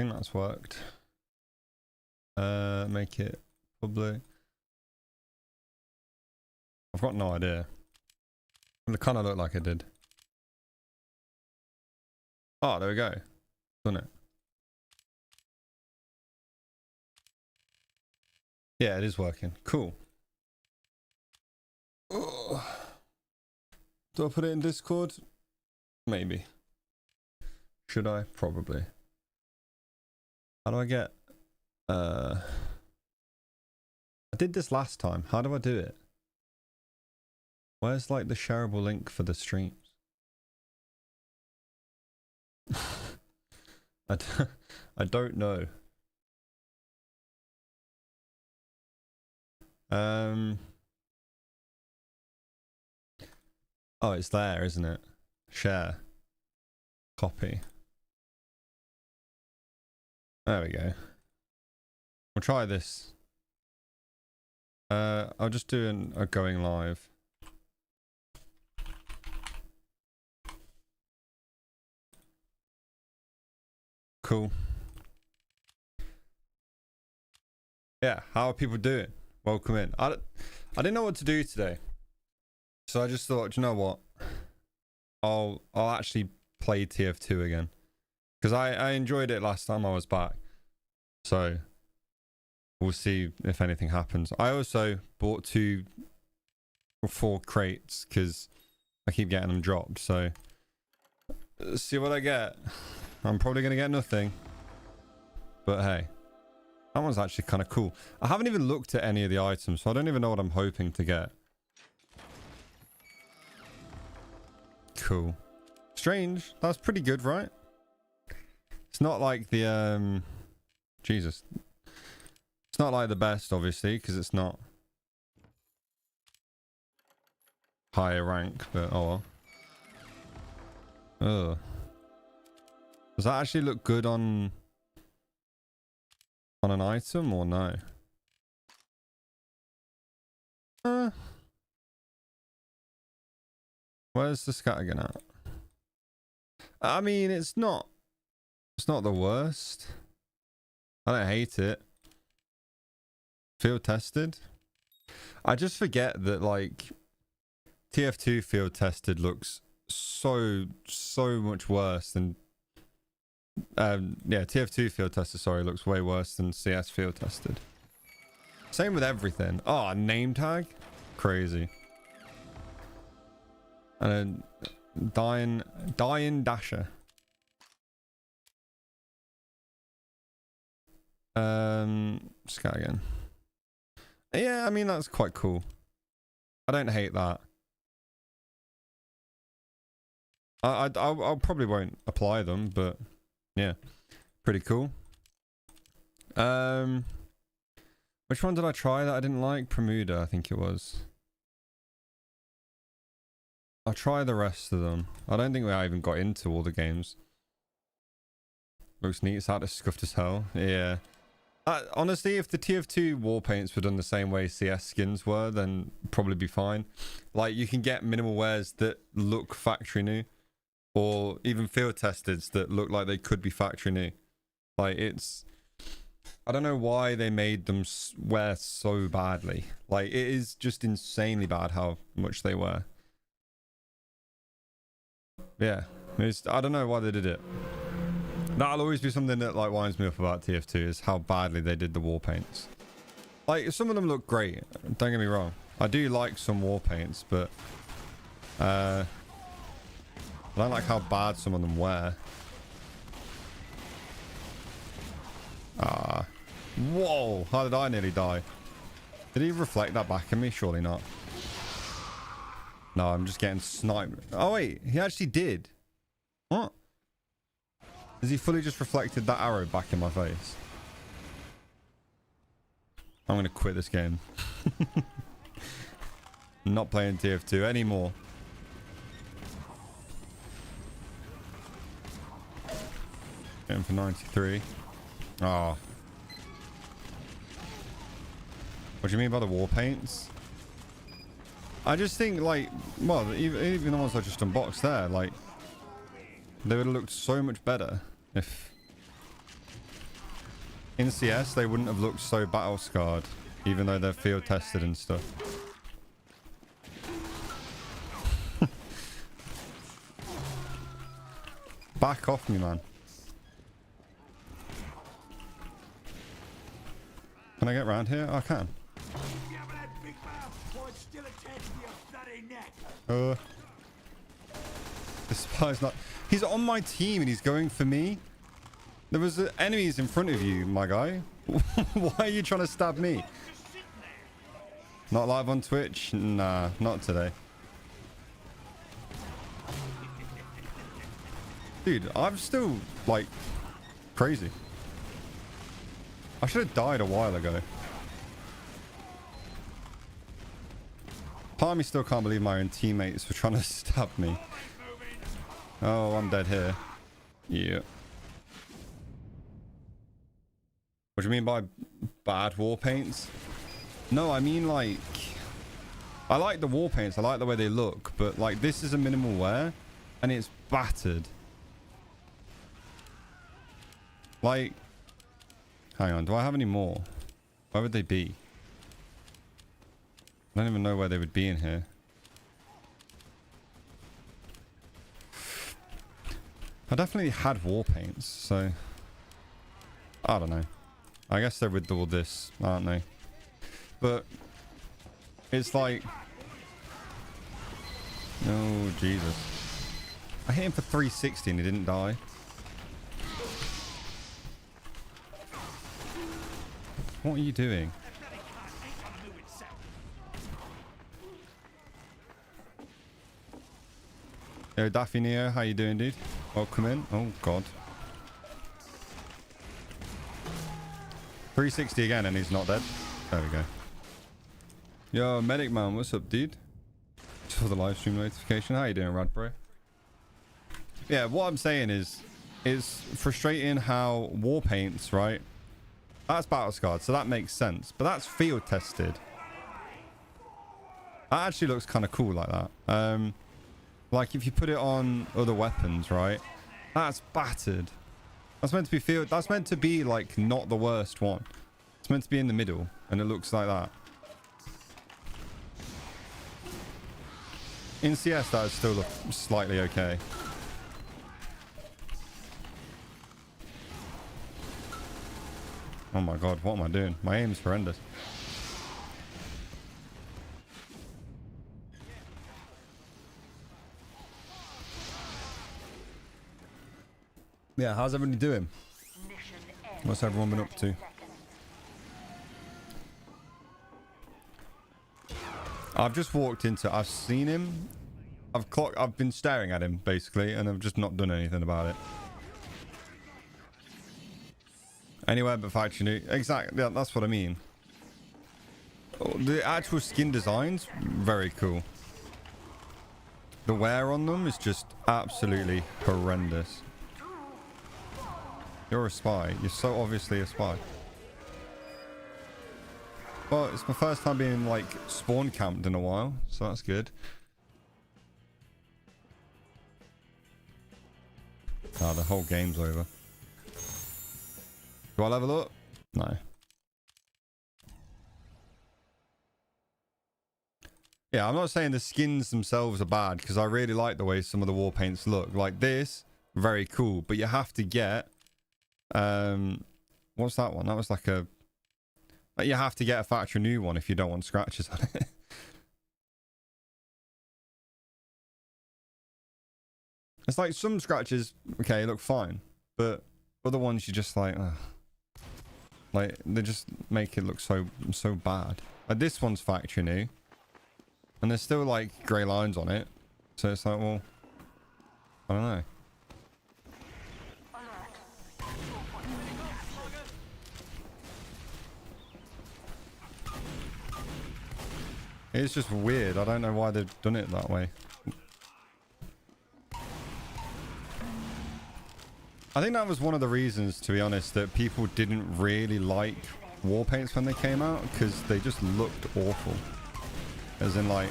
think that's worked. Make it public. I've got no idea. It kind of looked like it did. Oh, there we go. Done it. Yeah, it is working. Cool. Oh. Do I put it in Discord? Maybe. Should I? Probably. How do I get... I did this last time. How do I do it? Where's like the shareable link for the streams? I don't know. Oh, it's there, isn't it? Share. Copy. There we go. We'll try this. I'll just do a going live. Cool. Yeah, how are people doing? Welcome in. I didn't know what to do today, so I just thought, you know what? I'll actually play TF2 again, because I enjoyed it last time I was back. So we'll see if anything happens. I also bought 2 or 4 crates because I keep getting them dropped. So let's see what I get. I'm probably gonna get nothing, but hey, that one's actually kind of cool. I haven't even looked at any of the items, so I don't even know what I'm hoping to get. Cool. Strange. That's pretty good, right? It's not like the Jesus. It's not like the best, obviously, because it's not higher rank, but oh well. Ugh. Does that actually look good on an item or no? Where's the scattergun at? I mean, it's not the worst. I don't hate it. Field tested. I just forget that like TF2 field tested looks so much worse than yeah, TF2 field tested, sorry, looks way worse than CS field tested. Same with everything. Oh, name tag? Crazy. And a dying dasher. Scat again. Yeah, I mean, that's quite cool. I don't hate that. I probably won't apply them, but yeah, pretty cool. Which one did I try that I didn't like? Bermuda, I think it was. I'll try the rest of them. I don't think I even got into all the games. Looks neat. It's out of scuffed as hell. Yeah. Honestly, if the TF2 war paints were done the same way CS skins were, then probably be fine. Like, you can get minimal wares that look factory new, or even field testeds that look like they could be factory new. Like, it's... I don't know why they made them wear so badly. Like, it is just insanely bad how much they wear. Yeah. I don't know why they did it. That'll always be something that like winds me up about TF2 is how badly they did the war paints. Like, some of them look great, don't get me wrong. I do like some war paints, but I don't like how bad some of them wear. Ah. Whoa, how did I nearly die? Did he reflect that back at me? Surely not. No, I'm just getting sniped. Oh wait, he actually did. What? Has he fully just reflected that arrow back in my face? I'm going to quit this game. I'm not playing TF2 anymore. Going for 93. Oh. What do you mean by the war paints? I just think, like, well, even the ones I just unboxed there, like, they would have looked so much better if In CS, they wouldn't have looked so battle scarred, even though they're field tested and stuff. Back off me, man. Can I get around here? I can. The spy's not... He's on my team and he's going for me. There was enemies in front of you, my guy. Why are you trying to stab me? Not live on Twitch? Nah, not today. Dude, I'm still, like, crazy. I should have died a while ago. Part of me still can't believe my own teammates were trying to stab me. Oh, I'm dead here. Yeah. What do you mean by bad war paints? No, I mean, like... I like the war paints. I like the way they look. But, like, this is a minimal wear. And it's battered. Like... Hang on. Do I have any more? Where would they be? I don't even know where they would be in here. I definitely had war paints, so... I don't know. I guess they're with all this, aren't they? But... It's like... Oh, Jesus. I hit him for 360 and he didn't die. What are you doing? Yo, Daffy Neo, how you doing, dude? Welcome in. Oh, God. 360 again and he's not dead. There we go. Yo, Medic Man, what's up, dude? Just for the live stream notification. How you doing, Rad Bro? Yeah, what I'm saying is, it's frustrating how war paints, right? That's battle scarred, so that makes sense. But that's field tested. That actually looks kind of cool like that. Like if you put it on other weapons, right? That's battered. That's meant to be field. That's meant to be like not the worst one. It's meant to be in the middle, and it looks like that. In CS, that would still look slightly okay. Oh my God, what am I doing? My aim's horrendous. Yeah, how's everybody doing? What's everyone been up to? I've just walked into... I've seen him. I've been staring at him, basically, and I've just not done anything about it. Anywhere but factory. Exactly, yeah, that's what I mean. Oh, the actual skin designs, very cool. The wear on them is just absolutely horrendous. You're a spy. You're so obviously a spy. Well, it's my first time being, like, spawn camped in a while, so that's good. Ah, the whole game's over. Do I level up? No. Yeah, I'm not saying the skins themselves are bad, because I really like the way some of the war paints look. Like this, very cool, but you have to get... what's that one? That was like a... Like you have to get a factory new one if you don't want scratches on it. It's like some scratches, okay, look fine, but other ones you just like... Like, they just make it look so bad. Like, this one's factory new. And there's still, like, grey lines on it. So it's like, well... I don't know. It's just weird. I don't know why they've done it that way. I think that was one of the reasons, to be honest, that people didn't really like war paints when they came out, because they just looked awful. As in, like,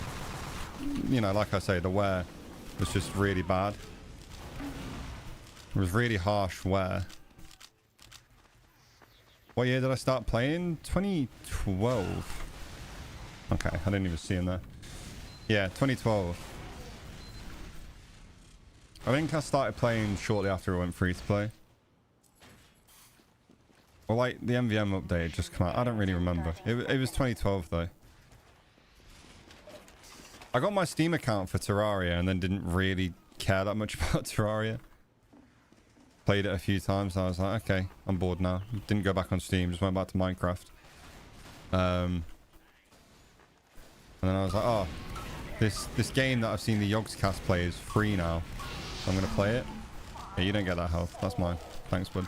you know, like I say, the wear was just really bad. It was really harsh wear. What year did I start playing? 2012. Okay, I didn't even see him there. Yeah, 2012. I think I started playing shortly after it went free to play. Or like the MVM update just come out. I don't really remember. It was 2012 though. I got my Steam account for Terraria and then didn't really care that much about Terraria. Played it a few times and I was like, okay, I'm bored now. Didn't go back on Steam, just went back to Minecraft. And then I was like, oh, this game that I've seen the Yogscast play is free now. So I'm going to play it. Yeah, you don't get that health. That's mine. Thanks, bud.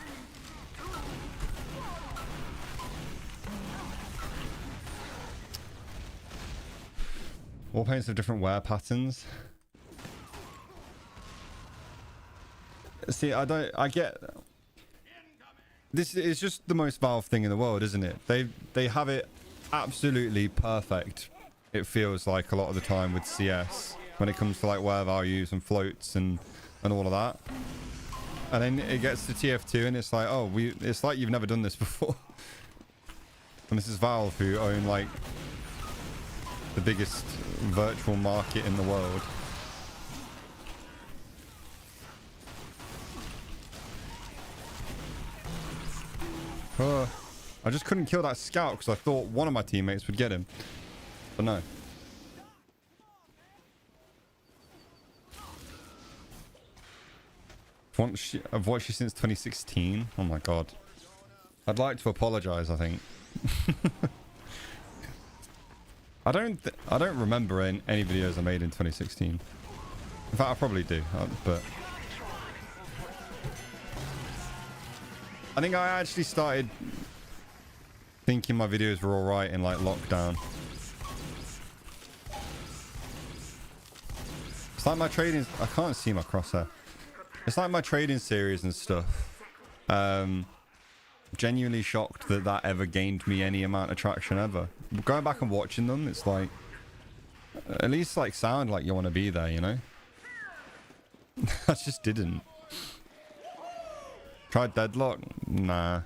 All paints have different wear patterns. See, I get... This is just the most Valve thing in the world, isn't it? They have it absolutely perfect. It feels like a lot of the time with CS when it comes to like wear values and floats and all of that. And then it gets to TF2 and it's like, oh, it's like you've never done this before. And this is Valve, who own like the biggest virtual market in the world. I just couldn't kill that scout because I thought one of my teammates would get him. But no. I've watched you since 2016. Oh my god. I'd like to apologize, I think. I don't remember any videos I made in 2016. In fact, I probably do, but I think I actually started thinking my videos were alright in like lockdown. It's like my trading... I can't see my crosshair. It's like my trading series and stuff. Genuinely shocked that ever gained me any amount of traction ever. Going back and watching them, it's like... At least like sound like you want to be there, you know? I just didn't. Tried Deadlock? Nah.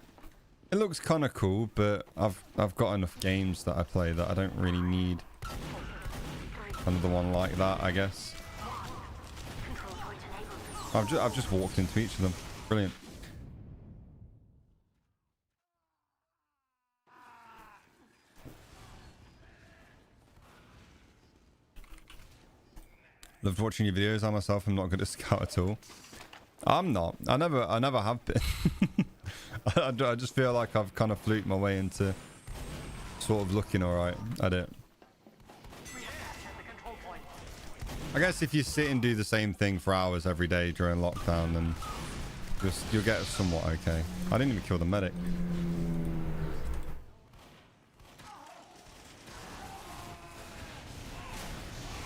It looks kind of cool, but I've got enough games that I play that I don't really need another one like that, I guess. I've just walked into each of them. Brilliant. Loved watching your videos. I myself am not good at Scout at all. I'm not. I never have been. I just feel like I've kind of fluked my way into sort of looking alright at it. I guess if you sit and do the same thing for hours every day during lockdown, then you'll get somewhat okay. I didn't even kill the medic.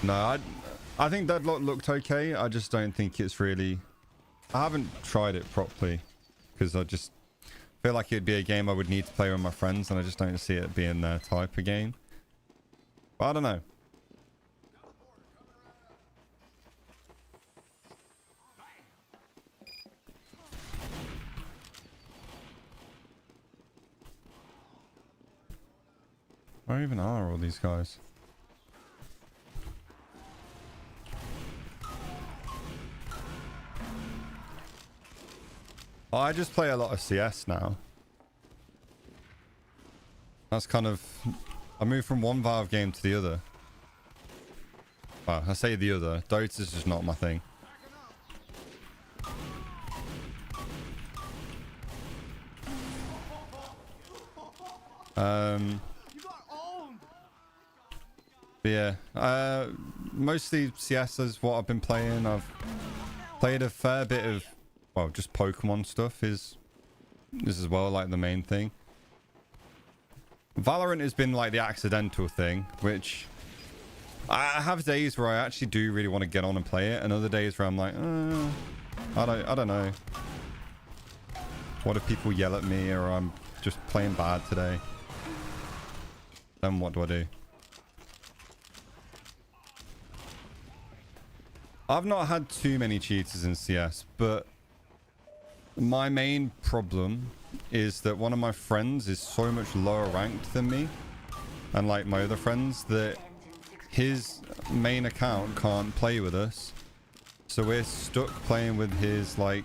No, I think Deadlock looked okay. I just don't think it's really... I haven't tried it properly because I just feel like it'd be a game I would need to play with my friends, and I just don't see it being their type of game. But I don't know. Where even are all these guys? I just play a lot of CS now. That's kind of... I moved from one Valve game to the other. Well, I say the other. Dota's just not my thing. But yeah, mostly CS is what I've been playing. I've played a fair bit of, well, just Pokemon stuff is as well, like the main thing. Valorant has been like the accidental thing, which I have days where I actually do really want to get on and play it, and other days where I'm like, I don't know. What if people yell at me, or I'm just playing bad today? Then what do I do? I've not had too many cheaters in CS, but my main problem is that one of my friends is so much lower ranked than me, and like my other friends, that his main account can't play with us. So we're stuck playing with his like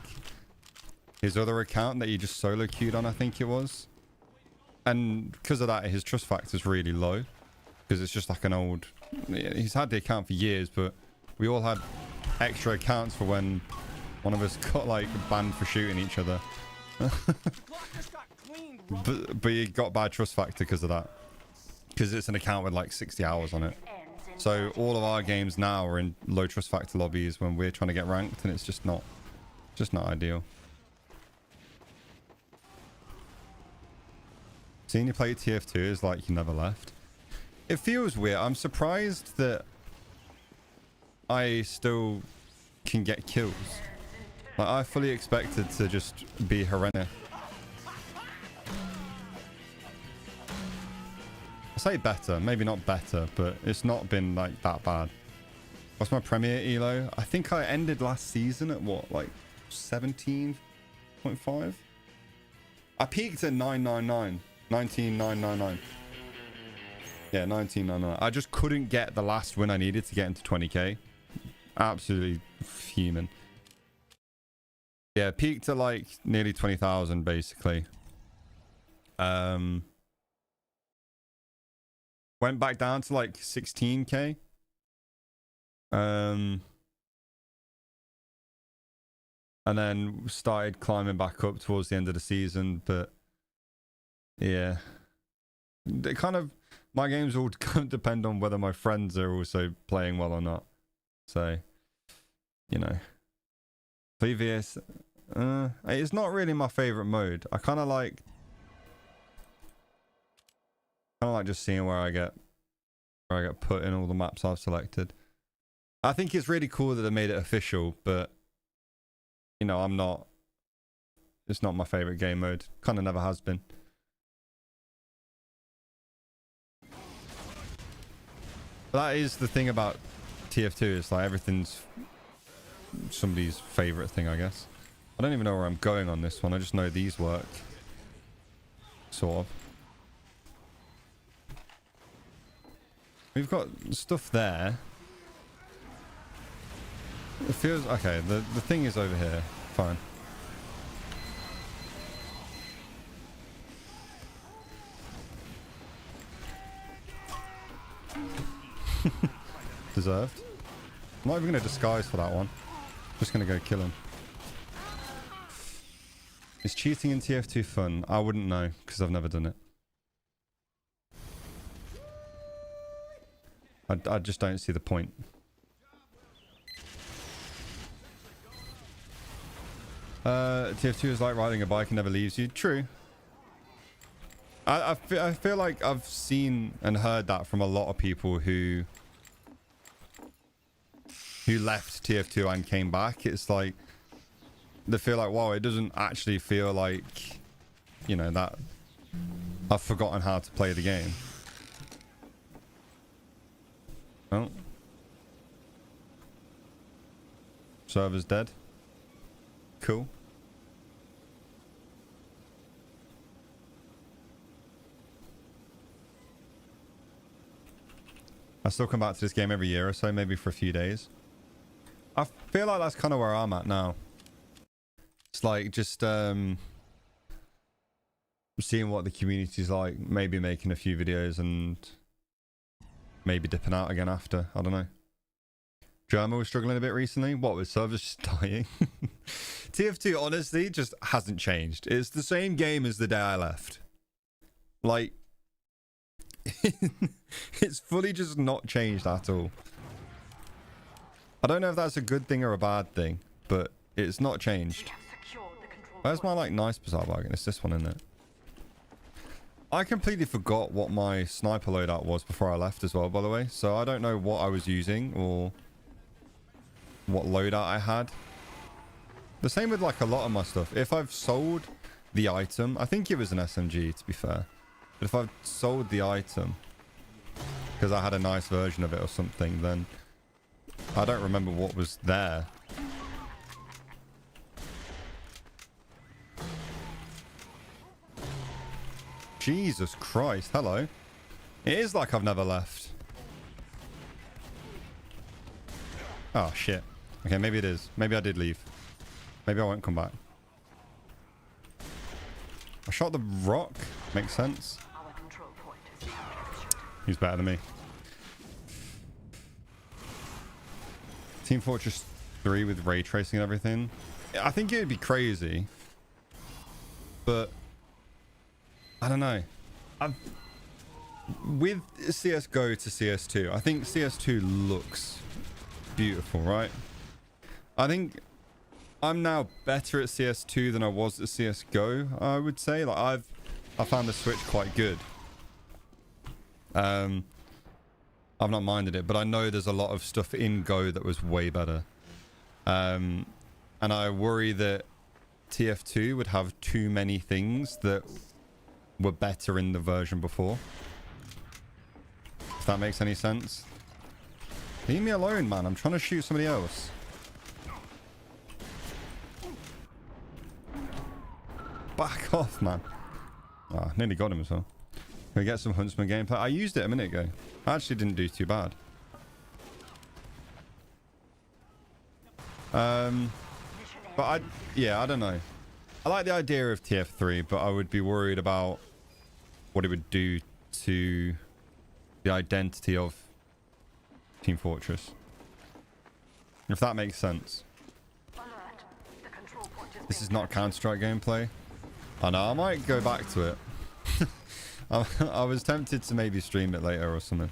his other account that he just solo queued on, I think it was. And because of that, his trust factor is really low, because it's just like an old, he's had the account for years, but we all had extra accounts for when one of us got like banned for shooting each other. but he got bad trust factor because of that, because it's an account with like 60 hours on it. So all of our games now are in low trust factor lobbies when we're trying to get ranked, and it's just not ideal. Seeing you play TF2 is like you never left. It feels weird. I'm surprised that I still can get kills. Like, I fully expected to just be horrendous. I say better, maybe not better, but it's not been like that bad. What's my Premier Elo? I think I ended last season at what, like 17.5? I peaked at 999. 19,999. Yeah, 19,999. I just couldn't get the last win I needed to get into 20k. Absolutely fuming. Yeah, peaked at like nearly 20,000 basically. Went back down to like 16k. And then started climbing back up towards the end of the season, but yeah, they kind of, my games all kind of depend on whether my friends are also playing well or not. So, you know, VVS, it's not really my favorite mode. I kind of like just seeing where I get put in all the maps I've selected. I think it's really cool that they made it official, but you know, it's not my favorite game mode. Kind of never has been. That is the thing about TF2. It's like everything's somebody's favorite thing, I guess. I don't even know where I'm going on this one. I just know these work. Sort of. We've got stuff there. It feels okay. The thing is over here. Fine. Deserved. I'm not even going to disguise for that one. Just going to go kill him. Is cheating in TF2 fun? I wouldn't know, because I've never done it. I just don't see the point. TF2 is like riding a bike and never leaves you. True. I feel like I've seen and heard that from a lot of people who left TF2 and came back. It's like they feel like, wow, it doesn't actually feel like, you know, that I've forgotten how to play the game. Oh. Server's dead. Cool. I still come back to this game every year or so, maybe for a few days. I feel like that's kind of where I'm at now. It's like just seeing what the community's like, maybe making a few videos and maybe dipping out again after. I don't know. Germa was struggling a bit recently. What, with servers just dying? TF2 honestly just hasn't changed. It's the same game as the day I left. Like, it's fully just not changed at all. I don't know if that's a good thing or a bad thing, but it's not changed. Where's my like nice bizarre bargain? It's this one, isn't it? I completely forgot what my sniper loadout was before I left as well, by the way. So I don't know what I was using or what loadout I had. The same with like a lot of my stuff. If I've sold the item, I think it was an SMG to be fair. But if I've sold the item because I had a nice version of it or something, then I don't remember what was there. Jesus Christ. Hello. It is like I've never left. Oh, shit. Okay, maybe it is. Maybe I did leave. Maybe I won't come back. I shot the rock. Makes sense. He's better than me. Team Fortress 3 with ray tracing and everything. I think it would be crazy. But I don't know. With CSGO to CS2, I think CS2 looks beautiful, right? I think I'm now better at CS2 than I was at CSGO, I would say. Like I found the switch quite good. I've not minded it, but I know there's a lot of stuff in Go that was way better. And I worry that TF2 would have too many things that were better in the version before. If that makes any sense. Leave me alone, man. I'm trying to shoot somebody else. Back off, man. Ah, nearly got him as well. Can we get some Huntsman gameplay? I used it a minute ago. I actually didn't do too bad. But yeah, I don't know. I like the idea of TF3, but I would be worried about what it would do to the identity of Team Fortress. If that makes sense. This is not Counter-Strike gameplay. I know, I might go back to it. I was tempted to maybe stream it later or something.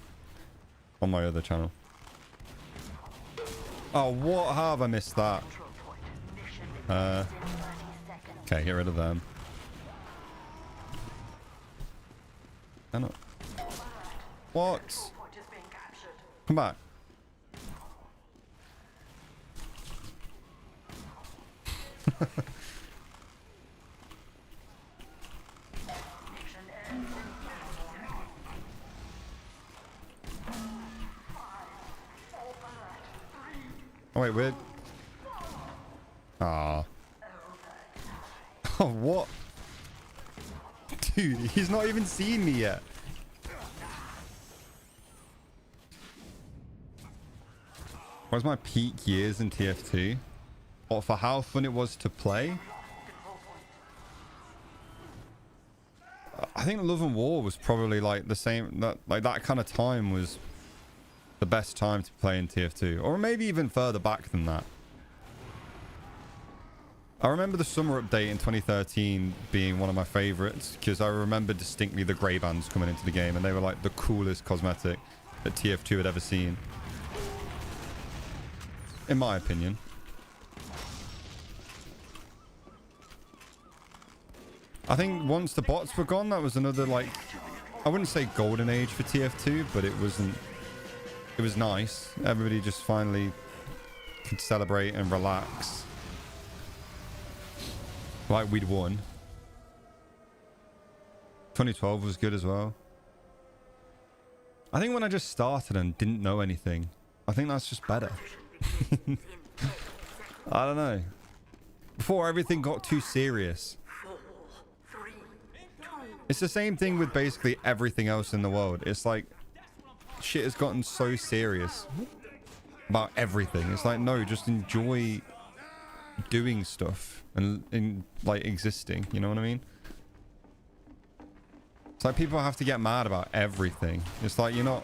On my other channel. Oh, what? How have I missed that? Okay, get rid of them. What? Come back. Oh wait, weird. Ah. Oh, what? Dude, he's not even seen me yet. What's my peak years in TF2? Or for how fun it was to play? I think Love and War was probably like the same, that kind of time was the best time to play in TF2, or maybe even further back than that. I remember the summer update in 2013 being one of my favorites because I remember distinctly the grey bands coming into the game and they were like the coolest cosmetic that TF2 had ever seen, in my opinion. I think once the bots were gone, that was another, like, I wouldn't say golden age for TF2, but it wasn't, it was nice. Everybody just finally could celebrate and relax. Like we'd won. 2012 was good as well. I think when I just started and didn't know anything, I think that's just better. I don't know. Before everything got too serious. It's the same thing with basically everything else in the world. It's like shit has gotten so serious about everything. It's like, no, just enjoy doing stuff and like existing. You know what I mean? It's like people have to get mad about everything. It's like you're not.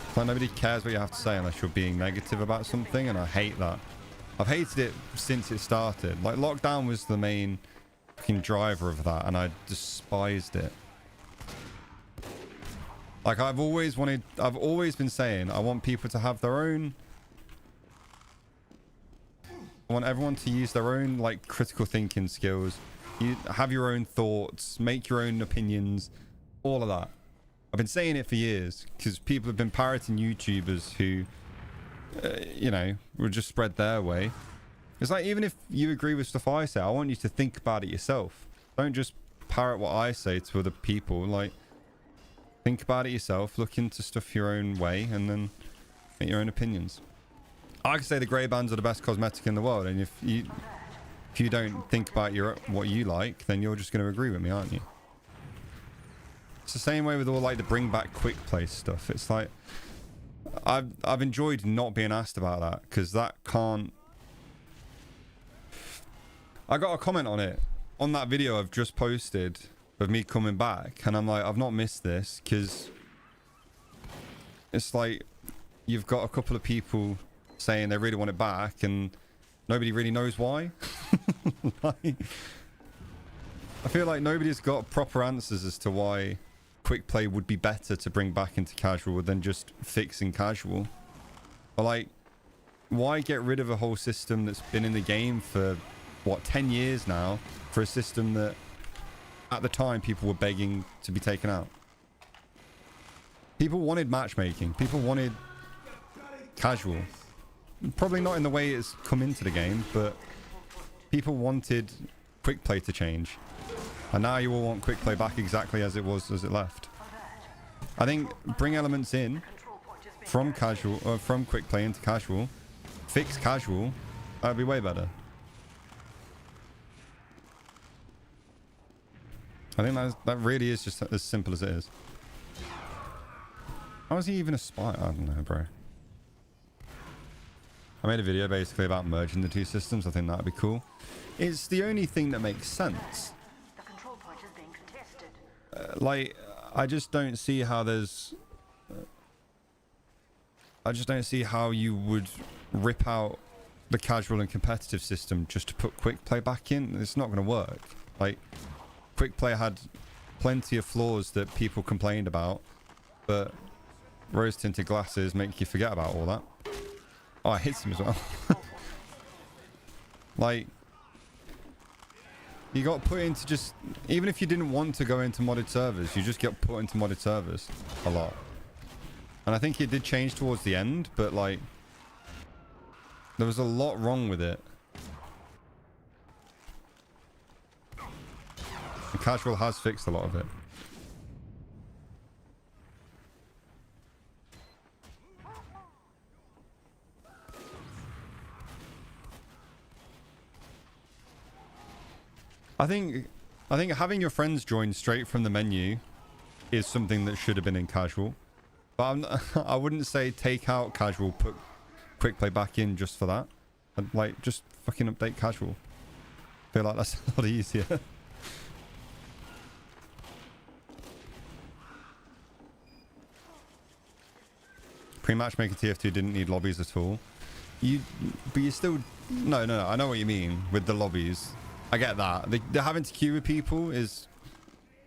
It's like nobody cares what you have to say unless you're being negative about something, and I hate that. I've hated it since it started. Like lockdown was the main fucking driver of that, and I despised it. Like I've always been saying I want people to have their own, I want everyone to use their own like critical thinking skills. You have your own thoughts, make your own opinions, all of that. I've been saying it for years because people have been parroting YouTubers who you know, will just spread their way. It's like, even if you agree with stuff I say, I want you to think about it yourself. Don't just parrot what I say to other people. Like, think about it yourself, look into stuff your own way, and then make your own opinions. I can say the grey bands are the best cosmetic in the world, and if you don't think about what you like, then you're just going to agree with me, aren't you? It's the same way with all like the bring back quick play stuff. It's like I've enjoyed not being asked about that, because that can't. I got a comment on it on that video I've just posted of me coming back, and I'm like, I've not missed this, because it's like you've got a couple of people saying they really want it back and nobody really knows why. Like, I feel like nobody's got proper answers as to why quick play would be better to bring back into casual than just fixing casual. But like, why get rid of a whole system that's been in the game for what, 10 years now, for a system that at the time people were begging to be taken out? People wanted matchmaking, people wanted casual, probably not in the way it's come into the game, but people wanted quick play to change. And now you all want quick play back exactly as it was as it left. I think bring elements in from casual, or from quick play into casual, fix casual, that'd be way better. I think that really is just as simple as it is. How is he even a spy? I don't know, bro. I made a video basically about merging the two systems. I think that'd be cool. It's the only thing that makes sense. Like, I just don't see how there's... I just don't see how you would rip out the casual and competitive system just to put quick play back in. It's not going to work. Like, quick play had plenty of flaws that people complained about, but rose tinted glasses make you forget about all that. Oh, I hit him as well. Like, you got put into just, even if you didn't want to go into modded servers, you just get put into modded servers a lot. And I think it did change towards the end, but like, there was a lot wrong with it. And casual has fixed a lot of it. I think having your friends join straight from the menu is something that should have been in casual. But I wouldn't say take out casual, put quick play back in just for that. I'd, like, just fucking update casual. I feel like that's a lot easier. Pre-matchmaking TF2 didn't need lobbies at all. But you still... No, I know what you mean with the lobbies. I get that. The having to queue with people is...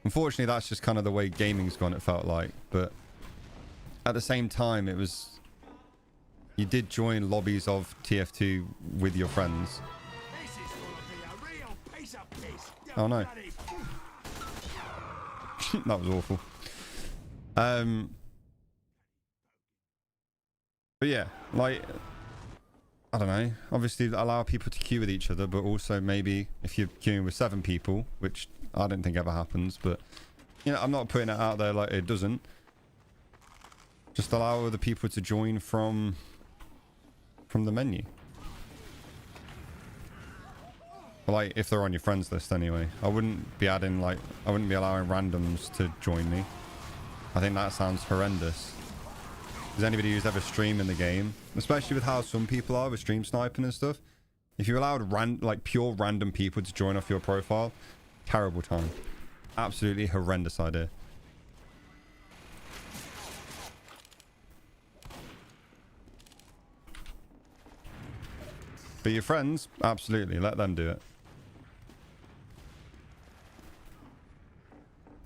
Unfortunately, that's just kind of the way gaming's gone, it felt like. But at the same time, it was... You did join lobbies of TF2 with your friends. Oh no. That was awful. But yeah, like... I don't know. Obviously, allow people to queue with each other, but also maybe if you're queuing with 7 people, which I don't think ever happens, but you know, I'm not putting it out there like it doesn't. Just allow other people to join from the menu. Like if they're on your friends list anyway. I wouldn't be adding like I wouldn't be allowing randoms to join me. I think that sounds horrendous. Because anybody who's ever streamed in the game, especially with how some people are with stream sniping and stuff, if you allowed like pure random people to join off your profile, terrible time. Absolutely horrendous idea. But your friends, absolutely, let them do it.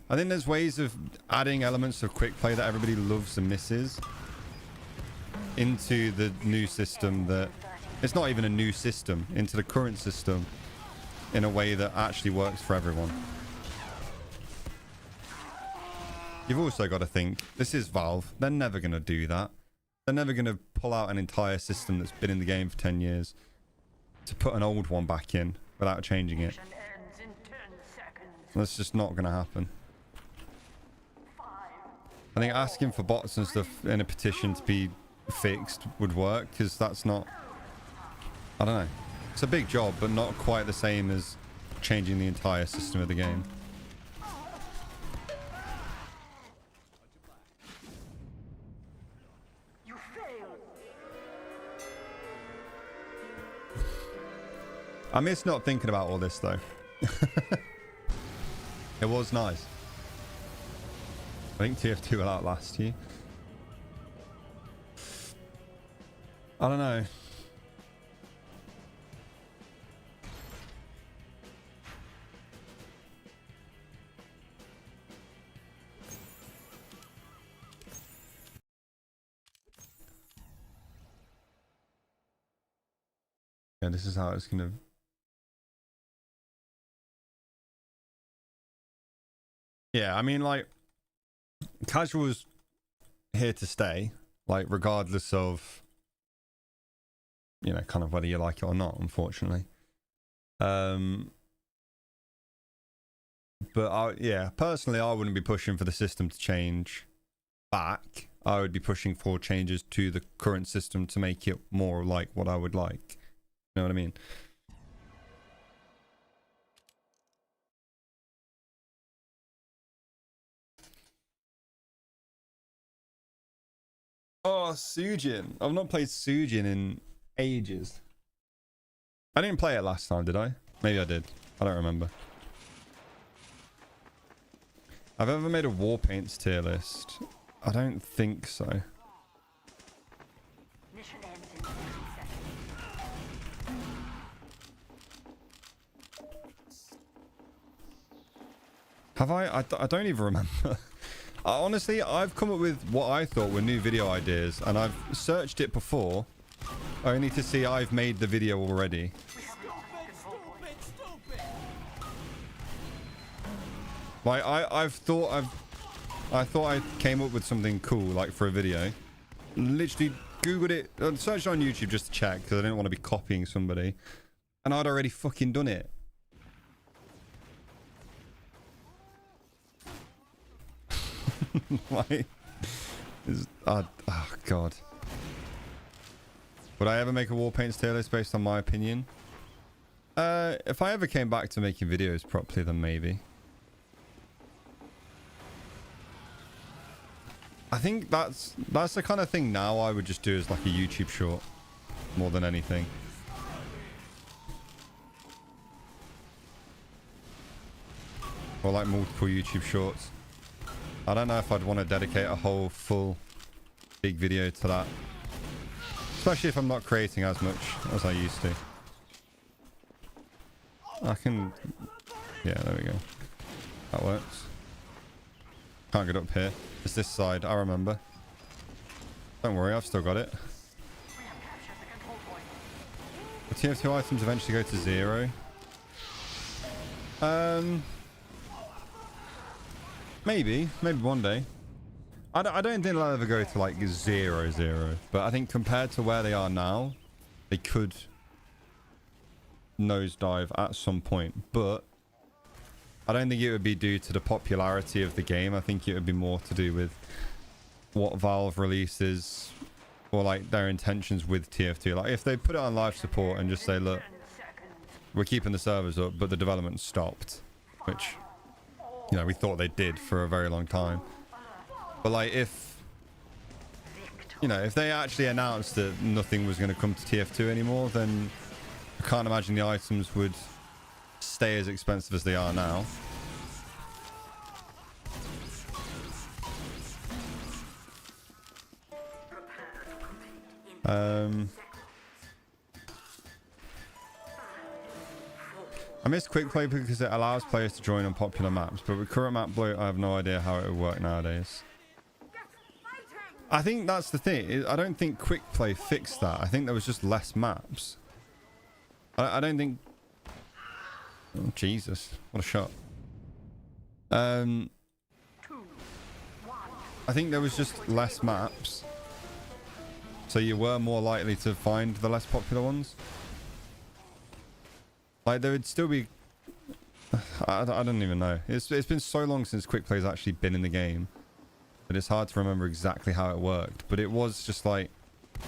I think there's ways of adding elements of quick play that everybody loves and misses into the new system, that it's not even a new system, into the current system in a way that actually works for everyone. You've also got to think, this is Valve. They're never going to do that. They're never going to pull out an entire system that's been in the game for 10 years to put an old one back in without changing it. That's just not going to happen. I think asking for bots and stuff in a petition to be fixed would work, because that's not, I don't know, it's a big job but not quite the same as changing the entire system of the game. I miss not thinking about all this though. It was nice. I think TF2 will outlast you. I don't know. Yeah, this is how it's gonna. Yeah, I mean, like, casual's here to stay, like, regardless of, you know, kind of whether you like it or not, unfortunately. But yeah, personally, I wouldn't be pushing for the system to change back. I would be pushing for changes to the current system to make it more like what I would like. You know what I mean? Oh, Sujin. I've not played Sujin in ages. I didn't play it last time, did I? Maybe I did. I don't remember. I've ever made a war paints tier list. I don't think so. Mission ends in 30 seconds. Have I don't even remember. Honestly, I've come up with what I thought were new video ideas, and I've searched it before, only to see I've made the video already. Like, I thought I came up with something cool, like, for a video. Literally Googled it, searched on YouTube just to check, because I didn't want to be copying somebody. And I'd already fucking done it. Like, oh god. Would I ever make a war paints tier list based on my opinion? If I ever came back to making videos properly, then maybe. I think that's the kind of thing now I would just do as like a YouTube short more than anything. Or like multiple YouTube shorts. I don't know if I'd want to dedicate a whole full big video to that. Especially if I'm not creating as much as I used to. I can... Yeah, there we go. That works. Can't get up here. It's this side, I remember. Don't worry, I've still got it. The TF2 items eventually go to 0. Maybe one day. I don't think they'll ever go to like 0, but I think compared to where they are now, they could nosedive at some point, but I don't think it would be due to the popularity of the game. I think it would be more to do with what Valve releases or like their intentions with TF2. Like if they put it on live support and just say, look, we're keeping the servers up, but the development stopped, which, you know, we thought they did for a very long time. But like if, you know, if they actually announced that nothing was going to come to TF2 anymore, then I can't imagine the items would stay as expensive as they are now. I miss quick play because it allows players to join on popular maps, but with current map bloat, I have no idea how it would work nowadays. I think that's the thing. I don't think quick play fixed that. I think there was just less maps. I don't think... Oh, Jesus, what a shot. I think there was just less maps, so you were more likely to find the less popular ones. Like there would still be... I don't even know. It's been so long since quick play's actually been in the game that it's hard to remember exactly how it worked. But it was just like,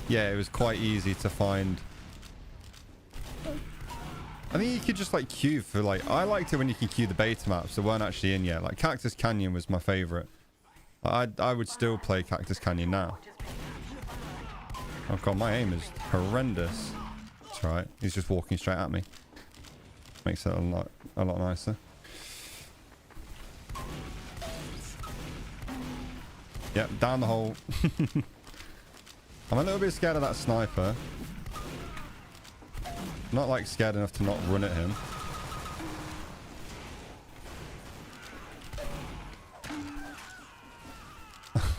yeah, it was quite easy to find. I think you could just like queue for like, I liked it when you can queue the beta maps that weren't actually in yet. Like Cactus Canyon was my favorite. I would still play Cactus Canyon now. Oh god, my aim is horrendous. That's right, he's just walking straight at me. makes it a lot nicer. Yep, down the hole. I'm a little bit scared of that sniper. Not like scared enough to not run at him.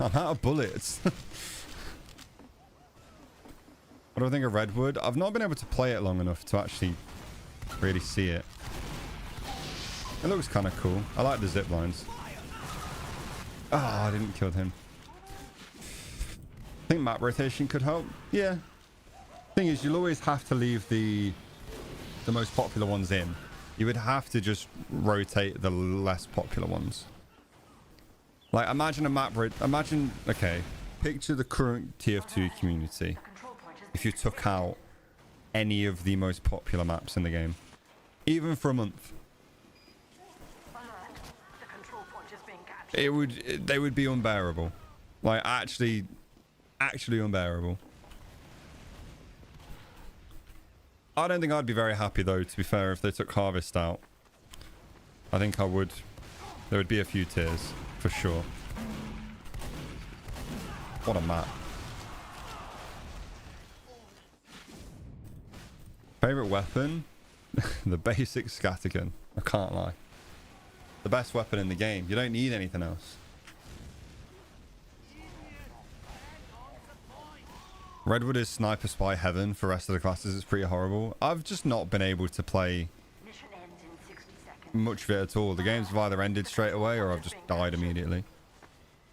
I'm out of bullets. What do I think of Redwood? I've not been able to play it long enough to actually really see it. It looks kind of cool. I like the zip lines. Oh, I didn't kill him. I think map rotation could help. Yeah. Thing is, you'll always have to leave the most popular ones in. You would have to just rotate the less popular ones. Like, imagine a map... Imagine... Okay. Picture the current TF2 community. If you took out any of the most popular maps in the game. Even for a month. They would be unbearable. Like, actually unbearable. I don't think I'd be very happy, though, to be fair, if they took Harvest out. I think I would. There would be a few tears, for sure. What a map. Favorite weapon? The basic scattergun. I can't lie. The best weapon in the game. You don't need anything else. Redwood is sniper spy heaven for the rest of the classes. It's pretty horrible. I've just not been able to play much of it at all. The game's have either ended straight away or I've just died immediately.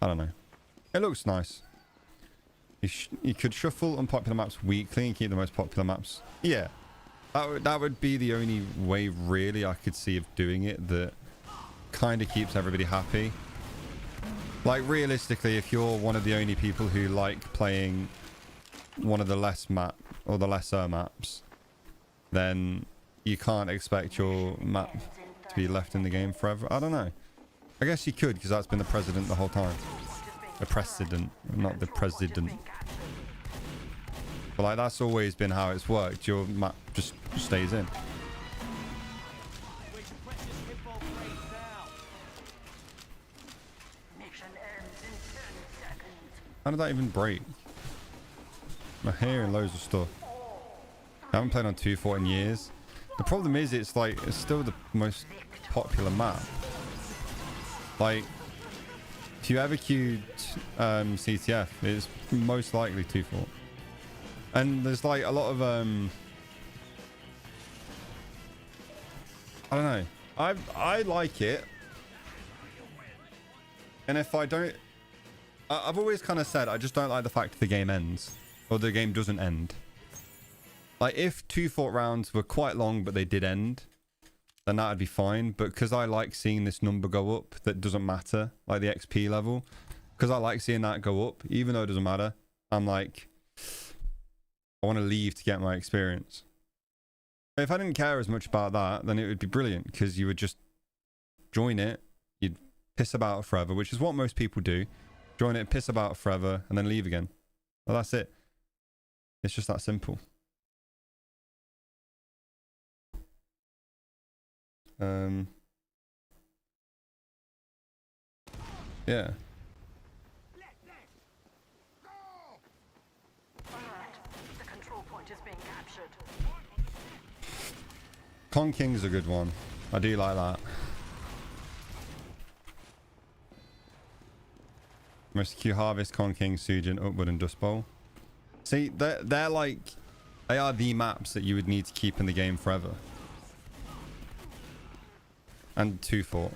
I don't know. It looks nice. You could shuffle unpopular maps weekly and keep the most popular maps. Yeah. That would be the only way really I could see of doing it that kind of keeps everybody happy. Like, realistically, if you're one of the only people who like playing one of the lesser maps, then you can't expect your map to be left in the game forever. I don't know. I guess you could, because that's been the precedent the whole time. The precedent, not the president. But like, that's always been how it's worked. Your map just stays in. How did that even break? I'm hearing loads of stuff. I haven't played on 2.4 in years. The problem is, it's still the most popular map. Like, if you ever queued CTF, it's most likely 2.4. And there's like a lot of I don't know. I like it. And if I don't, I've always kind of said I just don't like the fact the game ends. Or the game doesn't end. Like, if 2 rounds were quite long, but they did end, then that would be fine. But because I like seeing this number go up, that doesn't matter, like the XP level. Because I like seeing that go up, even though it doesn't matter. I'm like, I want to leave to get my experience. If I didn't care as much about that, then it would be brilliant. Because you would just join it, you'd piss about forever, which is what most people do. Join it, piss about forever, and then leave again. Well, that's it. It's just that simple. Yeah. The control point is being captured. Con King's a good one. I do like that. Must Q Harvest, Con King, Sujin, Upward, and Dust Bowl. See, they're like, they are the maps that you would need to keep in the game forever. And 2.4.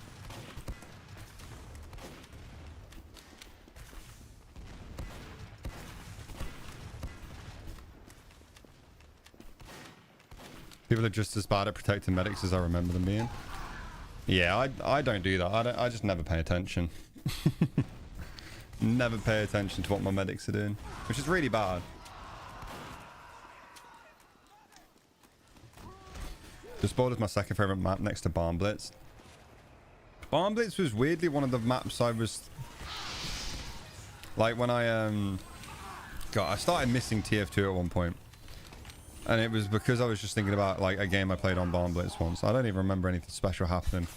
People are just as bad at protecting medics as I remember them being. Yeah, I don't do that. I just never pay attention. Never pay attention to what my medics are doing, which is really bad. Dust Bowl is my second favorite map next to Barn Blitz. Barn Blitz was weirdly one of the maps I was like when I started missing TF2 at one point. And it was because I was just thinking about like a game I played on Barn Blitz once. I don't even remember anything special happening.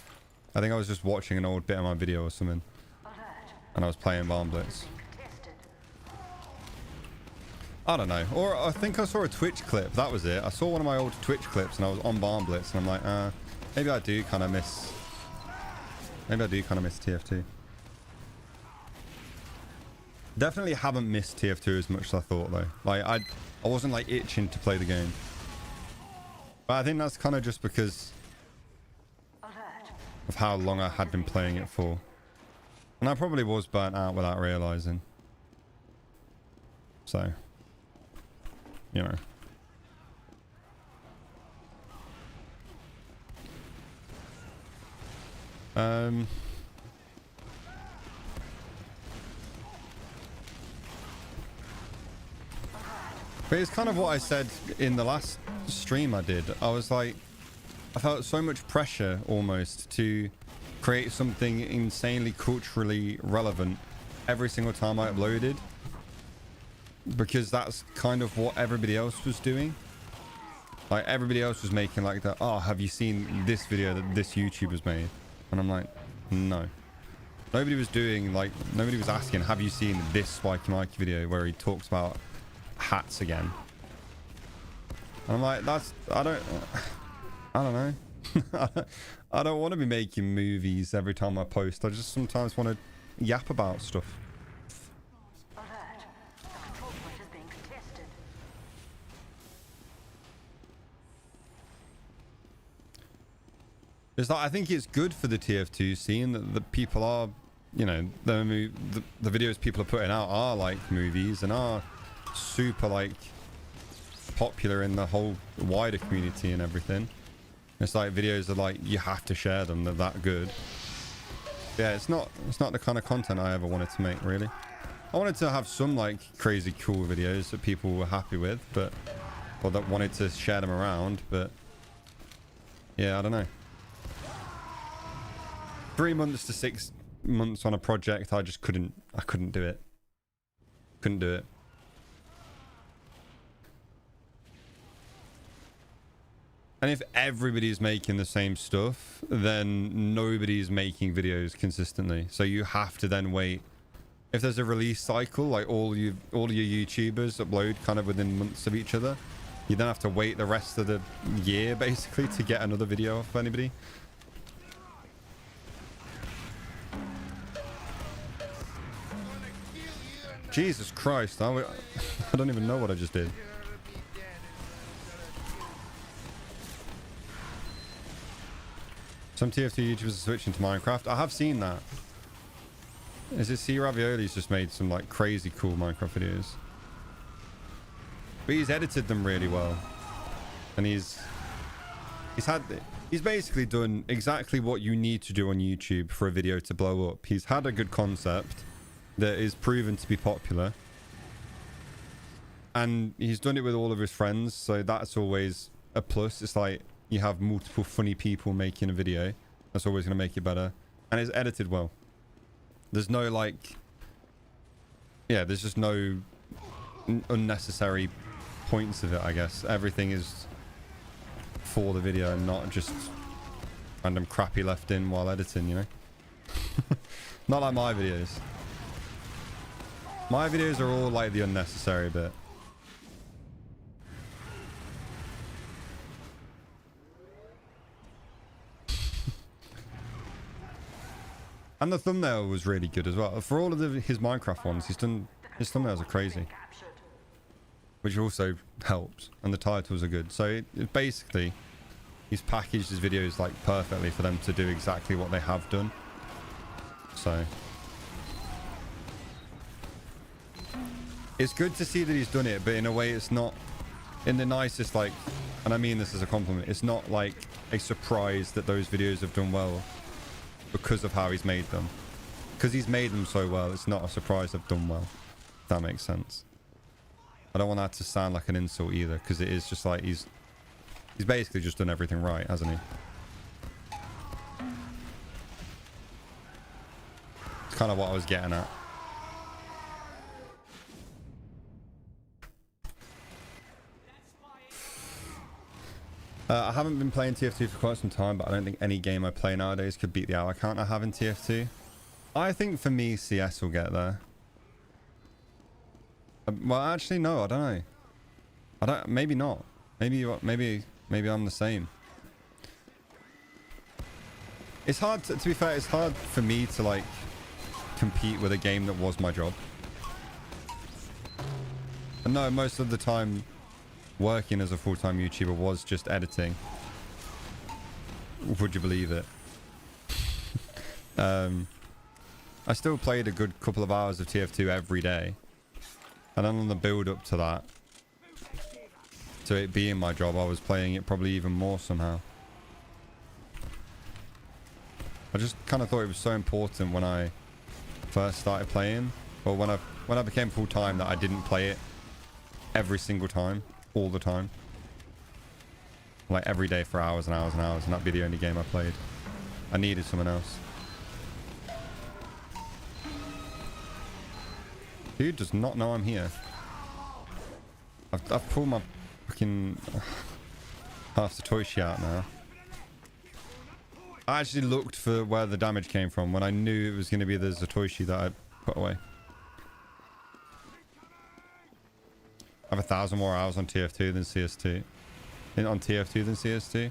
I think I was just watching an old bit of my video or something. And I was playing Barn Blitz. I don't know. Or I think I saw a Twitch clip. That was it. I saw one of my old Twitch clips and I was on Barn Blitz and I'm like, maybe I do kind of miss... Maybe I do kind of miss TF2. Definitely haven't missed TF2 as much as I thought though. Like I wasn't like itching to play the game. But I think that's kind of just because of how long I had been playing it for. And I probably was burnt out without realizing. So, you know. But it's kind of what I said in the last stream I did. I was like, I felt so much pressure almost to create something insanely culturally relevant every single time I uploaded. Because that's kind of what everybody else was doing. Like everybody else was making like that, oh, have you seen this video that this YouTuber's made? And I'm like, no. Nobody was doing like, nobody was asking, have you seen this spikeymikey video where he talks about hats again? And I'm like, I don't know. I don't want to be making movies every time I post. I just sometimes want to yap about stuff. It's like, I think it's good for the TF2 scene that the people are, you know, the videos people are putting out are like movies and are super like popular in the whole wider community and everything. It's like videos are like, you have to share them, they're that good. Yeah, it's not the kind of content I ever wanted to make, really. I wanted to have some like crazy cool videos that people were happy with, but, or that wanted to share them around, but yeah, I don't know. 3 months to 6 months on a project, I just couldn't do it. Couldn't do it. And if everybody's making the same stuff, then nobody's making videos consistently. So you have to then wait. If there's a release cycle, like all your YouTubers upload kind of within months of each other, you then have to wait the rest of the year basically to get another video off anybody. Jesus Christ, I don't even know what I just did. Some TF2 YouTubers are switching to Minecraft. I have seen that. Is it C Ravioli's just made some like crazy cool Minecraft videos? But he's edited them really well. And he's basically done exactly what you need to do on YouTube for a video to blow up. He's had a good concept that is proven to be popular, and he's done it with all of his friends, so that's always a plus. It's like you have multiple funny people making a video, that's always going to make it better, and it's edited well. There's no like, yeah, there's just no unnecessary points of it, I guess. Everything is for the video and not just random crap he left in while editing, you know. Not like my videos. My videos are all like the unnecessary bit. And the thumbnail was really good as well. For all of his Minecraft ones, his thumbnails are crazy. Which also helps. And the titles are good. So it basically, he's packaged his videos like perfectly for them to do exactly what they have done. So it's good to see that he's done it, but in a way it's not in the nicest, like, and I mean this as a compliment, it's not like a surprise that those videos have done well because of how he's made them. Because he's made them so well, it's not a surprise they've done well. If that makes sense. I don't want that to sound like an insult either, because it is just like he's basically just done everything right, hasn't he? It's kind of what I was getting at. I haven't been playing TF2 for quite some time, but I don't think any game I play nowadays could beat the hour count I have in TF2. I think for me, CS will get there. Well, actually, no, I don't know. Maybe not. Maybe I'm the same. It's hard to be fair, it's hard for me to like compete with a game that was my job. And no, most of the time working as a full-time YouTuber was just editing. Would you believe it? I still played a good couple of hours of TF2 every day. And then on the build up to that, to it being my job, I was playing it probably even more somehow. I just kind of thought it was so important when I first started playing, or when I became full-time, that I didn't play it every single time, all the time. Like every day for hours and hours and hours, and that'd be the only game I played. I needed someone else. Dude does not know I'm here. I've pulled my fucking half the toy shit out now. I actually looked for where the damage came from when I knew it was going to be the Zatoichi that I put away. I have 1,000 more hours on TF2 than CS2. On TF2 than CS2.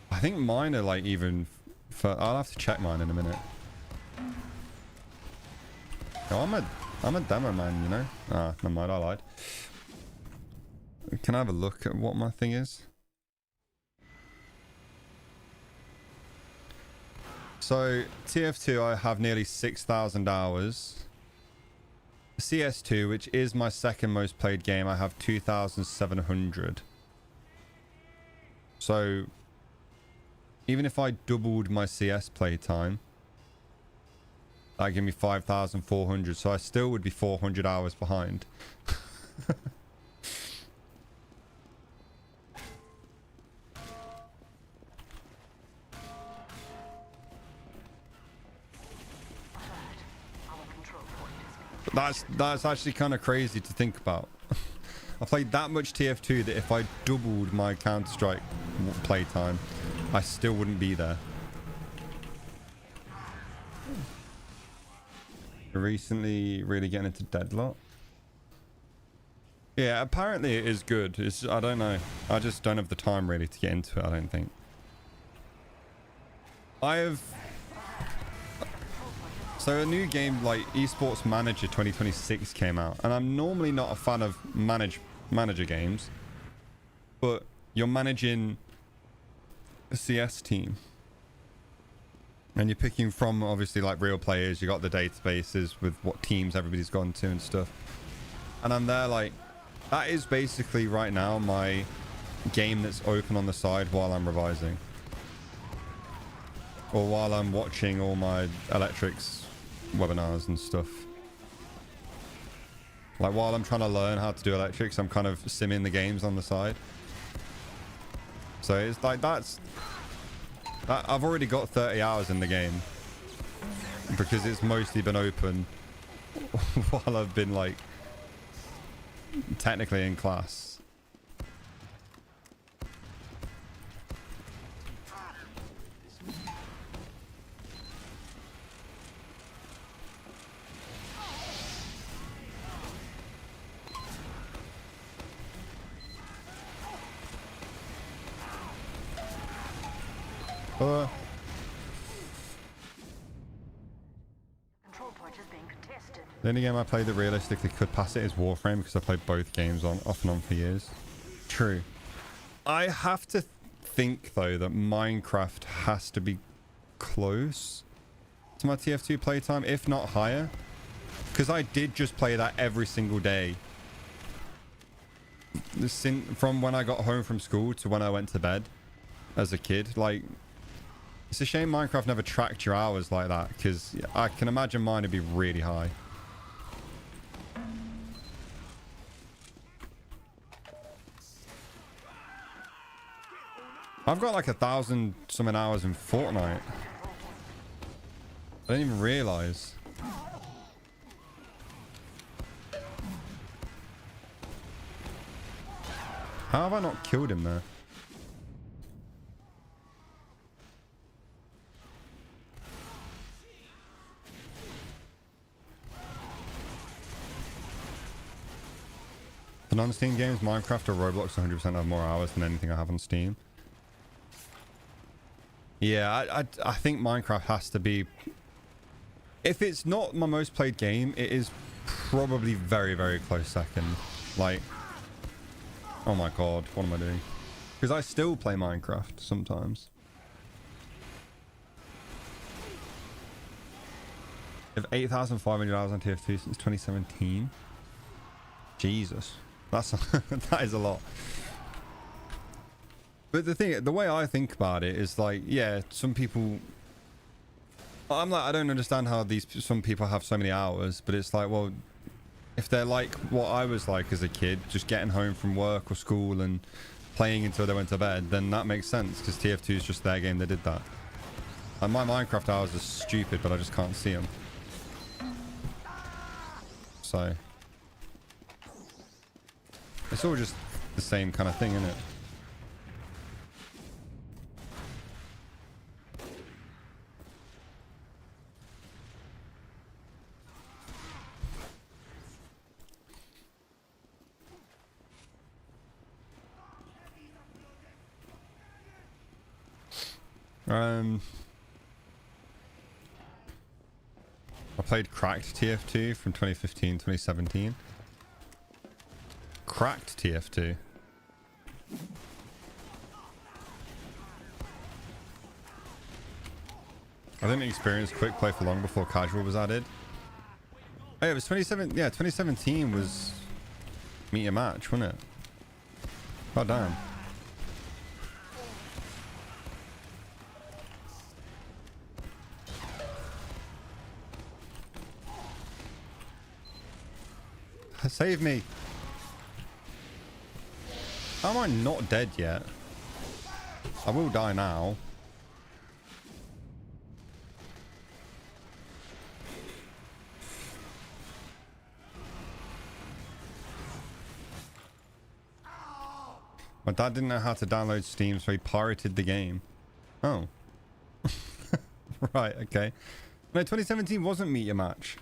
I think mine are like even... I'll have to check mine in a minute. Oh, I'm a demo man, you know? Ah, never mind, I lied. Can I have a look at what my thing is? So, TF2, I have nearly 6,000 hours. CS2, which is my second most played game, I have 2,700. So, even if I doubled my CS playtime, that'd give me 5,400. So I still would be 400 hours behind. That's actually kind of crazy to think about. I played that much TF2 that if I doubled my Counter-Strike playtime, I still wouldn't be there. Recently really getting into Deadlock. Yeah, apparently it is good. I don't know. I just don't have the time really to get into it, I don't think. So a new game like Esports Manager 2026 came out, and I'm normally not a fan of manager games, but you're managing a CS team. And you're picking from, obviously, like real players. You got the databases with what teams everybody's gone to and stuff. And I'm there like, that is basically right now my game that's open on the side while I'm revising. Or while I'm watching all my electrics webinars and stuff. Like while I'm trying to learn how to do electrics, I'm kind of simming the games on the side. So it's like I've already got 30 hours in the game because it's mostly been open while I've been like technically in class. Control point is being contested. The only game I played that realistically could pass it is Warframe because I played both games off and on for years. True. I have to think though that Minecraft has to be close to my TF2 playtime, if not higher, because I did just play that every single day. From when I got home from school to when I went to bed as a kid. Like, it's a shame Minecraft never tracked your hours like that, because I can imagine mine would be really high. I've got like 1,000 something hours in Fortnite. I didn't even realize. How have I not killed him there? For non-Steam games, Minecraft or Roblox 100% have more hours than anything I have on Steam. Yeah, I think Minecraft has to be... If it's not my most played game, it is probably very, very close second. Like... Oh my god, what am I doing? Because I still play Minecraft sometimes. I have 8,500 hours on TF2 since 2017. Jesus. That's that is a lot. But the way I think about it is like, yeah, some people... I'm like, I don't understand how some people have so many hours, but it's like, well, if they're like what I was like as a kid, just getting home from work or school and playing until they went to bed, then that makes sense because TF2 is just their game that did that. And my Minecraft hours are stupid, but I just can't see them. So it's all just the same kind of thing, isn't it? I played Cracked TF2 from 2015, 2017. Cracked TF2. I didn't experience quick play for long before casual was added. Oh yeah, it was 2017. Yeah, 2017 was meet a match, wasn't it? God damn. Save me. How am I not dead yet? I will die now. My dad didn't know how to download Steam, so he pirated the game. Oh. Right, okay. No, 2017 wasn't Meet Your Match.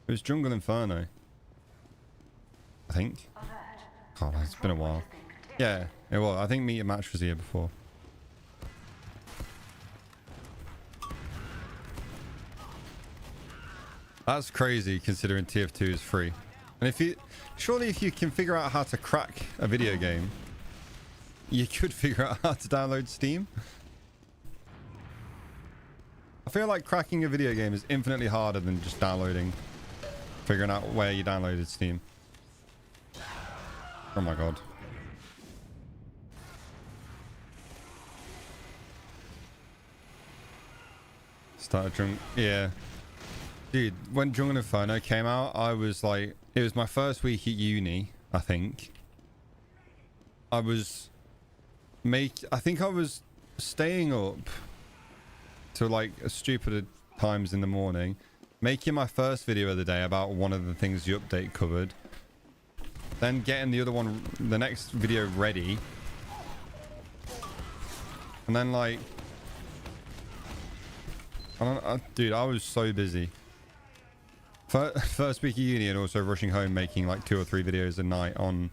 It was Jungle Inferno. I think. God, it's been a while. Yeah, it was. I think Meet Your Match was the year before. That's crazy considering TF2 is free. And surely if you can figure out how to crack a video game, you could figure out how to download Steam. I feel like cracking a video game is infinitely harder than just figuring out where you downloaded Steam. Oh my god. Started drunk. Yeah. Dude, when Jungle Inferno came out, I was like, it was my first week at uni, I think. I think I was staying up to like stupid times in the morning, making my first video of the day about one of the things the update covered, then getting the next video ready, and then like, dude, I was so busy. First week of uni, and also rushing home making like 2 or 3 videos a night on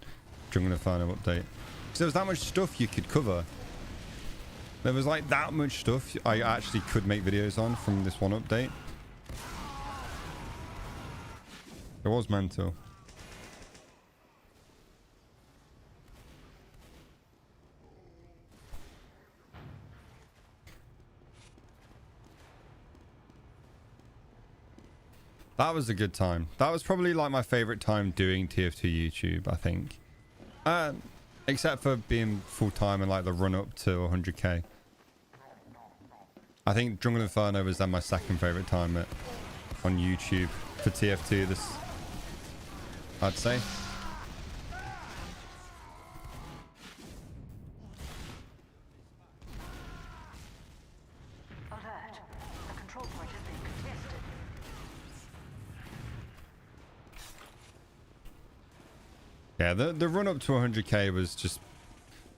Jungle Inferno update. Because there was that much stuff you could cover. There was like that much stuff I actually could make videos on from this one update. It was mental. That was a good time. That was probably like my favorite time doing TF2 YouTube, I think. Except for being full-time and like the run-up to 100k. I think Jungle Inferno was then my second favorite time on YouTube for TF2 I'd say. Alert. The control point has been contested. Yeah, the run up to 100k was just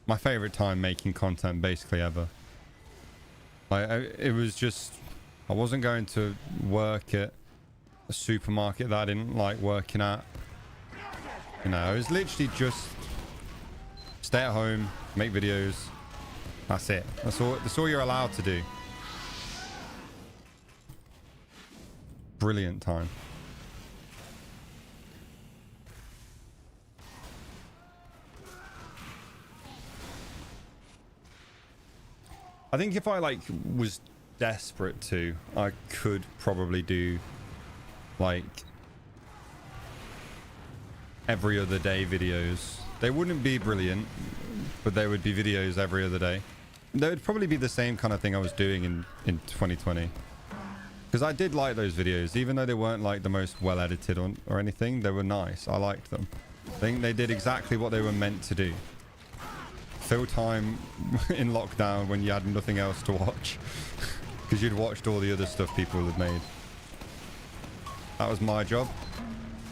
my favorite time making content basically ever. Like, it was just, I wasn't going to work at a supermarket that I didn't like working at. You know, it's literally just stay at home, make videos. That's it. That's all you're allowed to do. Brilliant time. I think if I like was desperate to, I could probably do like every other day videos. They wouldn't be brilliant, but they would be videos every other day. They would probably be the same kind of thing I was doing in 2020. Because I did like those videos, even though they weren't like the most well edited or anything. They were nice. I liked them. I think they did exactly what they were meant to do. Fill time in lockdown when you had nothing else to watch. Because you'd watched all the other stuff people had made. That was my job.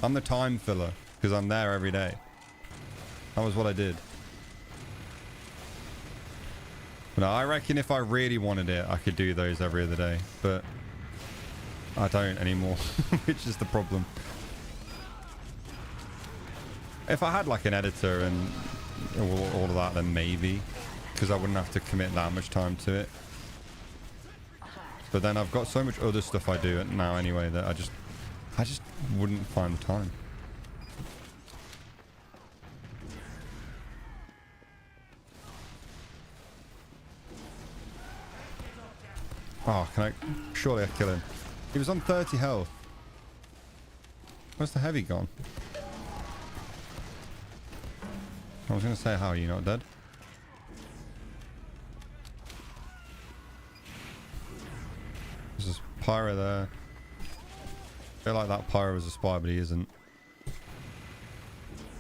I'm the time filler because I'm there every day. That was what I did. But no, I reckon if I really wanted it, I could do those every other day. But I don't anymore, which is the problem. If I had like an editor and all of that, then maybe. Because I wouldn't have to commit that much time to it. But then I've got so much other stuff I do now anyway that I just wouldn't find the time. Oh, can I? Surely I kill him. He was on 30 health. Where's the heavy gone? I was going to say, how are you not dead? There's a pyro there. I feel like that pyro was a spy, but he isn't.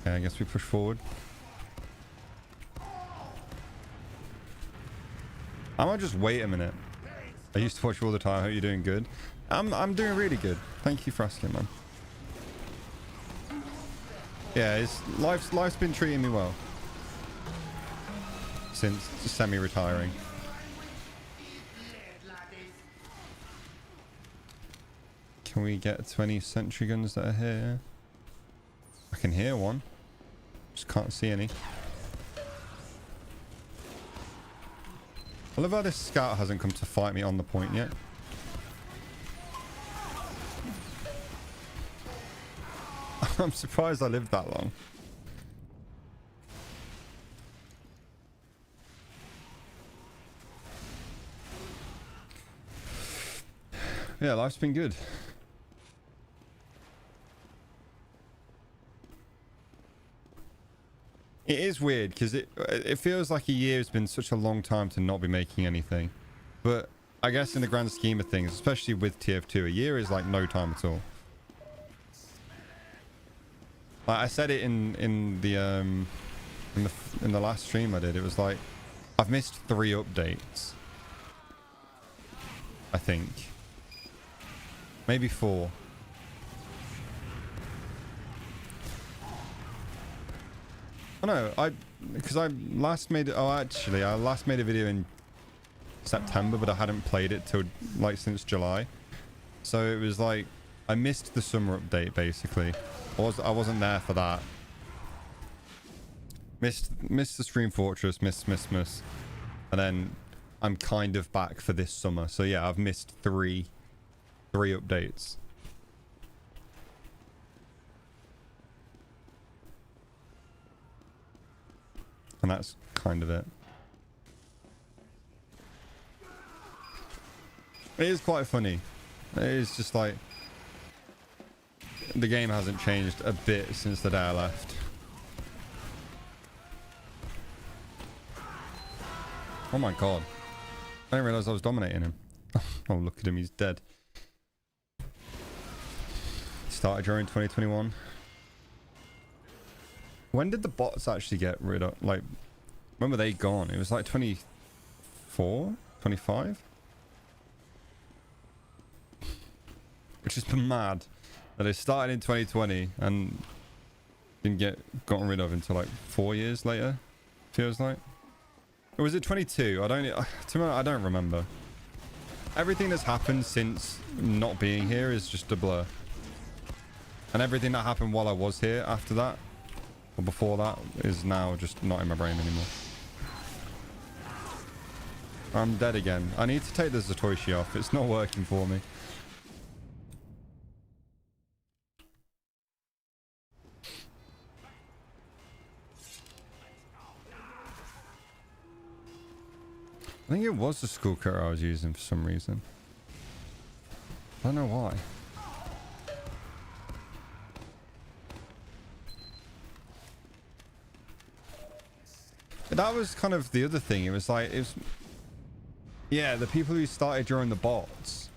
Okay, I guess we push forward. I might just wait a minute. I used to watch you all the time. I hope you're doing good. I'm doing really good. Thank you for asking, man. Yeah, life's been treating me well since semi-retiring. Can we get to any sentry guns that are here? I can hear one. Just can't see any. I love how this scout hasn't come to fight me on the point yet. I'm surprised I lived that long. Yeah, life's been good. It is weird because it feels like a year has been such a long time to not be making anything. But I guess in the grand scheme of things, especially with TF2, a year is like no time at all. Like I said it in the last stream I did. It was like I've missed 3 updates. I think. Maybe 4. Oh no, because I last made I last made a video in September, but I hadn't played it till like since July. So it was like I missed the summer update basically. I wasn't there for that. Missed the Stream Fortress, miss. And then I'm kind of back for this summer. So yeah, I've missed 3 updates. And that's kind of it. It is quite funny. It is just like the game hasn't changed a bit since the day I left. Oh my god. I didn't realize I was dominating him. Oh, look at him. He's dead. Started during 2021. When did the bots actually get rid of, like, when were they gone? It was like 24, 25? Which has been mad that they started in 2020 and didn't get gotten rid of until like 4 years later, feels like. Or was it 22? I don't remember. Everything that's happened since not being here is just a blur. And everything that happened while I was here after that or before that, is now just not in my brain anymore. I'm dead again. I need to take the Zatoichi off. It's not working for me. I think it was the school cutter I was using for some reason. I don't know why. But that was kind of the other thing. It was like, yeah, the people who started during the bots.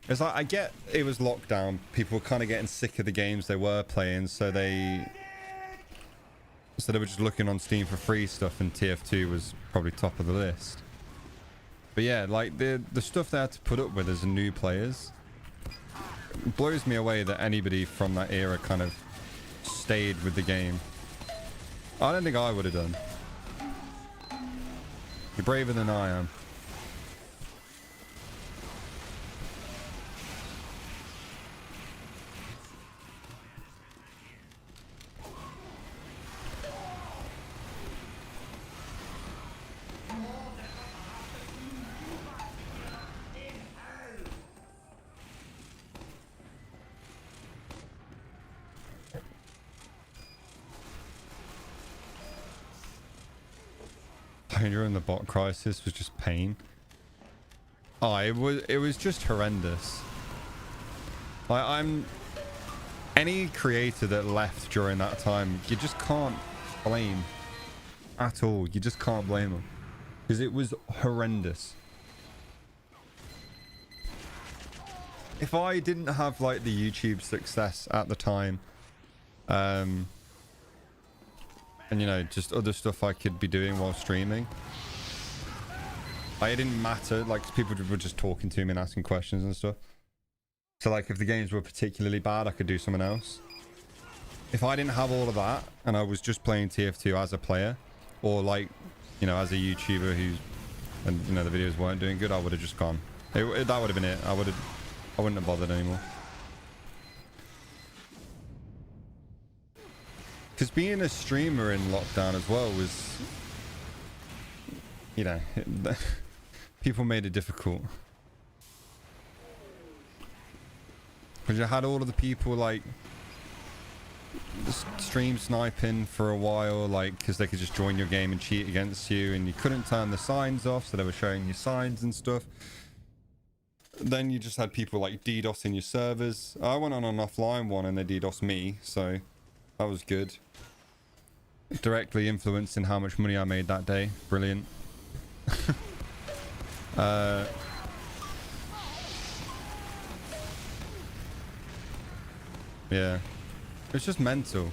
It's like, I get it was lockdown. People were kind of getting sick of the games they were playing, so they were just looking on Steam for free stuff, and TF2 was probably top of the list. But yeah, like the stuff they had to put up with as new players, it blows me away that anybody from that era kind of stayed with the game. I don't think I would have done. You're braver than I am. During the bot crisis was just pain. Oh, it was just horrendous. Like, any creator that left during that time, you just can't blame at all. You just can't blame them, because it was horrendous. If I didn't have like the YouTube success at the time, and you know, just other stuff I could be doing while streaming, like, it didn't matter. Like, people were just talking to me and asking questions and stuff. So like, if the games were particularly bad, I could do something else. If I didn't have all of that and I was just playing TF2 as a player, or like, you know, as a YouTuber who's, and you know, the videos weren't doing good, I would have just gone. That would have been it. I wouldn't have bothered anymore. Because being a streamer in lockdown as well was, you know, people made it difficult. Because you had all of the people like stream sniping for a while, like, because they could just join your game and cheat against you, and you couldn't turn the signs off, so they were showing you signs and stuff. Then you just had people like DDoSing your servers. I went on an offline one and they DDoSed me, so that was good. Directly influencing how much money I made that day. Brilliant. Yeah, it's just mental.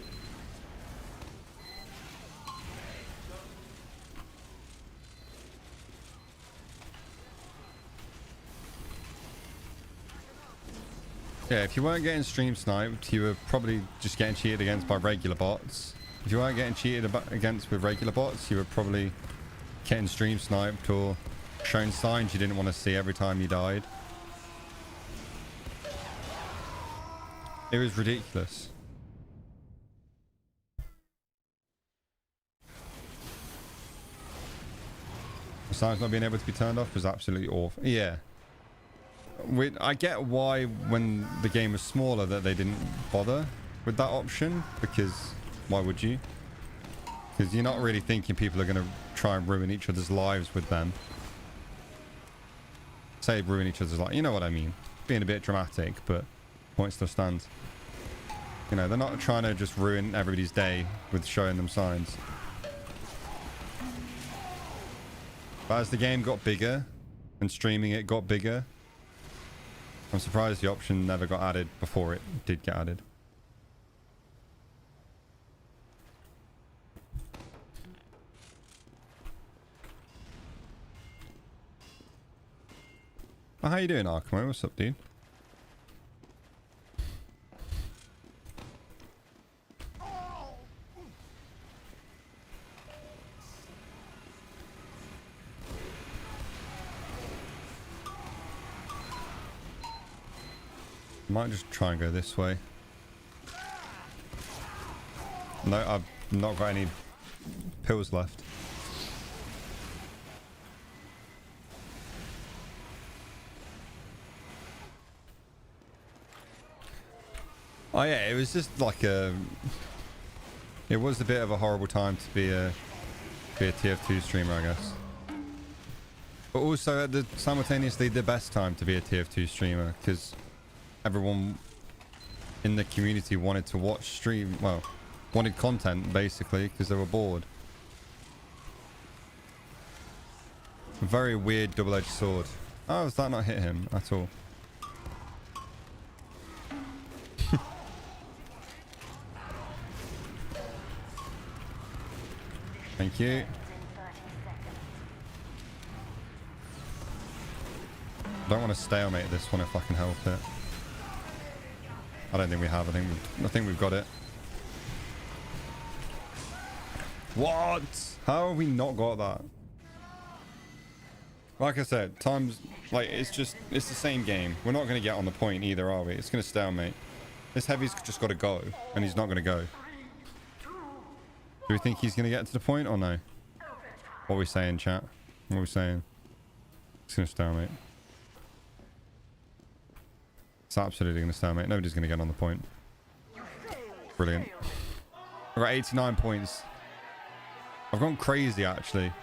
Yeah, if you weren't getting stream sniped, you were probably just getting cheated against by regular bots. If you weren't getting cheated against with regular bots, you were probably getting stream sniped or shown signs you didn't want to see every time you died. It was ridiculous. Signs not being able to be turned off was absolutely awful. Yeah. I get why when the game was smaller that they didn't bother with that option, because why would you? Because you're not really thinking people are going to try and ruin each other's lives with them. Say ruin each other's lives, you know what I mean. Being a bit dramatic, but point still stands. You know, they're not trying to just ruin everybody's day with showing them signs. But as the game got bigger and streaming it got bigger, I'm surprised the option never got added before it did get added. Oh, how you doing, Arkamo? What's up, dude? Might just try and go this way. No, I've not got any pills left. Oh yeah, it was just like a... It was a bit of a horrible time to be a TF2 streamer, I guess. But also simultaneously the best time to be a TF2 streamer, because everyone in the community wanted to watch stream, well, wanted content basically, because they were bored. A very weird double-edged sword. Oh, does that not hit him at all? Thank you. I don't want to stalemate this one if I can help it. I don't think we have. I think we've got it. What? How have we not got that? Like I said, times like it's the same game. We're not going to get on the point either, are we? It's going to stalemate. This heavy's just got to go, and he's not going to go. Do we think he's going to get to the point or no? What are we saying, chat? What are we saying? It's going to stalemate. It's absolutely going to stalemate. Nobody's going to get on the point. Brilliant. I've got 89 points. I've gone crazy, actually.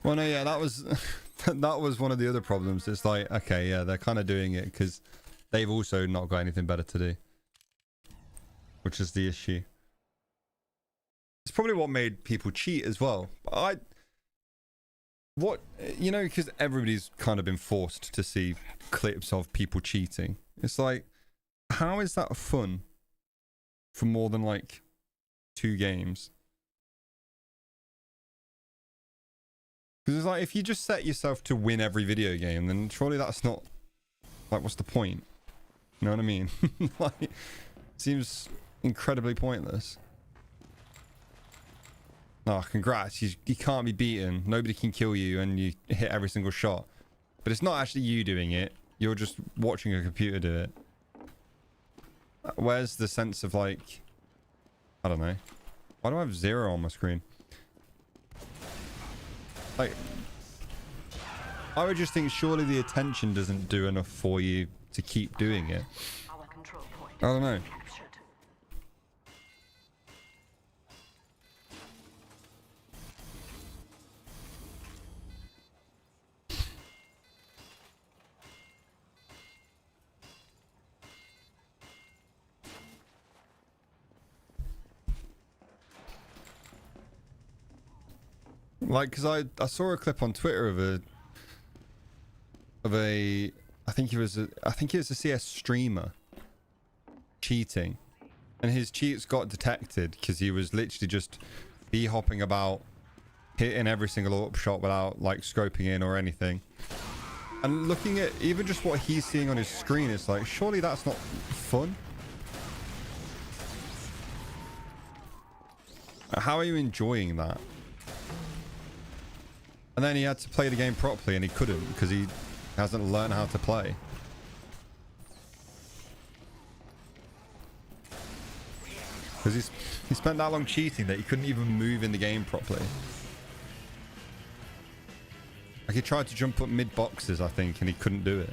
Well, no, yeah, that was... that was one of the other problems. It's like, okay, yeah, they're kind of doing it because they've also not got anything better to do. Which is the issue. It's probably what made people cheat as well. You know, because everybody's kind of been forced to see clips of people cheating. It's like, how is that fun for more than like 2 games? Because it's like, if you just set yourself to win every video game, then surely that's not, like, what's the point? You know what I mean? Like, it seems incredibly pointless. Oh, congrats. You can't be beaten. Nobody can kill you, and you hit every single shot. But it's not actually you doing it. You're just watching a computer do it. Where's the sense of, like... I don't know. Why do I have 0 on my screen? Like, I would just think surely the attention doesn't do enough for you to keep doing it. I don't know. Like, because I saw a clip on Twitter of a I think it was a CS streamer cheating, and his cheats got detected because he was literally just hopping about, hitting every single upshot without like scoping in or anything. And looking at even just what he's seeing on his screen, it's like, surely that's not fun. How are you enjoying that? And then he had to play the game properly, and he couldn't because he hasn't learned how to play. Because he spent that long cheating that he couldn't even move in the game properly. Like, he tried to jump up mid boxes, I think, and he couldn't do it.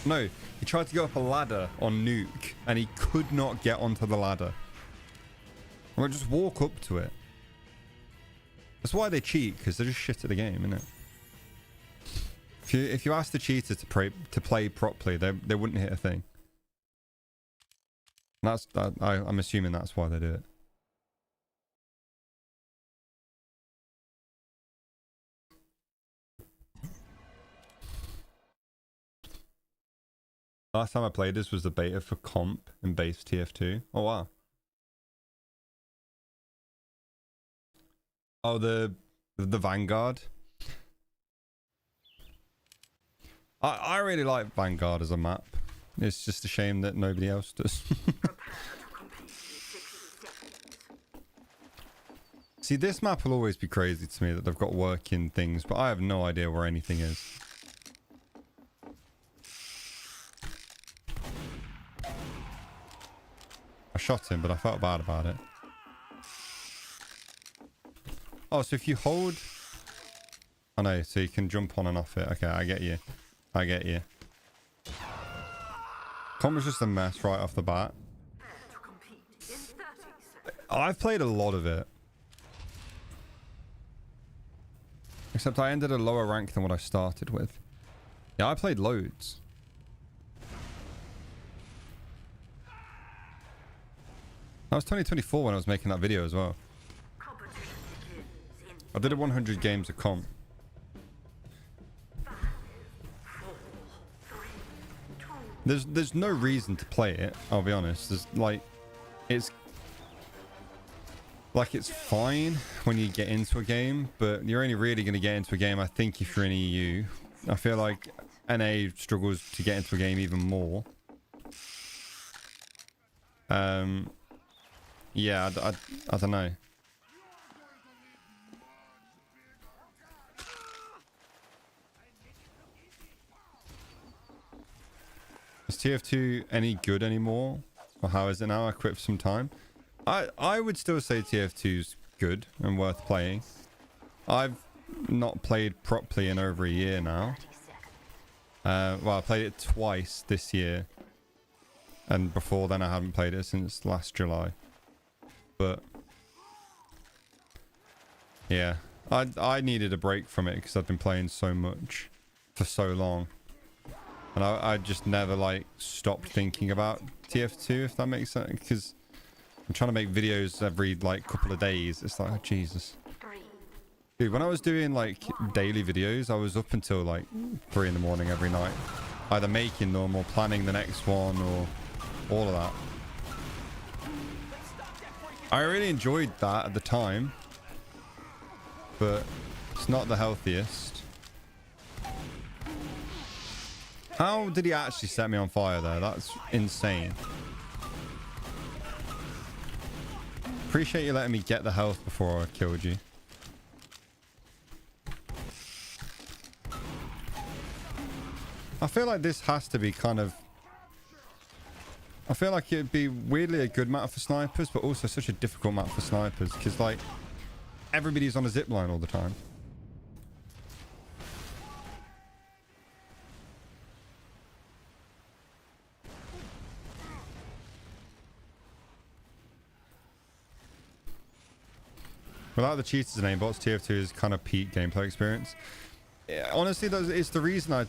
No, he tried to go up a ladder on Nuke, and he could not get onto the ladder. I'm like, just walk up to it. That's why they cheat, because they're just shit at the game, isn't it? If you ask the cheater to play properly, they wouldn't hit a thing. I'm assuming that's why they do it. Last time I played this was the beta for comp in base TF2. Oh wow. Oh, the Vanguard. I really like Vanguard as a map. It's just a shame that nobody else does. See, this map will always be crazy to me that they've got working things, but I have no idea where anything is. I shot him, but I felt bad about it. Oh, so if you hold... Oh no, so you can jump on and off it. Okay, I get you. I get you. Comp was just a mess right off the bat. I've played a lot of it. Except I ended a lower rank than what I started with. Yeah, I played loads. That was 2024 when I was making that video as well. I did 100 games of comp. There's no reason to play it, I'll be honest. There's like it's fine when you get into a game, but you're only really going to get into a game, I think, if you're in EU. I feel like NA struggles to get into a game even more. Yeah, I don't know. Is TF2 any good anymore? Or how is it now? I quit for some time. I would still say TF2's good and worth playing. I've not played properly in over a year now. Well, I played it twice this year. And before then I haven't played it since last July. But yeah, I needed a break from it because I've been playing so much for so long. And I just never like stopped thinking about TF2, if that makes sense, because I'm trying to make videos every like couple of days. It's like, oh, Jesus. Dude, when I was doing like daily videos, I was up until like 3 in the morning every night, either making them or planning the next one or all of that. I really enjoyed that at the time, but it's not the healthiest. How did he actually set me on fire there? That's insane. Appreciate you letting me get the health before I killed you. I feel like this has to be kind of... I feel like it'd be weirdly a good map for snipers, but also such a difficult map for snipers, because like everybody's on a zip line all the time. Without the cheaters and aimbots, TF2 is kind of peak gameplay experience. Yeah, honestly, it's the reason I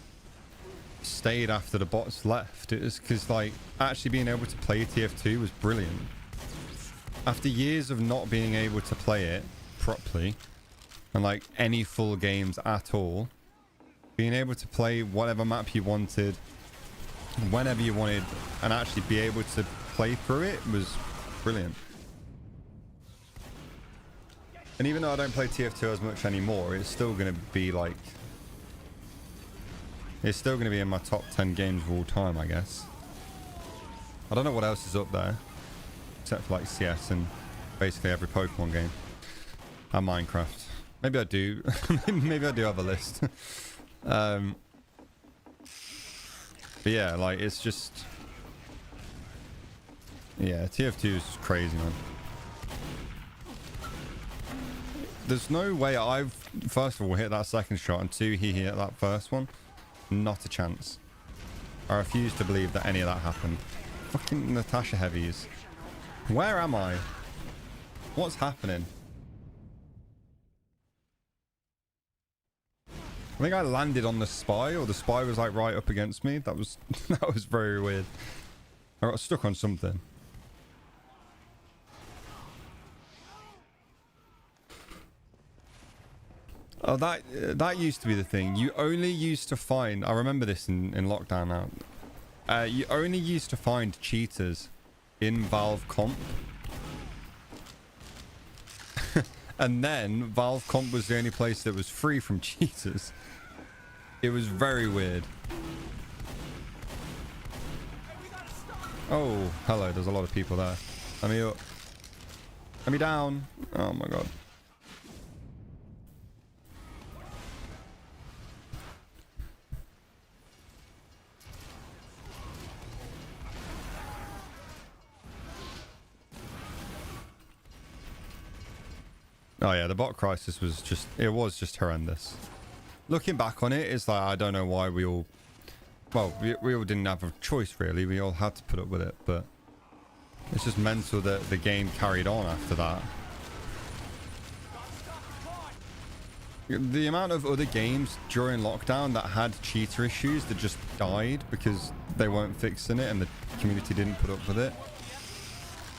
stayed after the bots left. It was because like actually being able to play TF2 was brilliant. After years of not being able to play it properly and like any full games at all, being able to play whatever map you wanted whenever you wanted and actually be able to play through it was brilliant. And even though I don't play TF2 as much anymore, it's still going to be like... It's still going to be in my top 10 games of all time, I guess. I don't know what else is up there. Except for like CS and basically every Pokemon game. And Minecraft. Maybe I do. Maybe I do have a list. But yeah, like it's just... Yeah, TF2 is just crazy, man. There's no way I've, first of all, hit that second shot, and 2, he hit that first one. Not a chance. I refuse to believe that any of that happened. Fucking Natasha heavies. Where am I? What's happening? I think I landed on the spy, or the spy was like right up against me. That was that was very weird. I got stuck on something. Oh, that used to be the thing. You only used to find... I remember this in lockdown now. You only used to find cheaters in Valve Comp. And then Valve Comp was the only place that was free from cheaters. It was very weird. Oh, hello. There's a lot of people there. Let me up. Let me down. Oh my god. Oh yeah, the bot crisis was just, it was just horrendous. Looking back on it, it's like, I don't know why we all, well, we all didn't have a choice really. We all had to put up with it, but it's just mental that the game carried on after that. The amount of other games during lockdown that had cheater issues that just died because they weren't fixing it and the community didn't put up with it.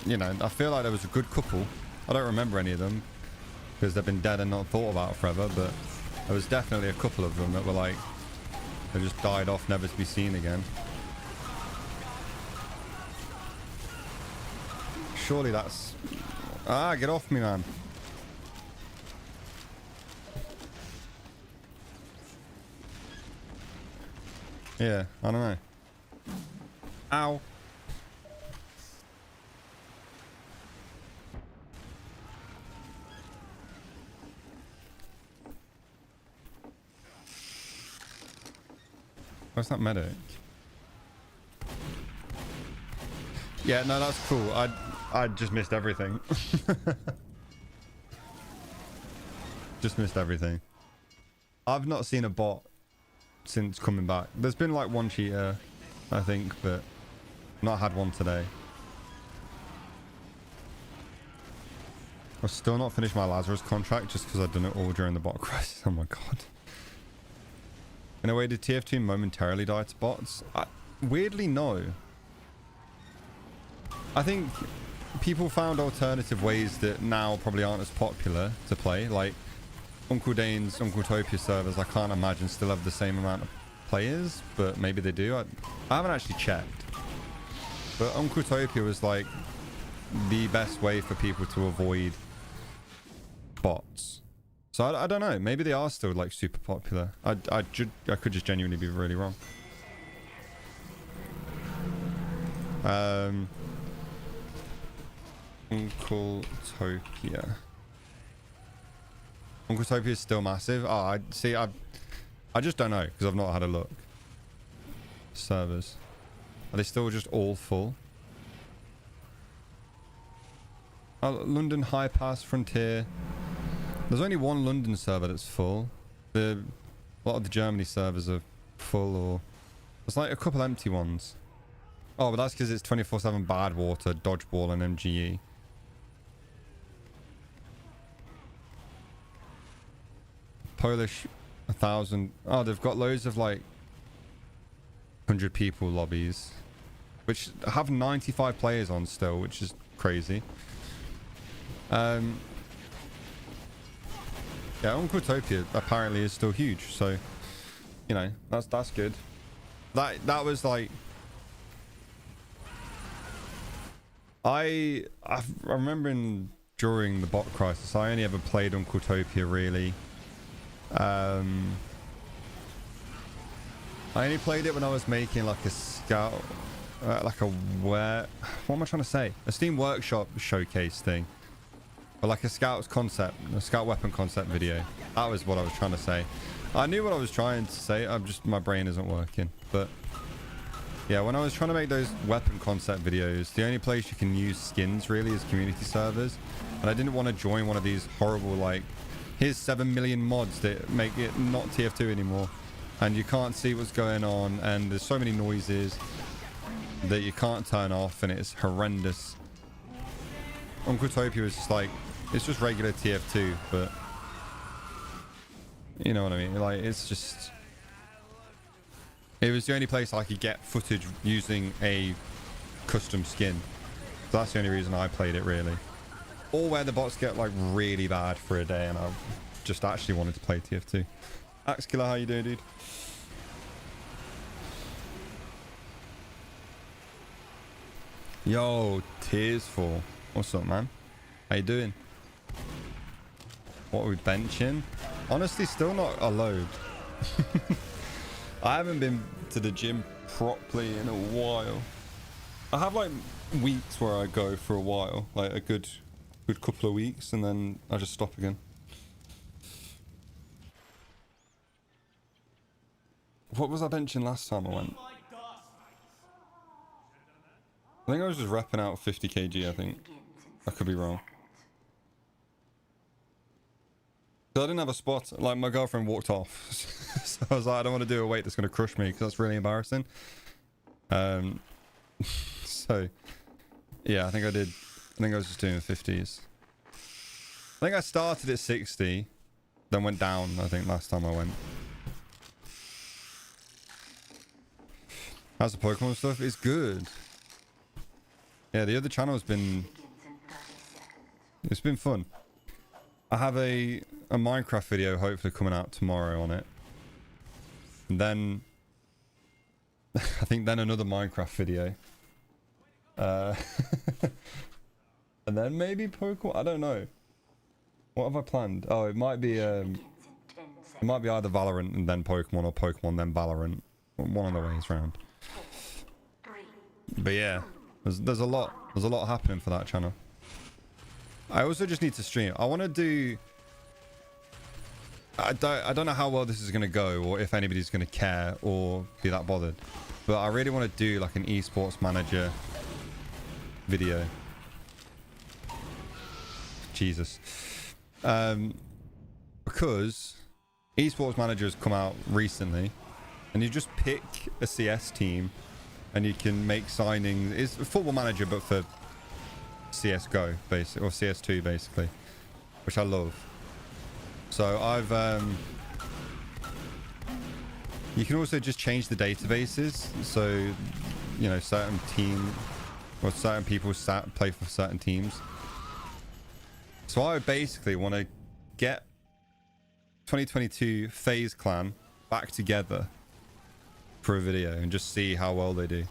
You know, I feel like there was a good couple. I don't remember any of them because they've been dead and not thought about forever, but there was definitely a couple of them that were like, they just died off, never to be seen again. Surely that's... Ah, get off me, man. Yeah, I don't know. Ow. Where's that medic? Yeah, no, that's cool. I just missed everything. Just missed everything. I've not seen a bot since coming back. There's been like one cheater, I think, but not had one today. I've still not finished my Lazarus contract just because I've done it all during the bot crisis. Oh my god. In a way, did TF2 momentarily die to bots? Weirdly, no. I think people found alternative ways that now probably aren't as popular to play. Like Uncle Dane's Uncletopia servers, I can't imagine still have the same amount of players, but maybe they do. I haven't actually checked. But Uncletopia was like the best way for people to avoid bots. So I don't know. Maybe they are still like super popular. I could just genuinely be really wrong. Uncletopia. Uncletopia is still massive. Oh, I see. I just don't know because I've not had a look. Servers. Are they still just all full? Oh, London High Pass Frontier. There's only one London server that's full. A lot of the Germany servers are full, or there's like a couple empty ones. Oh, but that's because it's 24/7 bad water, dodgeball, and MGE. Polish 1,000. Oh, they've got loads of like 100 people lobbies, which have 95 players on still, which is crazy. Yeah, Uncletopia apparently is still huge, so you know that's good. That was like I remember during the bot crisis, I only ever played Uncletopia really. I only played it when I was making like a scout, what am I trying to say? A Steam Workshop showcase thing. Or like a scout weapon concept video. That was what I was trying to say. I knew what I was trying to say. My brain isn't working. But yeah, when I was trying to make those weapon concept videos, the only place you can use skins really is community servers. And I didn't want to join one of these horrible like, here's 7 million mods that make it not TF2 anymore. And you can't see what's going on. And there's so many noises that you can't turn off. And it's horrendous. Uncletopia was just like, it's just regular TF2, but you know what I mean? Like, it's just, it was the only place I could get footage using a custom skin. So that's the only reason I played it really. Or where the bots get like really bad for a day and I just actually wanted to play TF2. Axkiller, how you doing, dude? Yo, Tearsful. What's up, man? How you doing? What are we benching? Honestly, still not a load. I haven't been to the gym properly in a while. I have like weeks where I go for a while, like a good couple of weeks, and then I just stop again. What was I benching last time I went? I think I was just repping out 50 kg, I think. I could be wrong. So I didn't have a spot. Like, my girlfriend walked off. So I was like, I don't want to do a weight that's going to crush me because that's really embarrassing. So, yeah, I think I did. I think I was just doing 50s. I think I started at 60, then went down, I think, last time I went. How's the Pokemon stuff? It's good. Yeah, the other channel has been... It's been fun. I have a Minecraft video hopefully coming out tomorrow on it. And then... I think then another Minecraft video. And then maybe Pokemon? I don't know. What have I planned? Oh, it might be either Valorant and then Pokemon, or Pokemon then Valorant. One of the ways round. But yeah, there's a lot happening for that channel. I also just need to stream. I want to do... I don't know how well this is going to go, or if anybody's going to care or be that bothered. But I really want to do like an esports manager video. Jesus. Because esports manager has come out recently, and you just pick a CS team and you can make signings. It's a football manager but for CSGO basically, or CS2 basically, which I love. So I've you can also just change the databases, so you know, certain team or certain people play for certain teams. So I basically want to get 2022 FaZe Clan back together for a video and just see how well they do.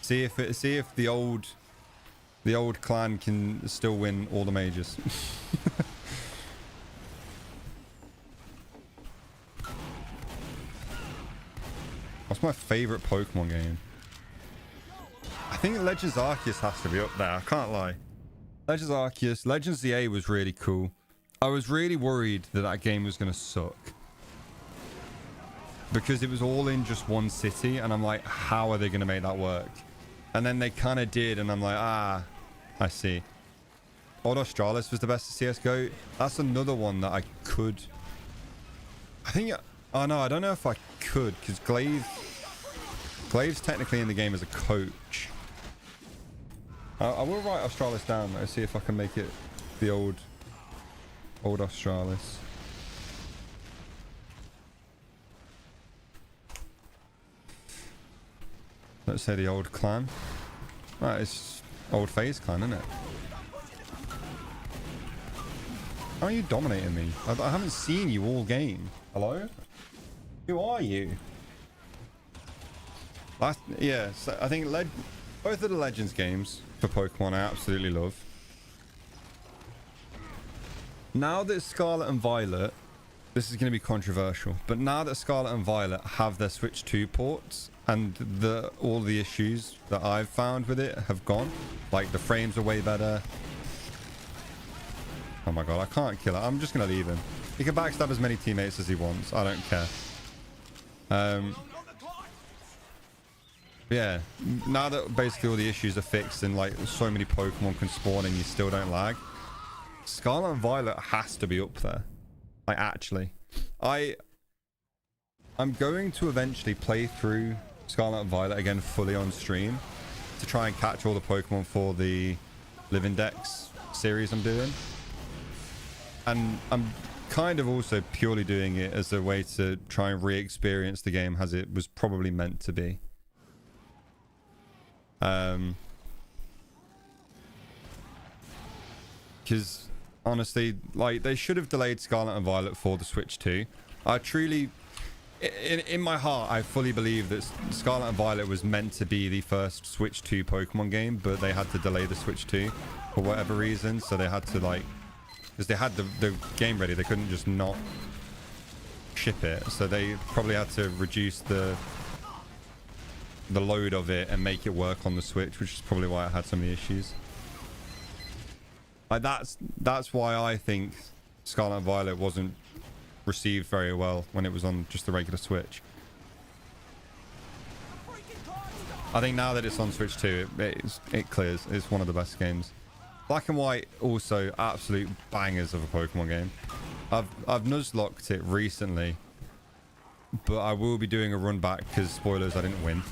See if the old clan can still win all the majors. What's my favorite Pokemon game? I think Legends Arceus has to be up there. I can't lie. Legends Arceus, Legends ZA was really cool. I was really worried that that game was going to suck, because it was all in just one city, and I'm like, how are they going to make that work? And then they kind of did, and I'm like, I see. Old Australis was the best at CSGO. That's another one that I could... I think... Oh no, I don't know if I could, because Glaive's technically in the game as a coach. I will write Australis down though, see if I can make it the old Australis. Let's say the old clan. Right, it's old FaZe Clan, isn't it? How are you dominating me? I haven't seen you all game. Hello? Who are you? Yeah, so I think both of the Legends games for Pokemon I absolutely love. Now that Scarlet and Violet, this is going to be controversial, but now that Scarlet and Violet have their Switch 2 ports, and all the issues that I've found with it have gone, like the frames are way better. Oh my god, I can't kill it. I'm just going to leave him. He can backstab as many teammates as he wants. I don't care. Yeah, now that basically all the issues are fixed and like so many Pokemon can spawn and you still don't lag, Scarlet and Violet has to be up there. Like, actually, I'm going to eventually play through Scarlet and Violet again fully on stream to try and catch all the Pokemon for the Live Index series I'm doing. And I'm kind of also purely doing it as a way to try and re-experience the game as it was probably meant to be. Because honestly, like, they should have delayed Scarlet and Violet for the Switch 2. I truly, in my heart, I fully believe that Scarlet and Violet was meant to be the first Switch 2 Pokemon game, but they had to delay the Switch 2 for whatever reason. So they had to, like, because they had the game ready, they couldn't just not ship it. So they probably had to reduce the load of it and make it work on the Switch, which is probably why it had so many issues. Like, that's why I think Scarlet and Violet wasn't received very well when it was on just the regular Switch. I think now that it's on Switch 2, it clears. It's one of the best games. Black and White also absolute bangers of a Pokemon game. I've nuzlocked it recently, but I will be doing a run back because spoilers, I didn't win.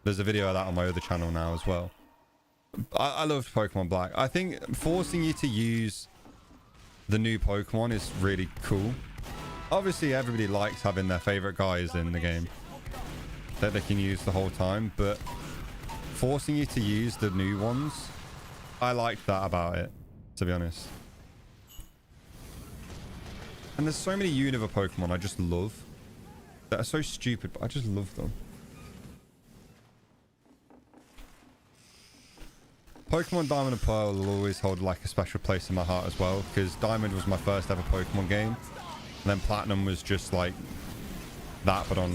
There's a video of that on my other channel now as well. I loved Pokemon Black. I think forcing you to use the new Pokemon is really cool. Obviously, everybody likes having their favorite guys in the game that they can use the whole time, but forcing you to use the new ones, I like that about it, to be honest. And there's so many Unova Pokemon I just love that are so stupid, but I just love them. Pokemon Diamond and Pearl will always hold like a special place in my heart as well, because Diamond was my first ever Pokemon game, and then Platinum was just like that but on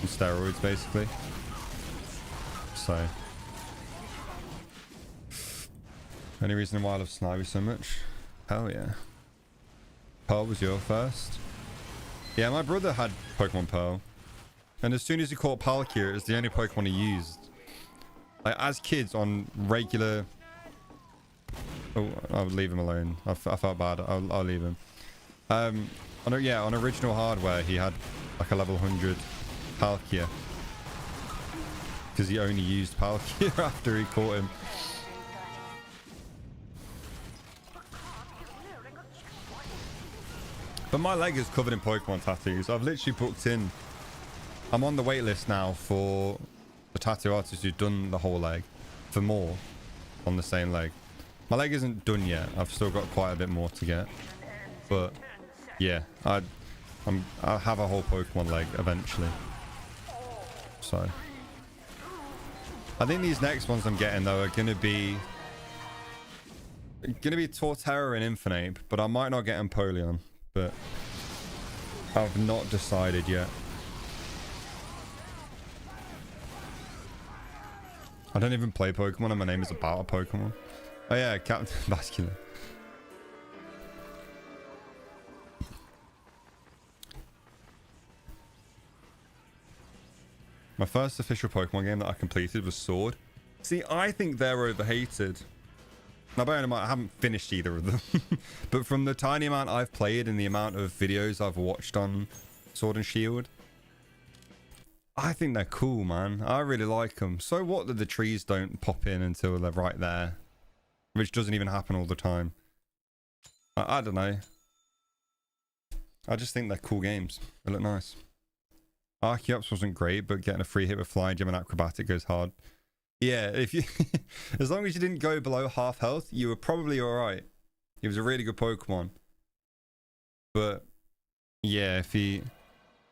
steroids basically. So any reason why I love Snivy so much? Hell yeah. Pearl was your first? Yeah, my brother had Pokemon Pearl, and as soon as he caught Palkia, it was the only Pokemon he used. Like, as kids on regular... Oh, I'll leave him alone. I felt bad. I'll leave him. On original hardware, he had like a level 100 Palkia. Because he only used Palkia after he caught him. But my leg is covered in Pokemon tattoos. I've literally booked in... I'm on the wait list now for... the tattoo artist who's done the whole leg for more on the same leg. My leg isn't done yet. I've still got quite a bit more to get, but yeah, I'll have a whole Pokemon leg eventually. So I think these next ones I'm getting though are gonna be Torterra and Infinite, but I might not get Empoleon, but I've not decided yet. I don't even play Pokemon and my name is about a Pokemon. Oh yeah, Captain Vascular. My first official Pokemon game that I completed was Sword. See, I think they're overhated. Now, bearing in mind, I haven't finished either of them. But from the tiny amount I've played and the amount of videos I've watched on Sword and Shield, I think they're cool, man. I really like them. So what that the trees don't pop in until they're right there, which doesn't even happen all the time. I don't know. I just think they're cool games. They look nice. Archeops wasn't great, but getting a free hit with Flying Gym and Acrobatic goes hard. Yeah, if you, as long as you didn't go below half health, you were probably all right. He was a really good Pokemon. But yeah, if he...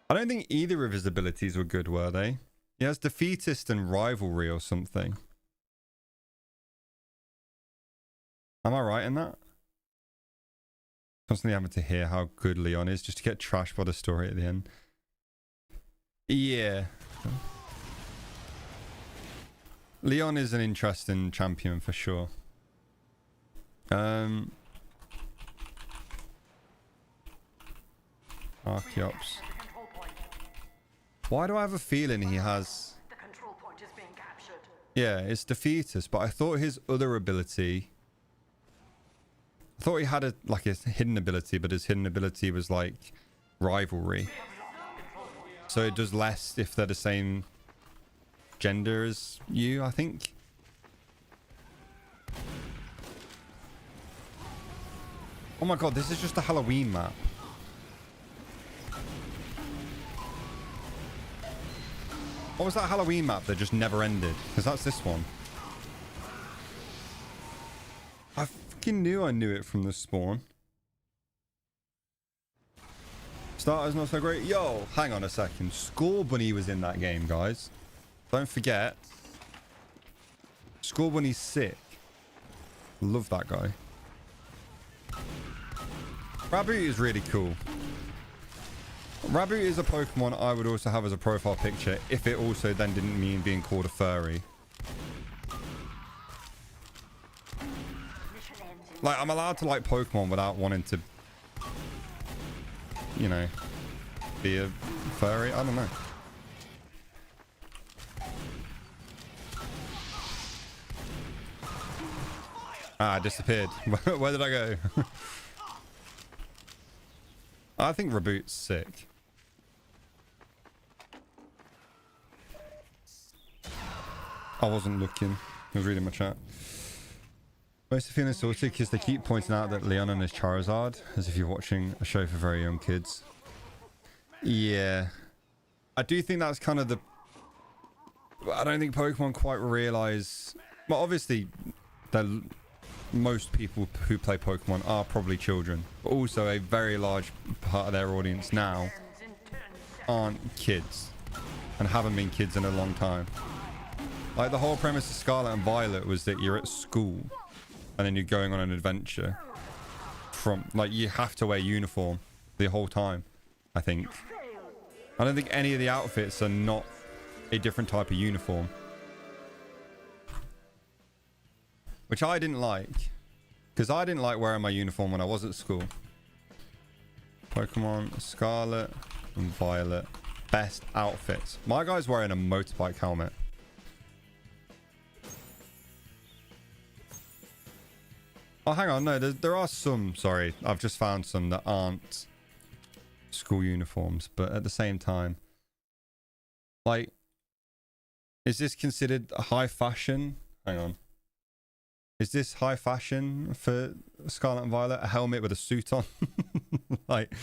I don't think either of his abilities were good, were they? He has Defeatist and Rivalry or something. Am I right in that? Constantly having to hear how good Leon is just to get trashed by the story at the end. Yeah. Leon is an interesting champion for sure. Archeops. Why do I have a feeling he has... The control point is being captured. Yeah, it's Defeatist, but I thought his other ability... I thought he had a hidden ability, but his hidden ability was like Rivalry. So it does less if they're the same gender as you, I think. Oh my god, this is just a Halloween map. What was that Halloween map that just never ended? Because that's this one. I fucking knew I knew it from the spawn. Starter's not so great. Yo, hang on a second. Score Bunny was in that game, guys. Don't forget. Score Bunny's sick. Love that guy. Raboot is really cool. Raboot is a Pokemon I would also have as a profile picture if it also then didn't mean being called a furry. Like, I'm allowed to like Pokemon without wanting to, you know, be a furry. I don't know. Ah, I disappeared. Where did I go? I think Reboot's sick. I wasn't looking. I was reading my chat. Mostly feeling salty because they keep pointing out that Leon is Charizard, as if you're watching a show for very young kids. Yeah. I do think that's kind of the... I don't think Pokemon quite realise... Well, obviously, most people who play Pokemon are probably children. But also a very large part of their audience now aren't kids. And haven't been kids in a long time. Like, the whole premise of Scarlet and Violet was that you're at school. And then you're going on an adventure. Like, you have to wear uniform the whole time, I think. I don't think any of the outfits are not a different type of uniform. Which I didn't like. Because I didn't like wearing my uniform when I was at school. Pokemon Scarlet and Violet. Best outfits. My guy's wearing a motorbike helmet. Oh, hang on. No, there are some. Sorry. I've just found some that aren't school uniforms. But at the same time, like, is this considered high fashion? Hang on. Is this high fashion for Scarlet and Violet? A helmet with a suit on? Like,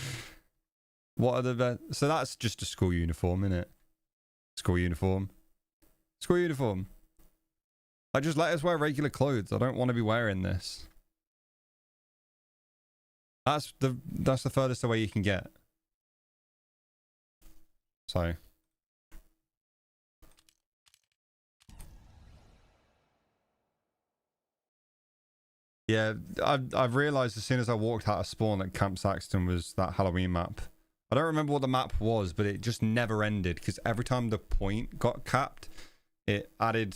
what are the best? So that's just a school uniform, isn't it? School uniform. School uniform. Like, just let us wear regular clothes. I don't want to be wearing this. That's the furthest away you can get. So. Yeah, I've realised as soon as I walked out of spawn that Camp Saxton was that Halloween map. I don't remember what the map was, but it just never ended because every time the point got capped, it added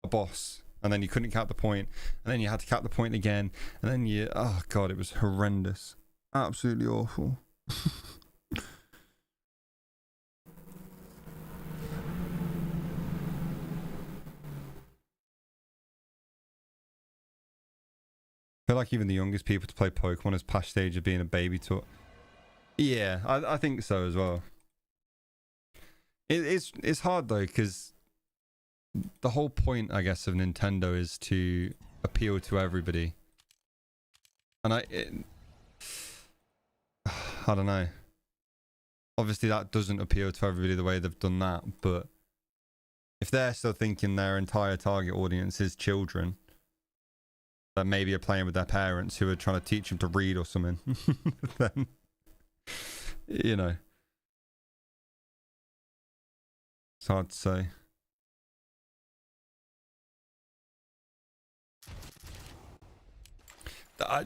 a boss. And then you couldn't cap the point. And then you had to cap the point again. And then you... Oh, God, it was horrendous. Absolutely awful. I feel like even the youngest people to play Pokemon has past stage of being a baby to... Yeah, I think so as well. It's hard, though, because... The whole point, I guess, of Nintendo is to appeal to everybody. And I don't know. Obviously, that doesn't appeal to everybody the way they've done that. But if they're still thinking their entire target audience is children that maybe are playing with their parents who are trying to teach them to read or something, then, you know, it's hard to say.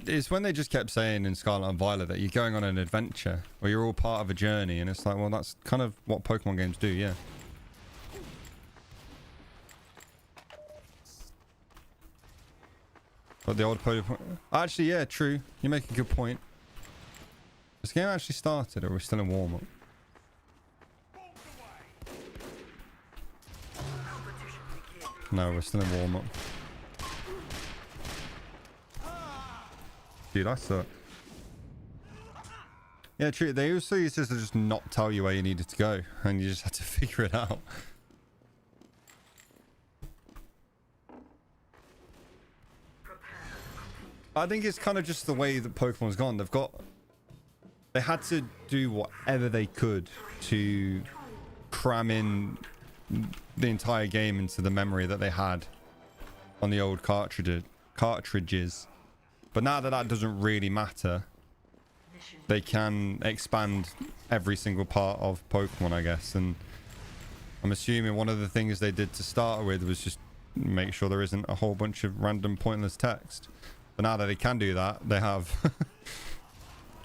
It's when they just kept saying in Scarlet and Violet that you're going on an adventure or you're all part of a journey, and it's like, well, that's kind of what Pokemon games do, yeah. But the old Pokemon... Actually, yeah, true. You make a good point. This game actually started, or are we still in warm-up? No, we're still in warm-up. Dude, I suck. Yeah, true. They also used to just not tell you where you needed to go, and you just had to figure it out. I think it's kind of just the way that Pokemon's gone. They had to do whatever they could to cram in the entire game into the memory that they had on the old cartridges. But now that doesn't really matter, they can expand every single part of Pokemon, I guess. And I'm assuming one of the things they did to start with was just make sure there isn't a whole bunch of random pointless text. But now that they can do that, they have.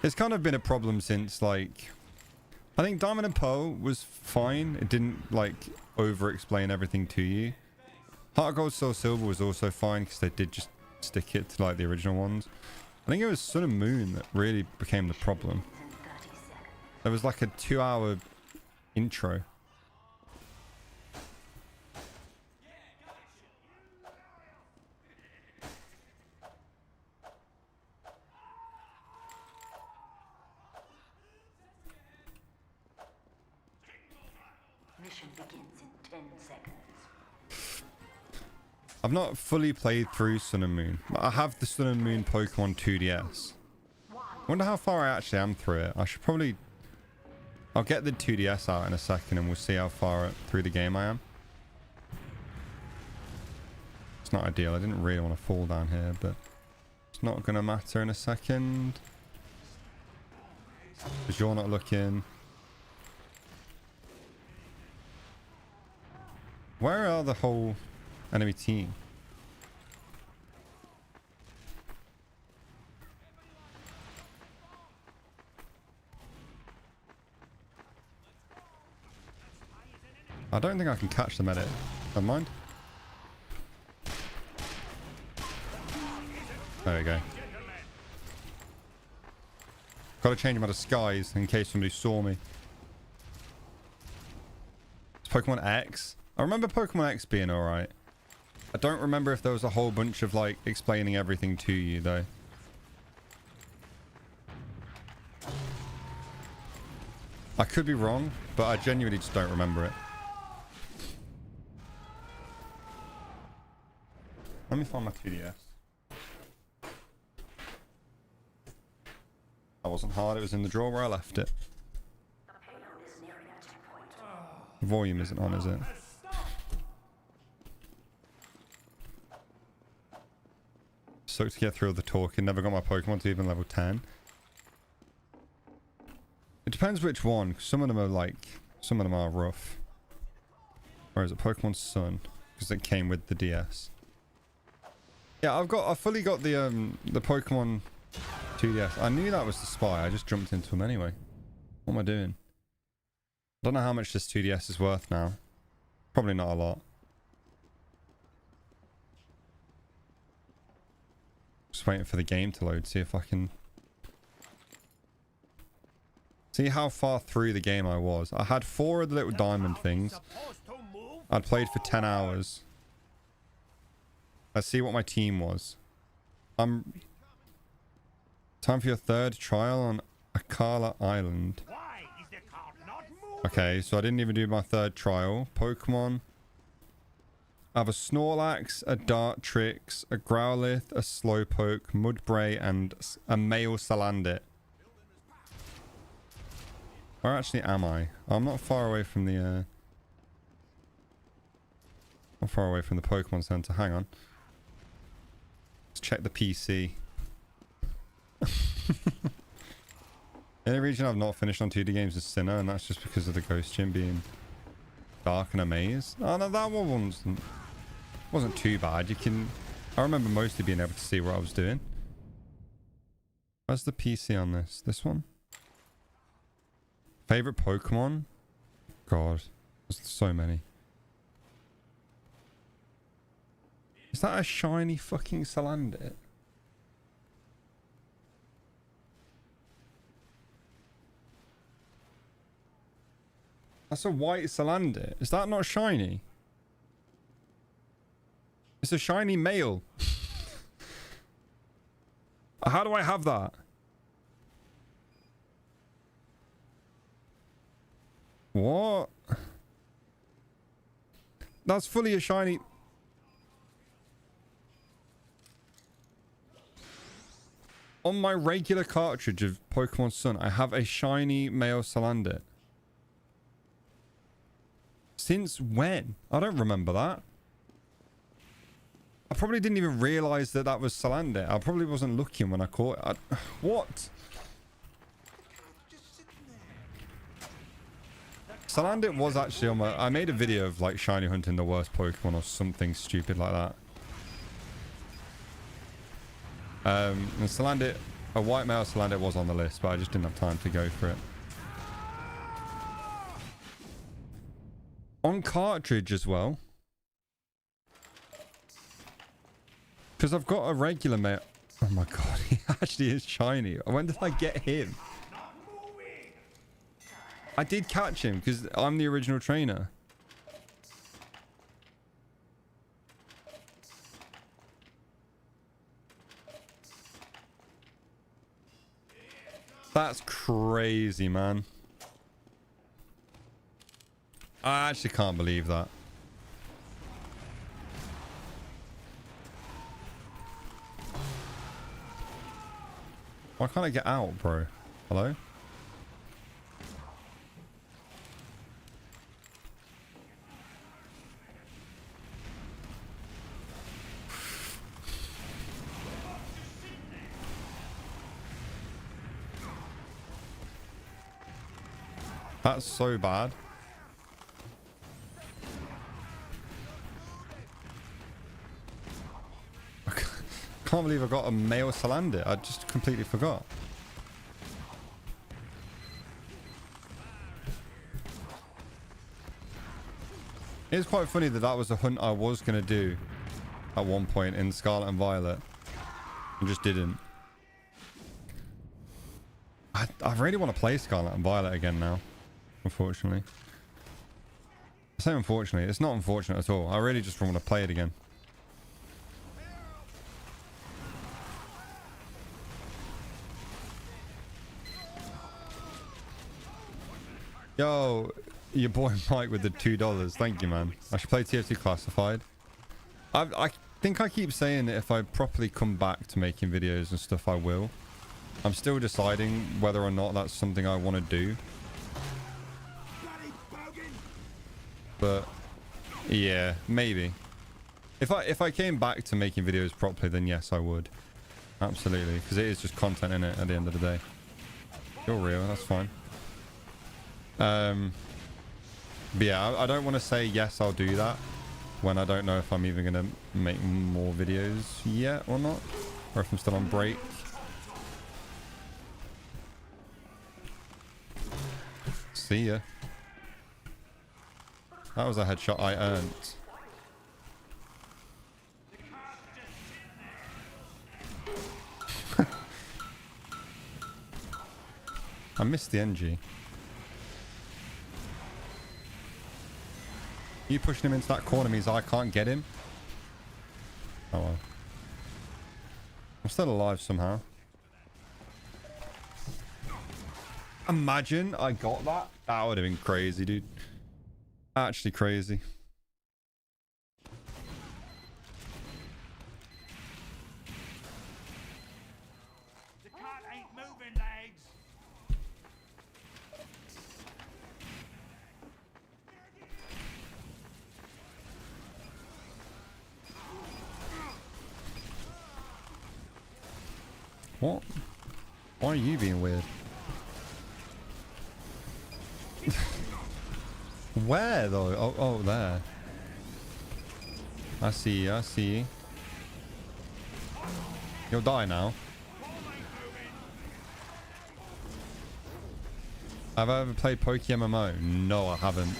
It's kind of been a problem since, like, I think Diamond and Pearl was fine. It didn't, like, over-explain everything to you. Heart of Gold, Soul Silver was also fine because they did just stick it to, like, the original ones. I think it was Sun and Moon that really became the problem. There was like a 2-hour intro. Extraction begins in 10 seconds. I've not fully played through Sun and Moon, but I have the Sun and Moon Pokemon 2DS. I wonder how far I actually am through it. I should probably... I'll get the 2DS out in a second and we'll see how far through the game I am. It's not ideal. I didn't really want to fall down here, but it's not going to matter in a second. Because you're not looking. Where are the whole enemy team? I don't think I can catch them at it. Never mind. There we go. Got to change my disguise in case somebody saw me. It's Pokemon X. I remember Pokemon X being alright. I don't remember if there was a whole bunch of like explaining everything to you though. I could be wrong, but I genuinely just don't remember it. Let me find my 2DS. That wasn't hard, it was in the drawer where I left it. The volume isn't on, is it? Sucked to get through all the talking, never got my Pokemon to even level 10. It depends which one, 'cause some of them are like, some of them are rough. Or is it Pokemon Sun? Because it came with the DS. Yeah, I fully got the Pokemon 2DS. I knew that was the spy. I just jumped into him anyway. What am I doing? I don't know how much this 2DS is worth now. Probably not a lot. Just waiting for the game to load. See if I can... See how far through the game I was. I had 4 of the little diamond things. I'd played for 10 hours. Let's see what my team was. Time for your 3rd trial on Akala Island. Okay, so I didn't even do my 3rd trial. Pokemon. I have a Snorlax, a Dartrix, a Growlithe, a Slowpoke, Mudbray, and a male Salandit. Where actually am I? I'm not far away from the not far away from the Pokemon Center. Hang on. Let's check the PC. The only reason I've not finished on 2D games is Sinnoh, and that's just because of the Ghost Gym being dark and a maze. Oh no, that one wasn't too bad. I remember mostly being able to see what I was doing. Where's the PC on this? This one? Favorite Pokemon? God, there's so many. Is that a shiny fucking Salandit? That's a white Salandit. Is that not shiny? It's a shiny male. How do I have that? What? That's fully a shiny... On my regular cartridge of Pokemon Sun, I have a shiny male Salandit. Since when? I don't remember that. I probably didn't even realize that that was Salandit. I probably wasn't looking when I caught it. What? Salandit was actually on my... I made a video of like shiny hunting the worst Pokemon or something stupid like that. And Salandit, a white male Salandit was on the list, but I just didn't have time to go for it. On cartridge as well. Because I've got a regular male... Oh my god, he actually is shiny. When did I get him? I did catch him because I'm the original trainer. That's crazy, man. I actually can't believe that. Why can't I get out, bro? Hello? That's so bad. I can't believe I got a male Salandit. I just completely forgot. It's quite funny that that was a hunt I was going to do at one point in Scarlet and Violet. I just didn't. I really want to play Scarlet and Violet again now, unfortunately. I say unfortunately, it's not unfortunate at all. I really just want to play it again. Yo, your boy Mike with the $2. Thank you, man. I should play TF2 Classified. I think I keep saying that if I properly come back to making videos and stuff, I will. I'm still deciding whether or not that's something I want to do. But yeah, maybe. If I came back to making videos properly, then yes, I would. Absolutely, because it is just content in it at the end of the day. You're real, that's fine. But yeah, I don't want to say yes, I'll do that when I don't know if I'm even going to make more videos yet or not, or if I'm still on break. See ya. That was a headshot I earned. I missed the NG. You pushing him into that corner means I can't get him. Oh well. I'm still alive somehow. Imagine I got that. That would have been crazy, dude. Actually crazy. The cart ain't moving, legs. What? Why are you being weird? Where though? Oh, there. I see you, I see you. You'll die now. Have I ever played PokeMMO? No, I haven't.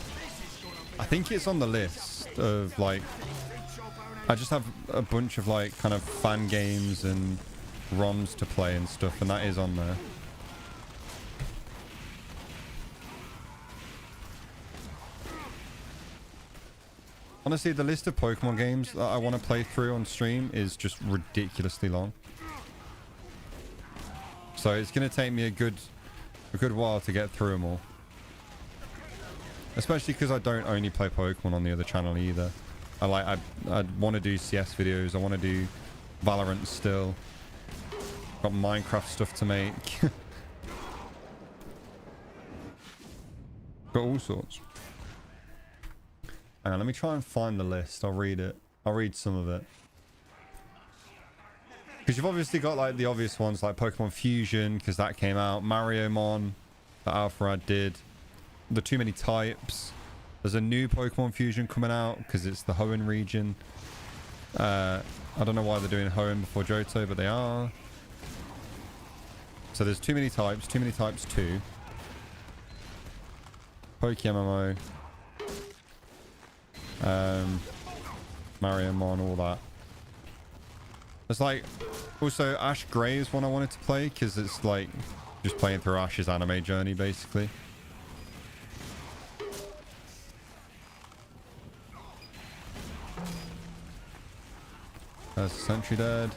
I think it's on the list of like... I just have a bunch of like kind of fan games and ROMs to play and stuff, and that is on there. Honestly, the list of Pokemon games that I want to play through on stream is just ridiculously long. So it's going to take me a good while to get through them all. Especially because I don't only play Pokemon on the other channel either. I want to do CS videos. I want to do Valorant still. Got Minecraft stuff to make. Got all sorts. Hang on, let me try and find the list. I'll read it. I'll read some of it. Because you've obviously got like the obvious ones like Pokemon Fusion, because that came out. Mario Mon, that Alpharad did. The Too Many Types. There's a new Pokemon Fusion coming out because it's the Hoenn region. I don't know why they're doing Hoenn before Johto, but they are. So there's Too Many Types 2. PokeMMO. Mario Mon, all that. It's like also Ash Grey is one I wanted to play because it's like just playing through Ash's anime journey basically. There's a Sentry dead.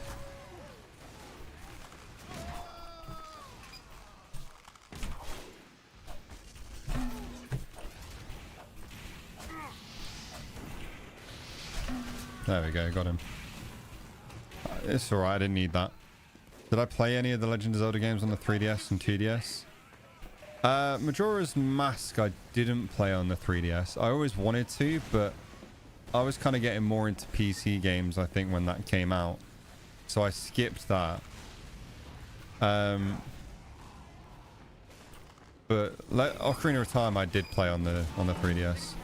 There we go, got him. It's alright, I didn't need that. Did I play any of the Legend of Zelda games on the 3DS and 2DS? Majora's Mask I didn't play on the 3DS. I always wanted to, but I was kind of getting more into PC games, I think, when that came out. So I skipped that. But Ocarina of Time I did play on the 3DS.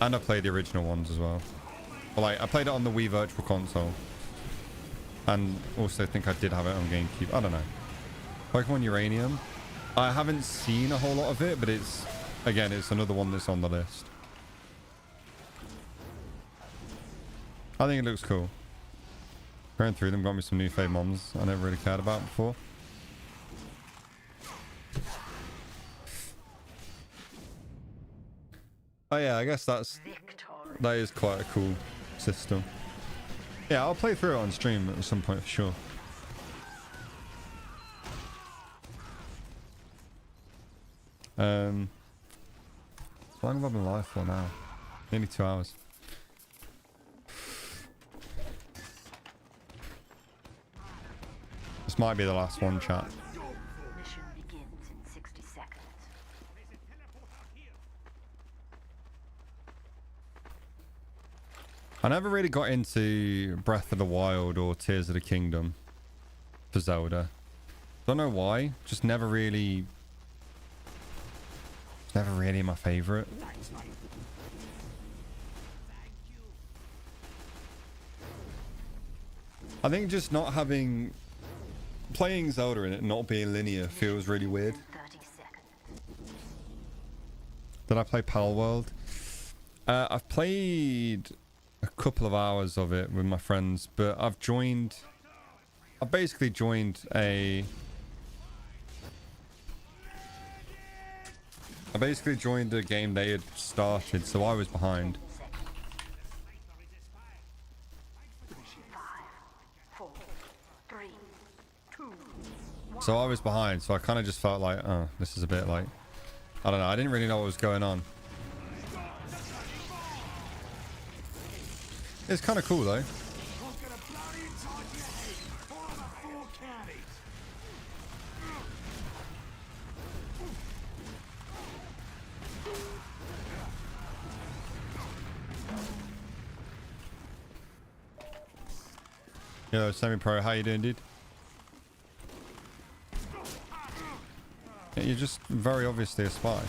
And I played the original ones as well. But, like, I played it on the Wii Virtual Console. And also think I did have it on GameCube. I don't know. Pokemon Uranium. I haven't seen a whole lot of it, but it's, again, it's another one that's on the list. I think it looks cool. Going through them got me some new fave moms I never really cared about before. Oh yeah, I guess that is quite a cool system. Yeah, I'll play through it on stream at some point for sure. How long have I been live for now? Nearly 2 hours. This might be the last one, chat. Mission begins in 60 seconds. I never really got into Breath of the Wild or Tears of the Kingdom for Zelda. Don't know why. Just never really my favorite. I think just not having playing Zelda in it not being linear feels really weird. 30 seconds. Did I play Pal World? I've played a couple of hours of it with my friends, but I basically joined a game they had started, so I was behind. 5, 4, 3, 2, 1. So I was behind, so I kind of just felt like, oh, this is a bit like, I don't know, I didn't really know what was going on. It's kind of cool though. Yo, Semi-Pro, how you doing, dude? Yeah, you're just very obviously a spy.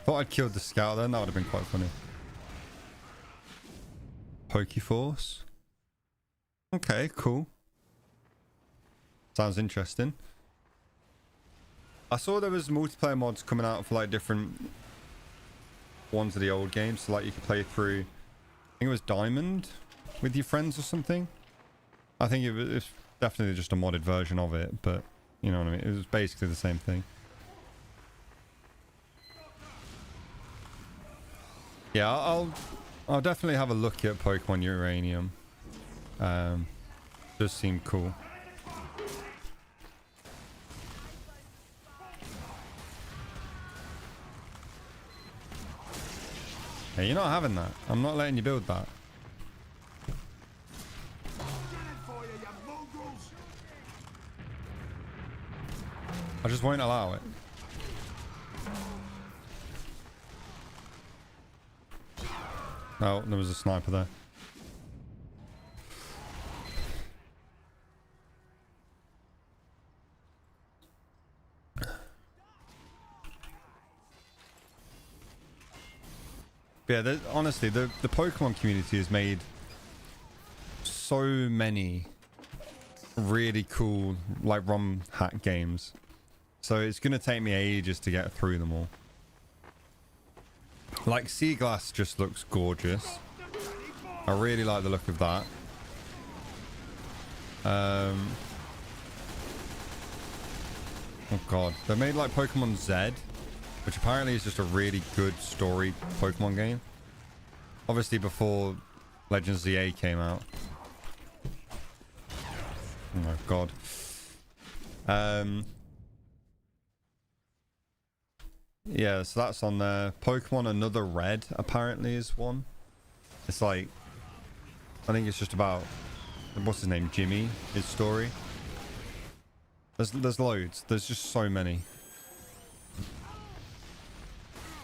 Thought I'd killed the scout then, that would have been quite funny. Pokeforce. Okay, cool. Sounds interesting. I saw there was multiplayer mods coming out for like different ones of the old games. So like you could play through, I think it was Diamond with your friends or something. I think it's definitely just a modded version of it, but you know what I mean? It was basically the same thing. Yeah, I'll definitely have a look at Pokemon Uranium. Does seem cool. Hey, you're not having that. I'm not letting you build that. I just won't allow it. Oh, there was a sniper there. Yeah, honestly, the Pokemon community has made so many really cool, like, ROM hack games. So it's going to take me ages to get through them all. Like, Sea Glass just looks gorgeous. I really like the look of that. Oh god. They made, like, Pokemon Z, which apparently is just a really good story Pokemon game. Obviously before Legends ZA came out. Oh my god. Yeah, so that's on there. Pokemon Another Red apparently is one. It's like, I think it's just about, what's his name, Jimmy, his story. There's loads. There's just so many.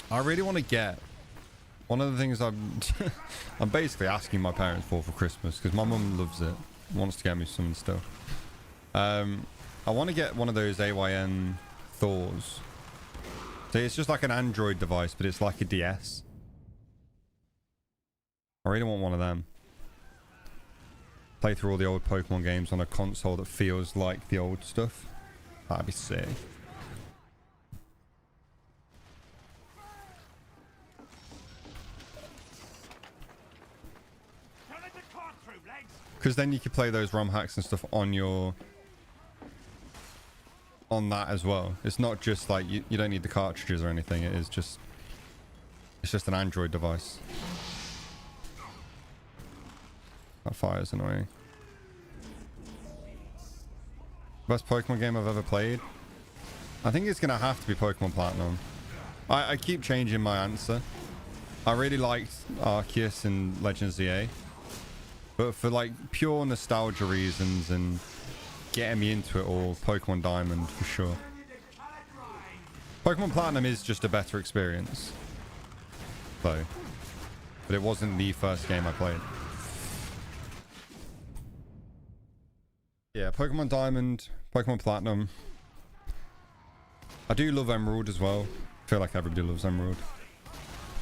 I really want to get one of the things I'm I'm basically asking my parents for Christmas, because my mum loves it, wants to get me some stuff. I want to get one of those AYN Thors. So it's just like an Android device, but it's like a DS. I really want one of them. Play through all the old Pokemon games on a console that feels like the old stuff. That'd be sick. Because then you could play those ROM hacks and stuff on your... on that as well. It's not just like you don't need the cartridges or anything. It is just... it's just an Android device. That fire is annoying. Best Pokemon game I've ever played? I think it's gonna have to be Pokemon Platinum. I keep changing my answer. I really liked Arceus and Legends ZA. But for like pure nostalgia reasons and getting me into it all, Pokemon Diamond for sure. Pokemon Platinum is just a better experience, though. But it wasn't the first game I played. Yeah, Pokemon Diamond, Pokemon Platinum. I do love Emerald as well. I feel like everybody loves Emerald.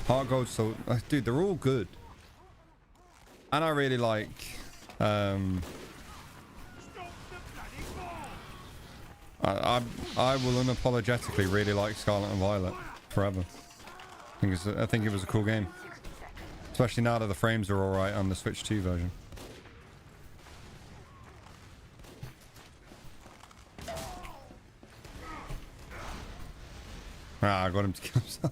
Heart Gold, so dude, they're all good. And I really like I will unapologetically really like Scarlet and Violet forever. I think it was a cool game, especially now that the frames are all right on the Switch 2 version. Ah, I got him to kill himself.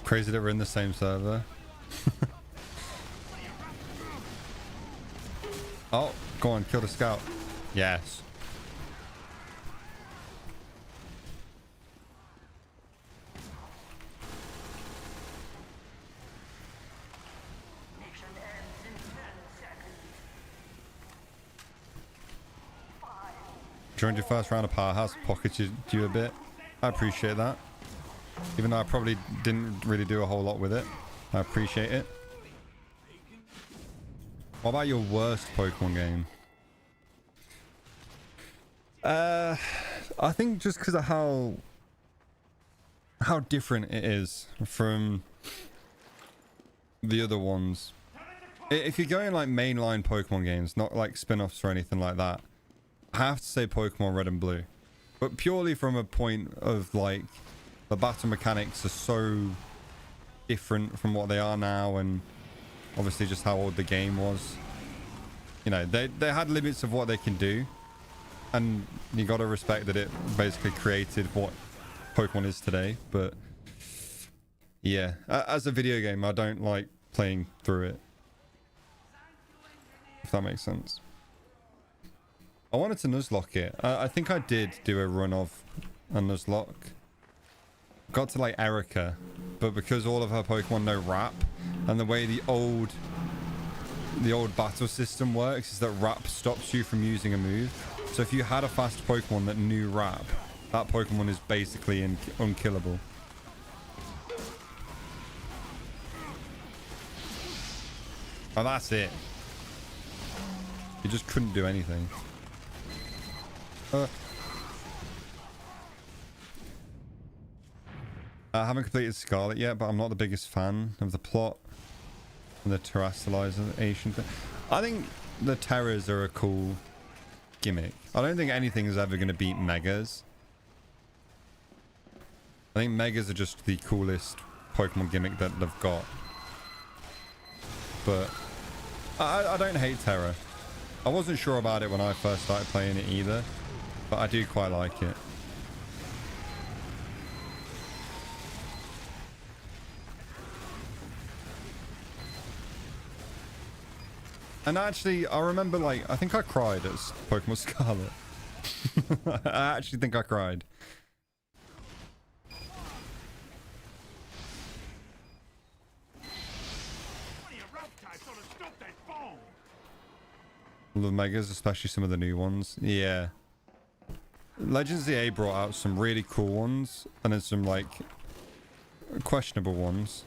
Crazy that we're in the same server. Oh, go on, kill the scout. Yes. Joined your first round of Powerhouse, pocketed you a bit. I appreciate that. Even though I probably didn't really do a whole lot with it. I appreciate it. What about your worst Pokemon game? I think just because of how different it is from the other ones. If you're going like mainline Pokemon games, not like spin-offs or anything like that, I have to say Pokemon Red and Blue. But purely from a point of like, the battle mechanics are so different from what they are now, and obviously just how old the game was. You know, they had limits of what they can do, and you got to respect that it basically created what Pokemon is today. But yeah, as a video game, I don't like playing through it, if that makes sense. I wanted to Nuzlocke it. I think I did do a run of a Nuzlocke. Got to like Erica, but because all of her Pokemon know Wrap, and the way the old battle system works is that Wrap stops you from using a move. So if you had a fast Pokemon that knew Wrap, that Pokemon is basically unkillable. Oh, that's it. You just couldn't do anything. I haven't completed Scarlet yet, but I'm not the biggest fan of the plot and the terrestrialization thing. I think the Terras are a cool gimmick. I don't think anything is ever going to beat Megas. I think Megas are just the coolest Pokemon gimmick that they've got. but I don't hate Terra. I wasn't sure about it when I first started playing it either, but I do quite like it. And actually, I remember, like, I think I cried at Pokemon Scarlet. I actually think I cried. The Megas, especially some of the new ones. Yeah. Legends EA brought out some really cool ones, and then some, like, questionable ones.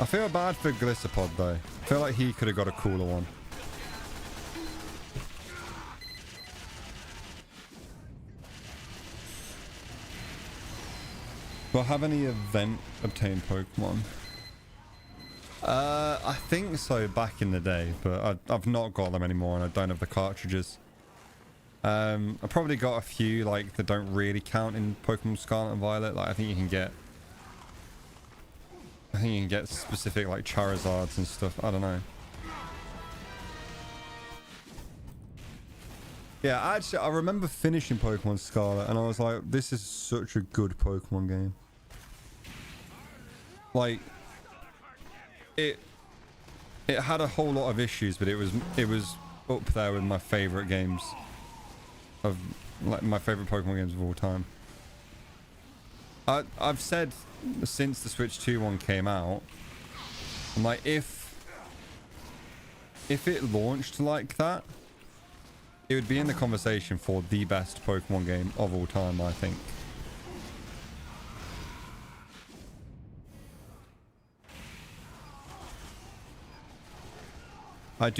I feel bad for Glissapod though. I feel like he could have got a cooler one. Do I have any event obtained Pokemon? I think so back in the day, but I've not got them anymore and I don't have the cartridges. I probably got a few like that don't really count in Pokemon Scarlet and Violet. Like I think you can get specific like Charizards and stuff. I don't know. Yeah, actually, I remember finishing Pokemon Scarlet and I was like, this is such a good Pokemon game. Like, it had a whole lot of issues, but it was up there with my favorite games of like my favorite Pokemon games of all time. I've said since the Switch 2 one came out, I'm like, if it launched like that, it would be in the conversation for the best Pokemon game of all time, I think. I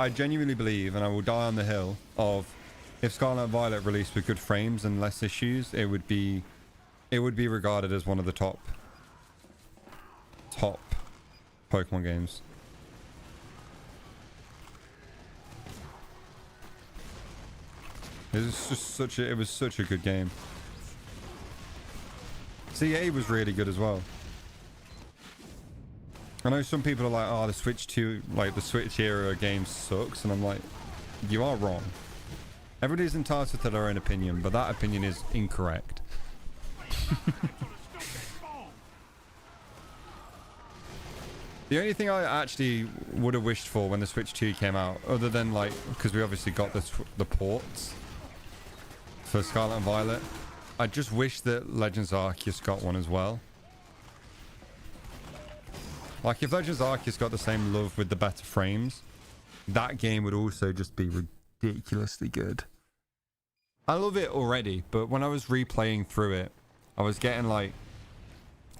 genuinely believe, and I will die on the hill of, if Scarlet and Violet released with good frames and less issues, it would be regarded as one of the top Pokemon games. It was such a good game. CA was really good as well. I know some people are like, oh, the Switch 2, like the Switch era game sucks, and I'm like, you are wrong. Everybody's entitled to their own opinion, but that opinion is incorrect. The only thing I actually would have wished for when the Switch 2 came out, other than like, because we obviously got the ports for Scarlet and Violet, I just wish that Legends Arceus got one as well. Like if Legends Arceus got the same love with the better frames, that game would also just be ridiculously good. I love it already, but when I was replaying through it, I was getting like,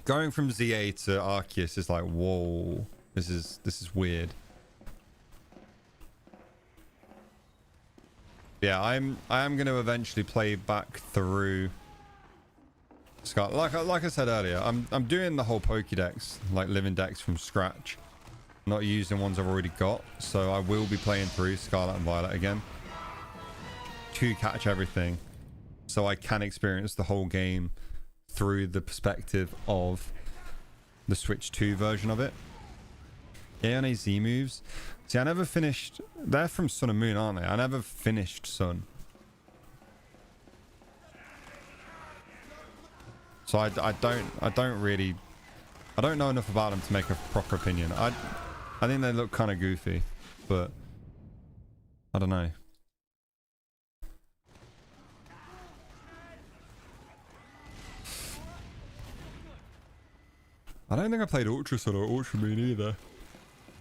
going from ZA to Arceus is like, whoa, this is weird. Yeah, I am going to eventually play back through Scarlet. Like I said earlier, I'm doing the whole Pokédex, like living decks from scratch, not using ones I've already got. So I will be playing through Scarlet and Violet again to catch everything, so I can experience the whole game through the perspective of the Switch 2 version of it. ANA Z moves. See, I never finished. They're from Sun and Moon, aren't they? I never finished Sun. So I don't know enough about them to make a proper opinion. I think they look kind of goofy, but I don't know. I don't think I played Ultra Sun or Ultra Moon either,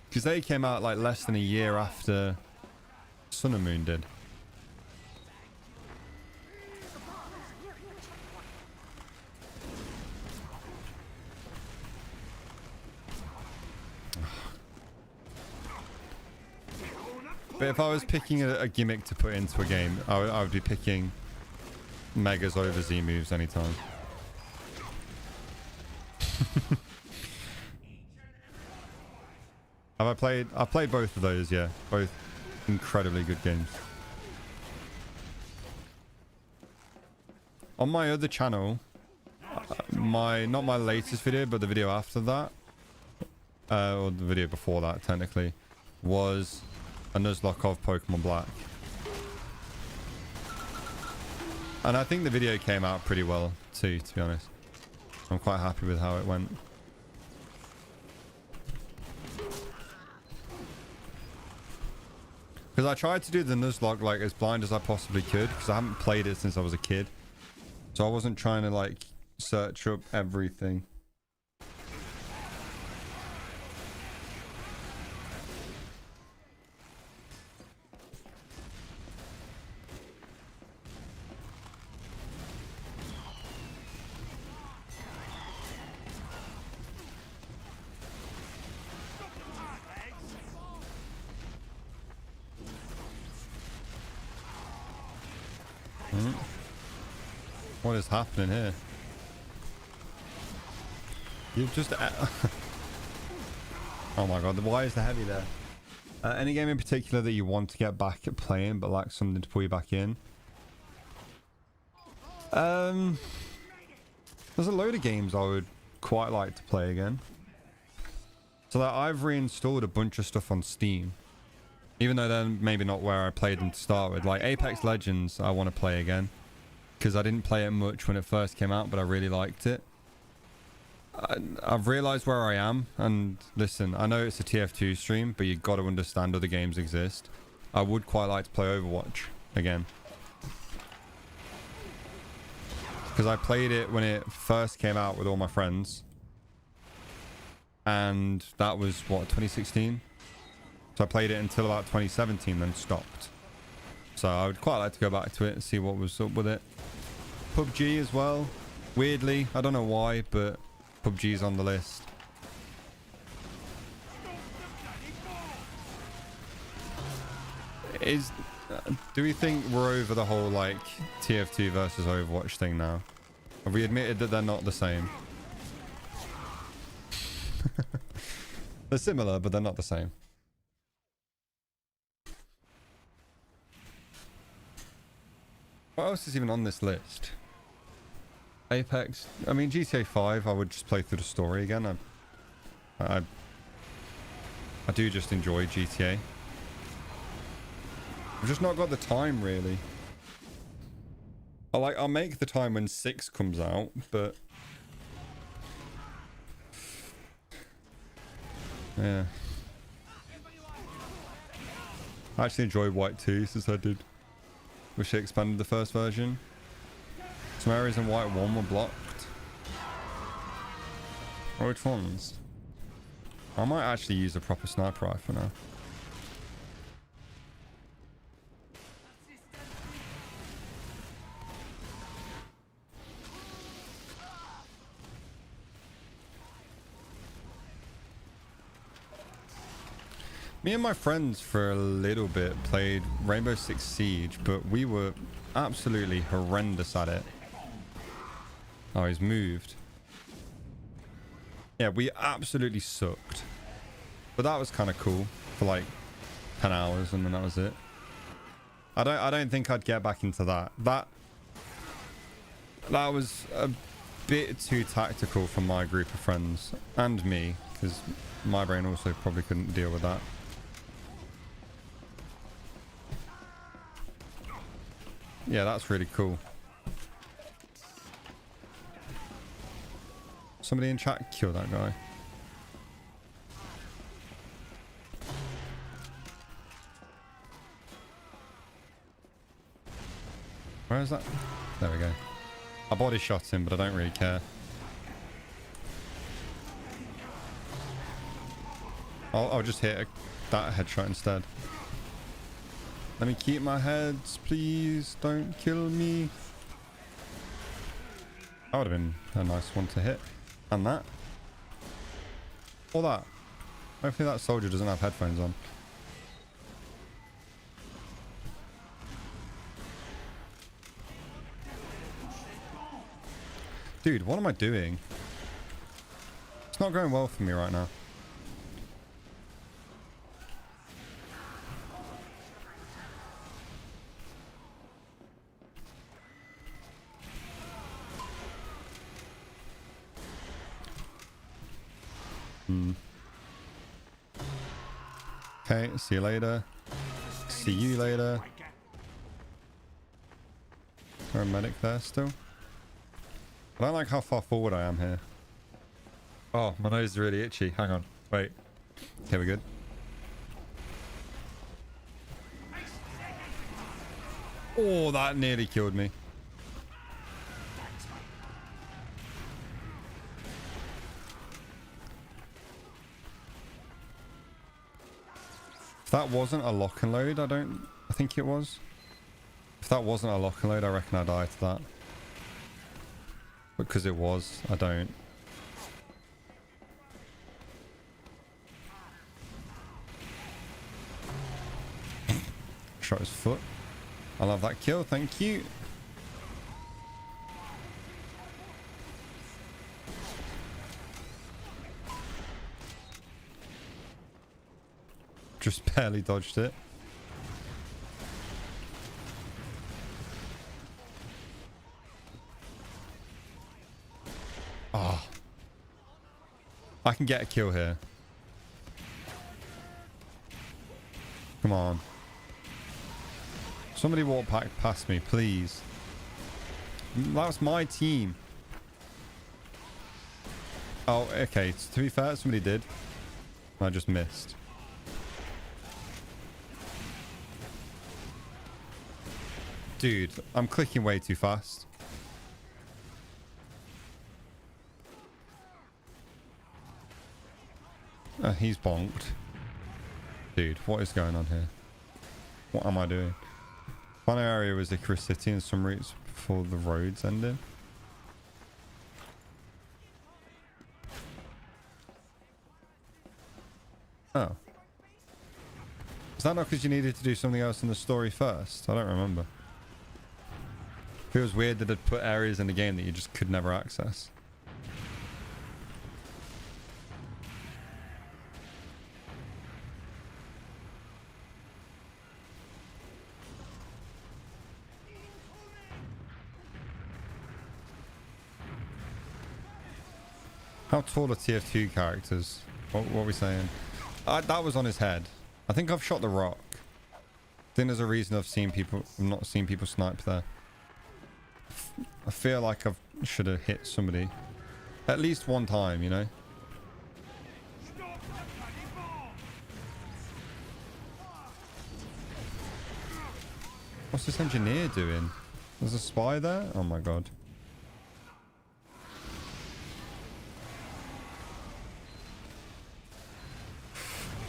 because they came out like less than a year after Sun and Moon did. But if I was picking a gimmick to put into a game, I would be picking Megas over Z moves anytime. I've played both of those, yeah. Both incredibly good games. on my other channel, not my latest video, but the video after that, or the video before that, technically, was a Nuzlocke of Pokemon Black. And I think the video came out pretty well too, to be honest. I'm quite happy with how it went. Because I tried to do the Nuzlocke like as blind as I possibly could, because I haven't played it since I was a kid. So I wasn't trying to like search up everything. What is happening here? You've just... oh my god, why is the heavy there? Any game in particular that you want to get back at playing but like something to pull you back in? There's a load of games I would quite like to play again. So that I've reinstalled a bunch of stuff on Steam. Even though they're maybe not where I played them to start with. Like Apex Legends I want to play again. Because I didn't play it much when it first came out, but I really liked it. I've realized where I am, and listen, I know it's a TF2 stream, but you've got to understand other games exist. I would quite like to play Overwatch again. Because I played it when it first came out with all my friends. And that was, what, 2016? So I played it until about 2017, then stopped. So I would quite like to go back to it and see what was up with it. PUBG as well. Weirdly, I don't know why, but PUBG's on the list. Do we think we're over the whole like TF2 versus Overwatch thing now? Have we admitted that they're not the same? They're similar, but they're not the same. What else is even on this list? Apex. I mean, GTA 5, I would just play through the story again. I do just enjoy GTA. I've just not got the time, really. I'll make the time when 6 comes out, but... yeah. I actually enjoyed White 2 since I did. Wish they expanded the first version. Some areas in White 1 were blocked. Or which ones? I might actually use a proper sniper rifle now. Me and my friends for a little bit played Rainbow Six Siege, but we were absolutely horrendous at it. Oh, he's moved. Yeah, we absolutely sucked. But that was kind of cool for like 10 hours and then that was it. I don't think I'd get back into that. That was a bit too tactical for my group of friends and me, because my brain also probably couldn't deal with that. Yeah, that's really cool. Somebody in chat kill that guy. Where is that? There we go. I body shot him, but I don't really care. I'll just hit that headshot instead. Let me keep my heads, please. Don't kill me. That would have been a nice one to hit. And that. Or that. Hopefully that soldier doesn't have headphones on. Dude, what am I doing? It's not going well for me right now. Hmm. Okay, see you later. See you later. Paramedic there still. I don't like how far forward I am here. Oh, my nose is really itchy. Hang on. Wait. Okay, we're good. Oh, that nearly killed me. If that wasn't a lock and load, I think it was. If that wasn't a lock and load, I reckon I died to that. Because it was, I don't. Shot his foot. I love that kill, thank you. Just barely dodged it. Oh. I can get a kill here. Come on. Somebody walk past me, please. That's my team. Oh, okay. To be fair, somebody did. I just missed. Dude, I'm clicking way too fast. He's bonked. Dude, what is going on here? What am I doing? Final area was Icarus City and some routes before the roads ended. Oh. Is that not because you needed to do something else in the story first? I don't remember. Feels weird that it put areas in the game that you just could never access. How tall are TF2 characters? What are we saying? That was on his head. I think I've shot the rock. I think there's a reason I've not seen people snipe there. I feel like I should have hit somebody at least one time, you know? What's this engineer doing? There's a spy there? Oh my god.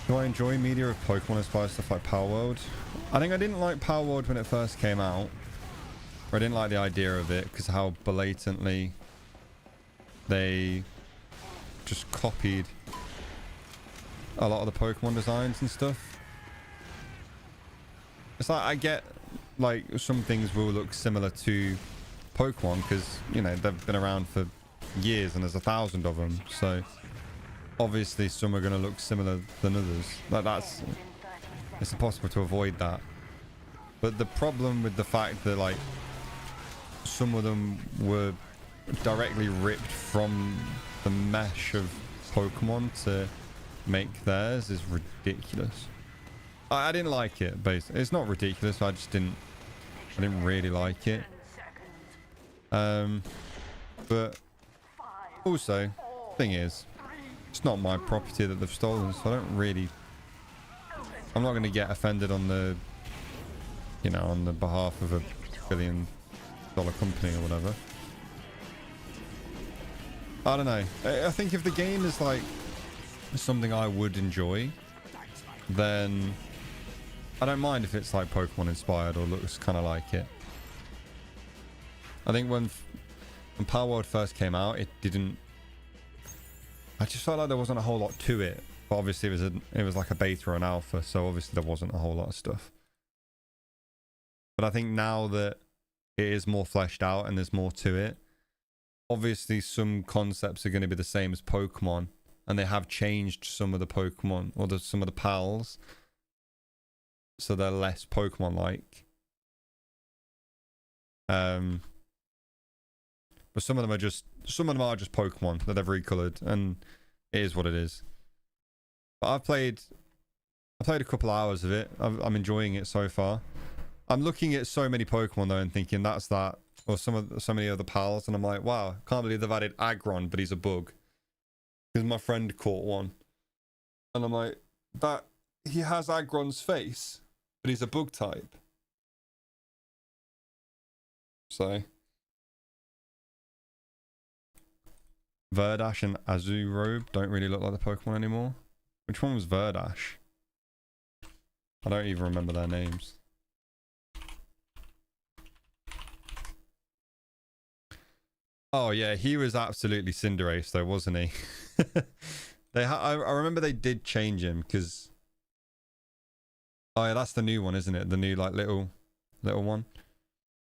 Do I enjoy media of Pokemon inspired stuff like Power World? I think I didn't like Power World when it first came out. Or I didn't like the idea of it because how blatantly they just copied a lot of the Pokemon designs and stuff. It's like I get like some things will look similar to Pokemon because, you know, they've been around for years and there's 1,000 of them. So obviously some are going to look similar than others. It's impossible to avoid that. But the problem with the fact that like some of them were directly ripped from the mesh of Pokemon to make theirs is ridiculous. I didn't like it, basically. It's not ridiculous, I didn't really like it. But also, thing is, it's not my property that they've stolen, so I'm not going to get offended on the, you know, on the behalf of a billion-dollar company or whatever. I don't know. I think if the game is like something I would enjoy, then I don't mind if it's like Pokemon inspired or looks kind of like it. I think when Power World first came out, it didn't. I just felt like there wasn't a whole lot to it. But obviously it was like a beta or an alpha, so obviously there wasn't a whole lot of stuff. But I think now that it is more fleshed out and there's more to it, obviously some concepts are going to be the same as Pokemon, and they have changed some of the Pokemon or some of the pals, so they're less Pokemon-like. But some of them are just Pokemon that they've recolored, and it is what it is. But I played a couple hours of it. I'm enjoying it so far. I'm looking at so many Pokemon though and thinking that's that, or so many other pals, and I'm like, wow, can't believe they've added Aggron, but he's a bug. Because my friend caught one, and I'm like, that he has Aggron's face, but he's a bug type. So Verdash and Azurobe don't really look like the Pokemon anymore. Which one was Verdash? I don't even remember their names. Oh yeah, he was absolutely Cinderace though, wasn't he? I remember they did change him because, oh yeah, that's the new one, isn't it? The new like little one.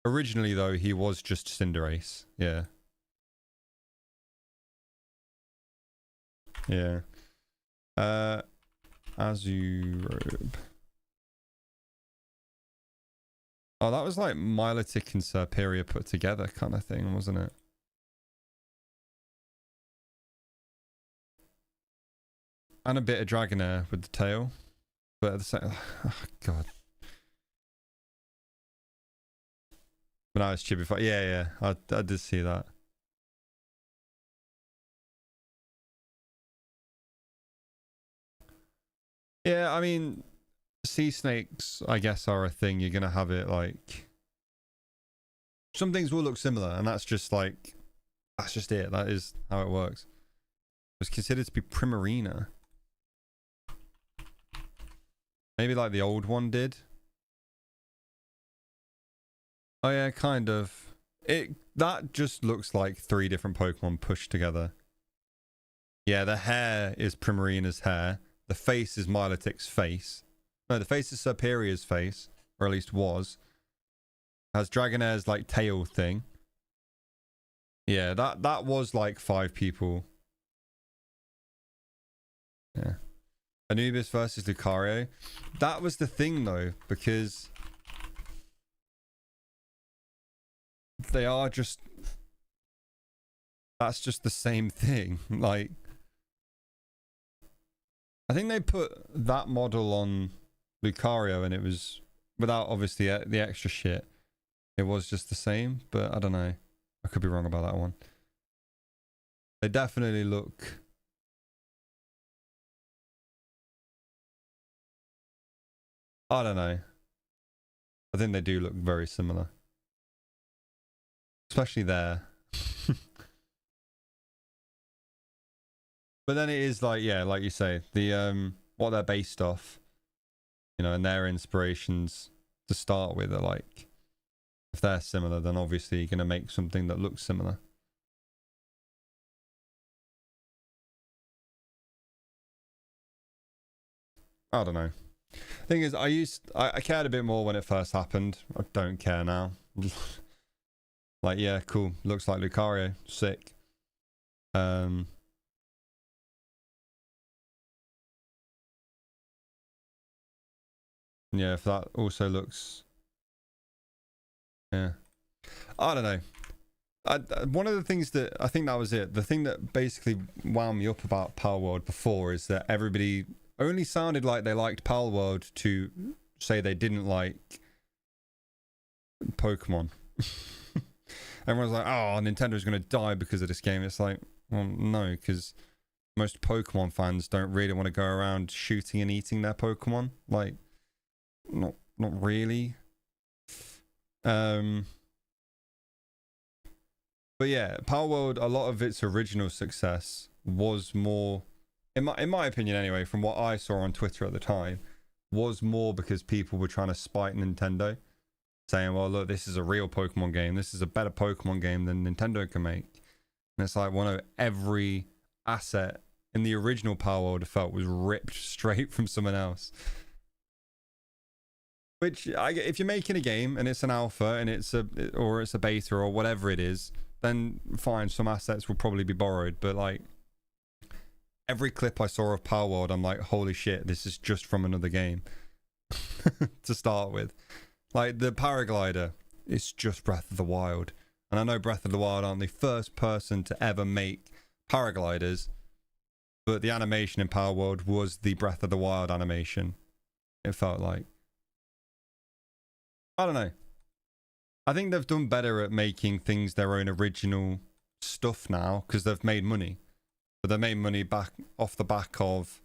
Originally though, he was just Cinderace. Yeah. Yeah. Azurobe. Oh, that was like Milotic and Serperior put together kind of thing, wasn't it? And a bit of Dragonair with the tail. But at the same... Oh, God. But now it's Chibified. Yeah, yeah. I did see that. Yeah, I mean... Sea snakes, I guess, are a thing. You're going to have it like... Some things will look similar, and that's just like... That's just it. That is how it works. It was considered to be Primarina. Maybe like the old one did. Oh yeah, kind of. That just looks like 3 different Pokemon pushed together. Yeah, the hair is Primarina's hair. The face is Milotic's face. No, the face is Serperior's face, or at least was. Has Dragonair's like tail thing. Yeah, that was like 5 people. Yeah. Anubis versus Lucario. That was the thing though, because they are just... That's just the same thing. Like, I think they put that model on Lucario and it was, without obviously the extra shit, it was just the same, but I don't know. I could be wrong about that one. They definitely look... I don't know. I think they do look very similar. Especially there. But then it is like, yeah, like you say, the what they're based off, you know, and their inspirations to start with are like, if they're similar, then obviously you're going to make something that looks similar. I don't know. Thing is, I cared a bit more when it first happened. I don't care now. Like, yeah, cool. Looks like Lucario. Sick. Yeah, if that also looks... Yeah. I don't know. One of the things that... I think that was it. The thing that basically wound me up about Power World before is that everybody only sounded like they liked Power World to say they didn't like Pokemon. Everyone's like, oh, Nintendo's going to die because of this game. It's like, well, no, because most Pokemon fans don't really want to go around shooting and eating their Pokemon. Like, not really. But yeah, Power World, a lot of its original success was more, in my opinion anyway, from what I saw on Twitter at the time, was more because people were trying to spite Nintendo, saying, well, look, this is a real Pokemon game. This is a better Pokemon game than Nintendo can make. And it's like, well, no, every asset in the original Power World I felt was ripped straight from someone else. Which, if you're making a game and it's an alpha and it's a beta or whatever it is, then fine, some assets will probably be borrowed. But like, every clip I saw of Power World, I'm like, holy shit, this is just from another game. To start with. Like, the paraglider, it's just Breath of the Wild. And I know Breath of the Wild aren't the first person to ever make paragliders. but the animation in Power World was the Breath of the Wild animation. It felt like. I don't know. I think they've done better at making things their own original stuff now because they've made money. But they made money back off the back of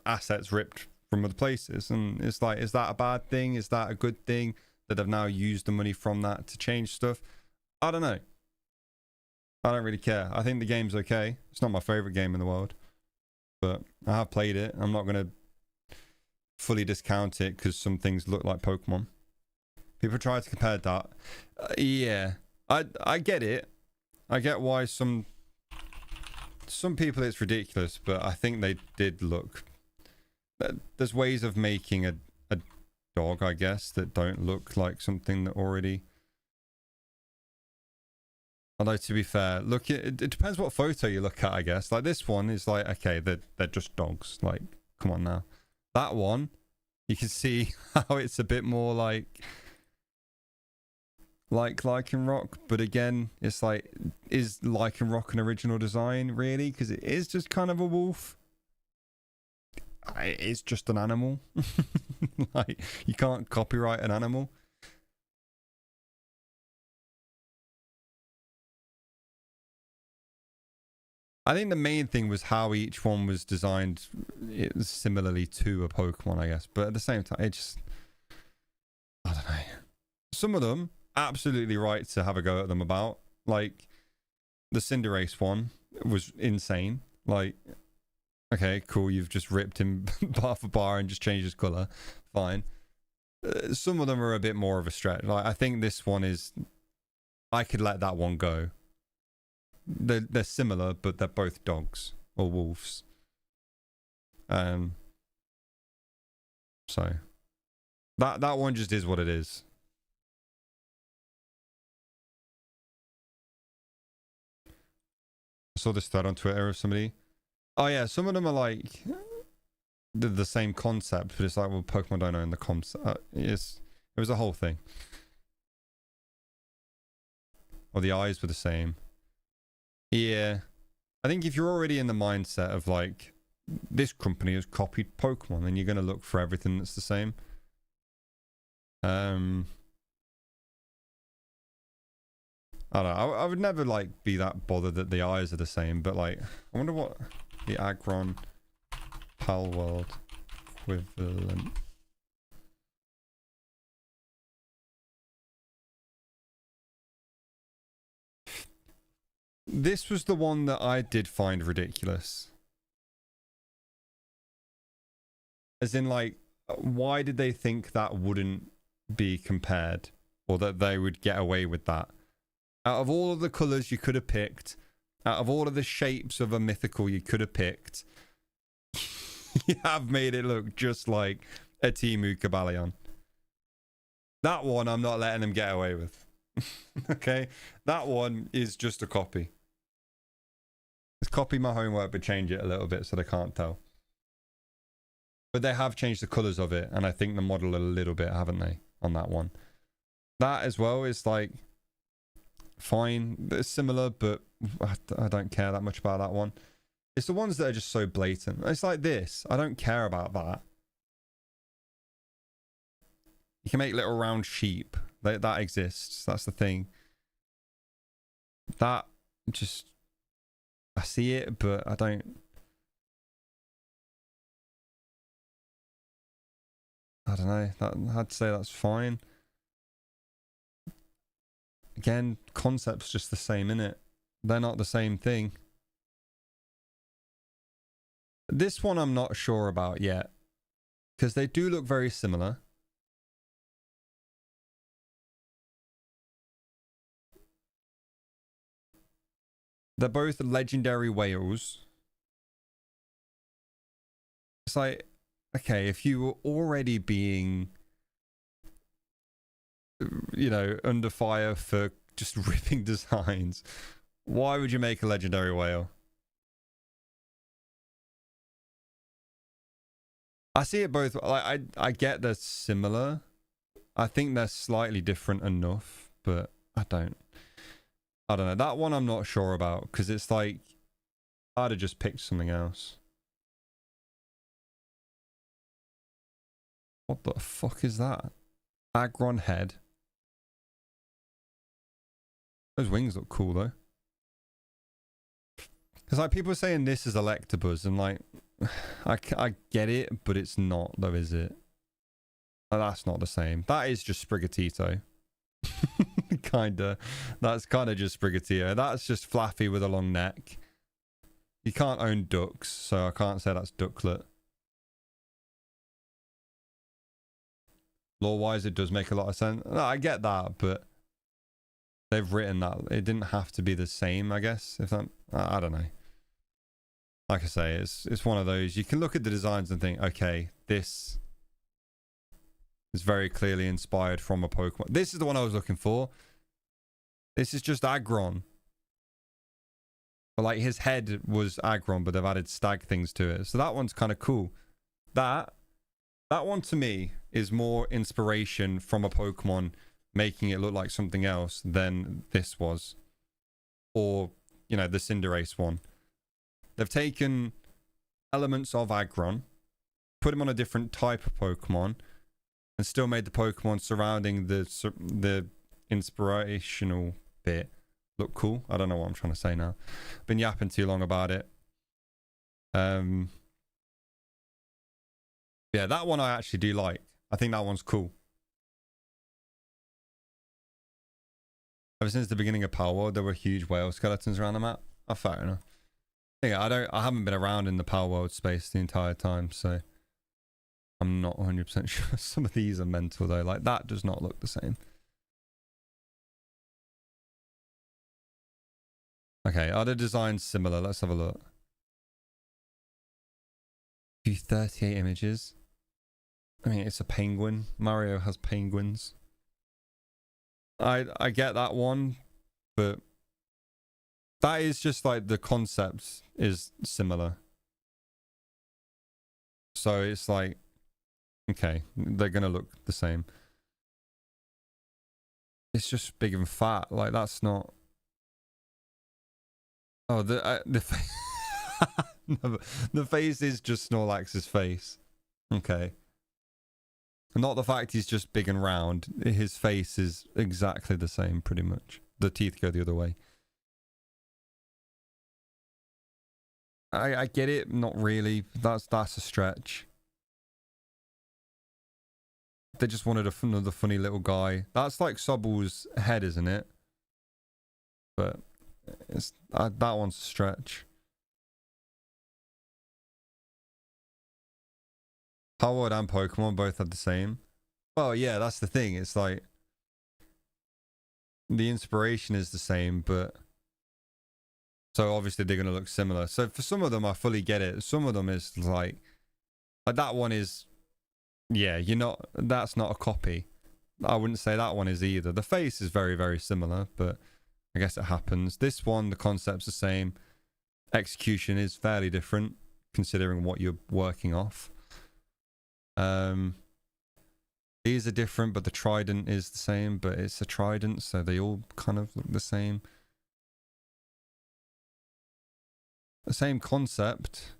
assets ripped from other places, and it's like, is that a bad thing? Is that a good thing that they've now used the money from that to change stuff? I don't know. I don't really care. I think the game's okay. It's not my favorite game in the world, but I have played it. I'm not going to fully discount it because some things look like Pokemon. People try to compare that. Yeah, I get it. I get why some people it's ridiculous, but I think they did look. There's ways of making a dog, I guess, that don't look like something that already. Although to be fair, look, it depends what photo you look at, I guess. Like this one is like, okay, they're just dogs. Like, come on now. That one, you can see how it's a bit more like Lycanroc, but again, it's like, is Lycanroc an original design really? Because it is just kind of a wolf. It's just an animal. Like, you can't copyright an animal. I think the main thing was how each one was designed similarly to a Pokemon, I guess. But at the same time, it just, I don't know. Some of them, absolutely right to have a go at them about. Like, the Cinderace one was insane. Like, okay, cool, you've just ripped him bar for bar and just changed his colour. Fine. Some of them are a bit more of a stretch. Like, I think this one is, I could let that one go. They're similar, but they're both dogs or wolves. So that one just is what it is. I saw this thread on Twitter of somebody. Oh yeah, some of them are like the same concept, but it's like, well, Pokemon don't own the concept. It was a whole thing. Or the eyes were the same. Yeah, I think if you're already in the mindset of like, this company has copied Pokemon, then you're going to look for everything that's the same. I don't know. I would never like be that bothered that the eyes are the same, but like, I wonder what the Aggron Pal World equivalent. This was the one that I did find ridiculous. As in, like, why did they think that wouldn't be compared? Or that they would get away with that? Out of all of the colours you could have picked, out of all of the shapes of a mythical you could have picked, you have made it look just like a Timu Kabalion. That one I'm not letting them get away with. Okay? That one is just a copy. Let's copy my homework but change it a little bit so they can't tell. But they have changed the colours of it, and I think the model a little bit, haven't they, on that one? That as well is like, fine, it's similar, but I don't care that much about that one. It's the ones that are just so blatant. It's like this. I don't care about that. You can make little round sheep. That exists. That's the thing. That just, I see it, but I don't know. I'd say that's fine. Again, concept's just the same, innit? They're not the same thing. This one I'm not sure about yet, because they do look very similar. They're both legendary whales. It's like, okay, if you were already being, you know, under fire for just ripping designs, why would you make a legendary whale? I see it both. Like, I get they're similar. I think they're slightly different enough, but I don't know. That one I'm not sure about, because it's like, I'd have just picked something else. What the fuck is that? Agron head. Those wings look cool though. Because like people are saying this is Electabuzz and like I get it, but it's not though, is it? Oh, that's not the same. That is just Sprigatito. Kinda. That's kind of just Sprigatito. That's just Flaffy with a long neck. You can't own ducks, so I can't say that's Ducklet. Lore-wise, it does make a lot of sense. No, I get that, but they've written that. It didn't have to be the same, I guess. If that, I don't know. Like I say, it's one of those. You can look at the designs and think, okay, this is very clearly inspired from a Pokemon. This is the one I was looking for. This is just Aggron. But like his head was Aggron, but they've added stag things to it. So that one's kind of cool. That one to me is more inspiration from a Pokemon making it look like something else than this was. Or, you know, the Cinderace one. They've taken elements of Aggron, put them on a different type of Pokemon, and still made the Pokemon surrounding the inspirational bit look cool. I don't know what I'm trying to say now. Been yapping too long about it. Yeah, that one I actually do like. I think that one's cool. Ever since the beginning of Power World, there were huge whale skeletons around the map. Oh, fair enough. Yeah, I haven't been around in the Power World space the entire time, so I'm not 100% sure. Some of these are mental though. Like that does not look the same. Okay, are the designs similar? Let's have a look. 38 images. I mean, it's a penguin. Mario has penguins. I get that one, but that is just like the concept is similar. So it's like, okay, they're gonna look the same. It's just big and fat. Like that's not. Oh, the no, the face is just Snorlax's face. Okay. Not the fact he's just big and round. His face is exactly the same, pretty much. The teeth go the other way. I get it, not really. That's a stretch. They just wanted another funny little guy. That's like Sobble's head, isn't it? But it's that one's a stretch. Power World and Pokemon both had the same. Well, yeah, that's the thing. It's like the inspiration is the same, but so obviously they're going to look similar. So for some of them, I fully get it. Some of them is like that one is, yeah, that's not a copy. I wouldn't say that one is either. The face is very, very similar, but I guess it happens. This one, the concept's the same. Execution is fairly different considering what you're working off. These are different, but the trident is the same, but it's a trident, so they all kind of look the same. The same concept.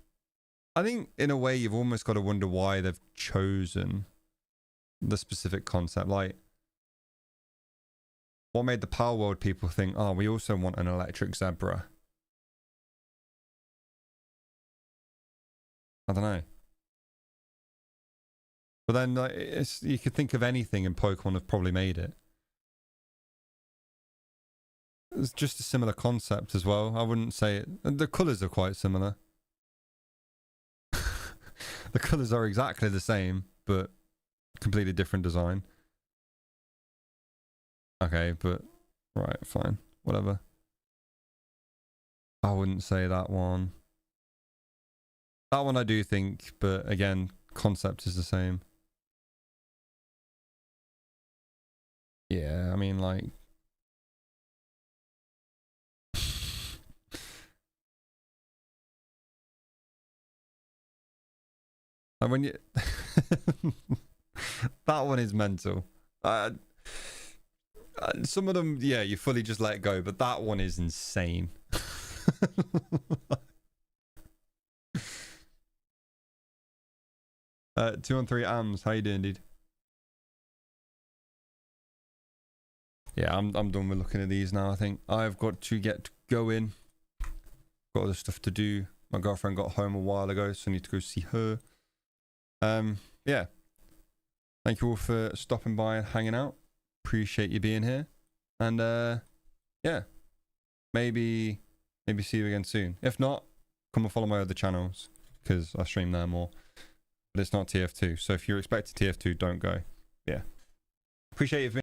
I think in a way you've almost got to wonder why they've chosen the specific concept. Like, what made the Power World people think, oh, we also want an electric zebra? I don't know. But then like, you could think of anything and Pokemon have probably made it. It's just a similar concept as well. I wouldn't say it. The colours are quite similar. The colours are exactly the same, but completely different design. Okay, but right, fine. Whatever. I wouldn't say that one. That one I do think, but again, concept is the same. Yeah, I mean, like... and when you... that one is mental. Some of them, yeah, you fully just let go, but that one is insane. 2 on 3 AMs. How you doing, dude? Yeah, I'm done with looking at these now. I think I've got to get going. Got other stuff to do. My girlfriend got home a while ago, so I need to go see her. Yeah. Thank you all for stopping by and hanging out. Appreciate you being here. And yeah, maybe see you again soon. If not, come and follow my other channels because I stream there more. But it's not TF2, so if you're expecting TF2, don't go. Yeah. Appreciate you.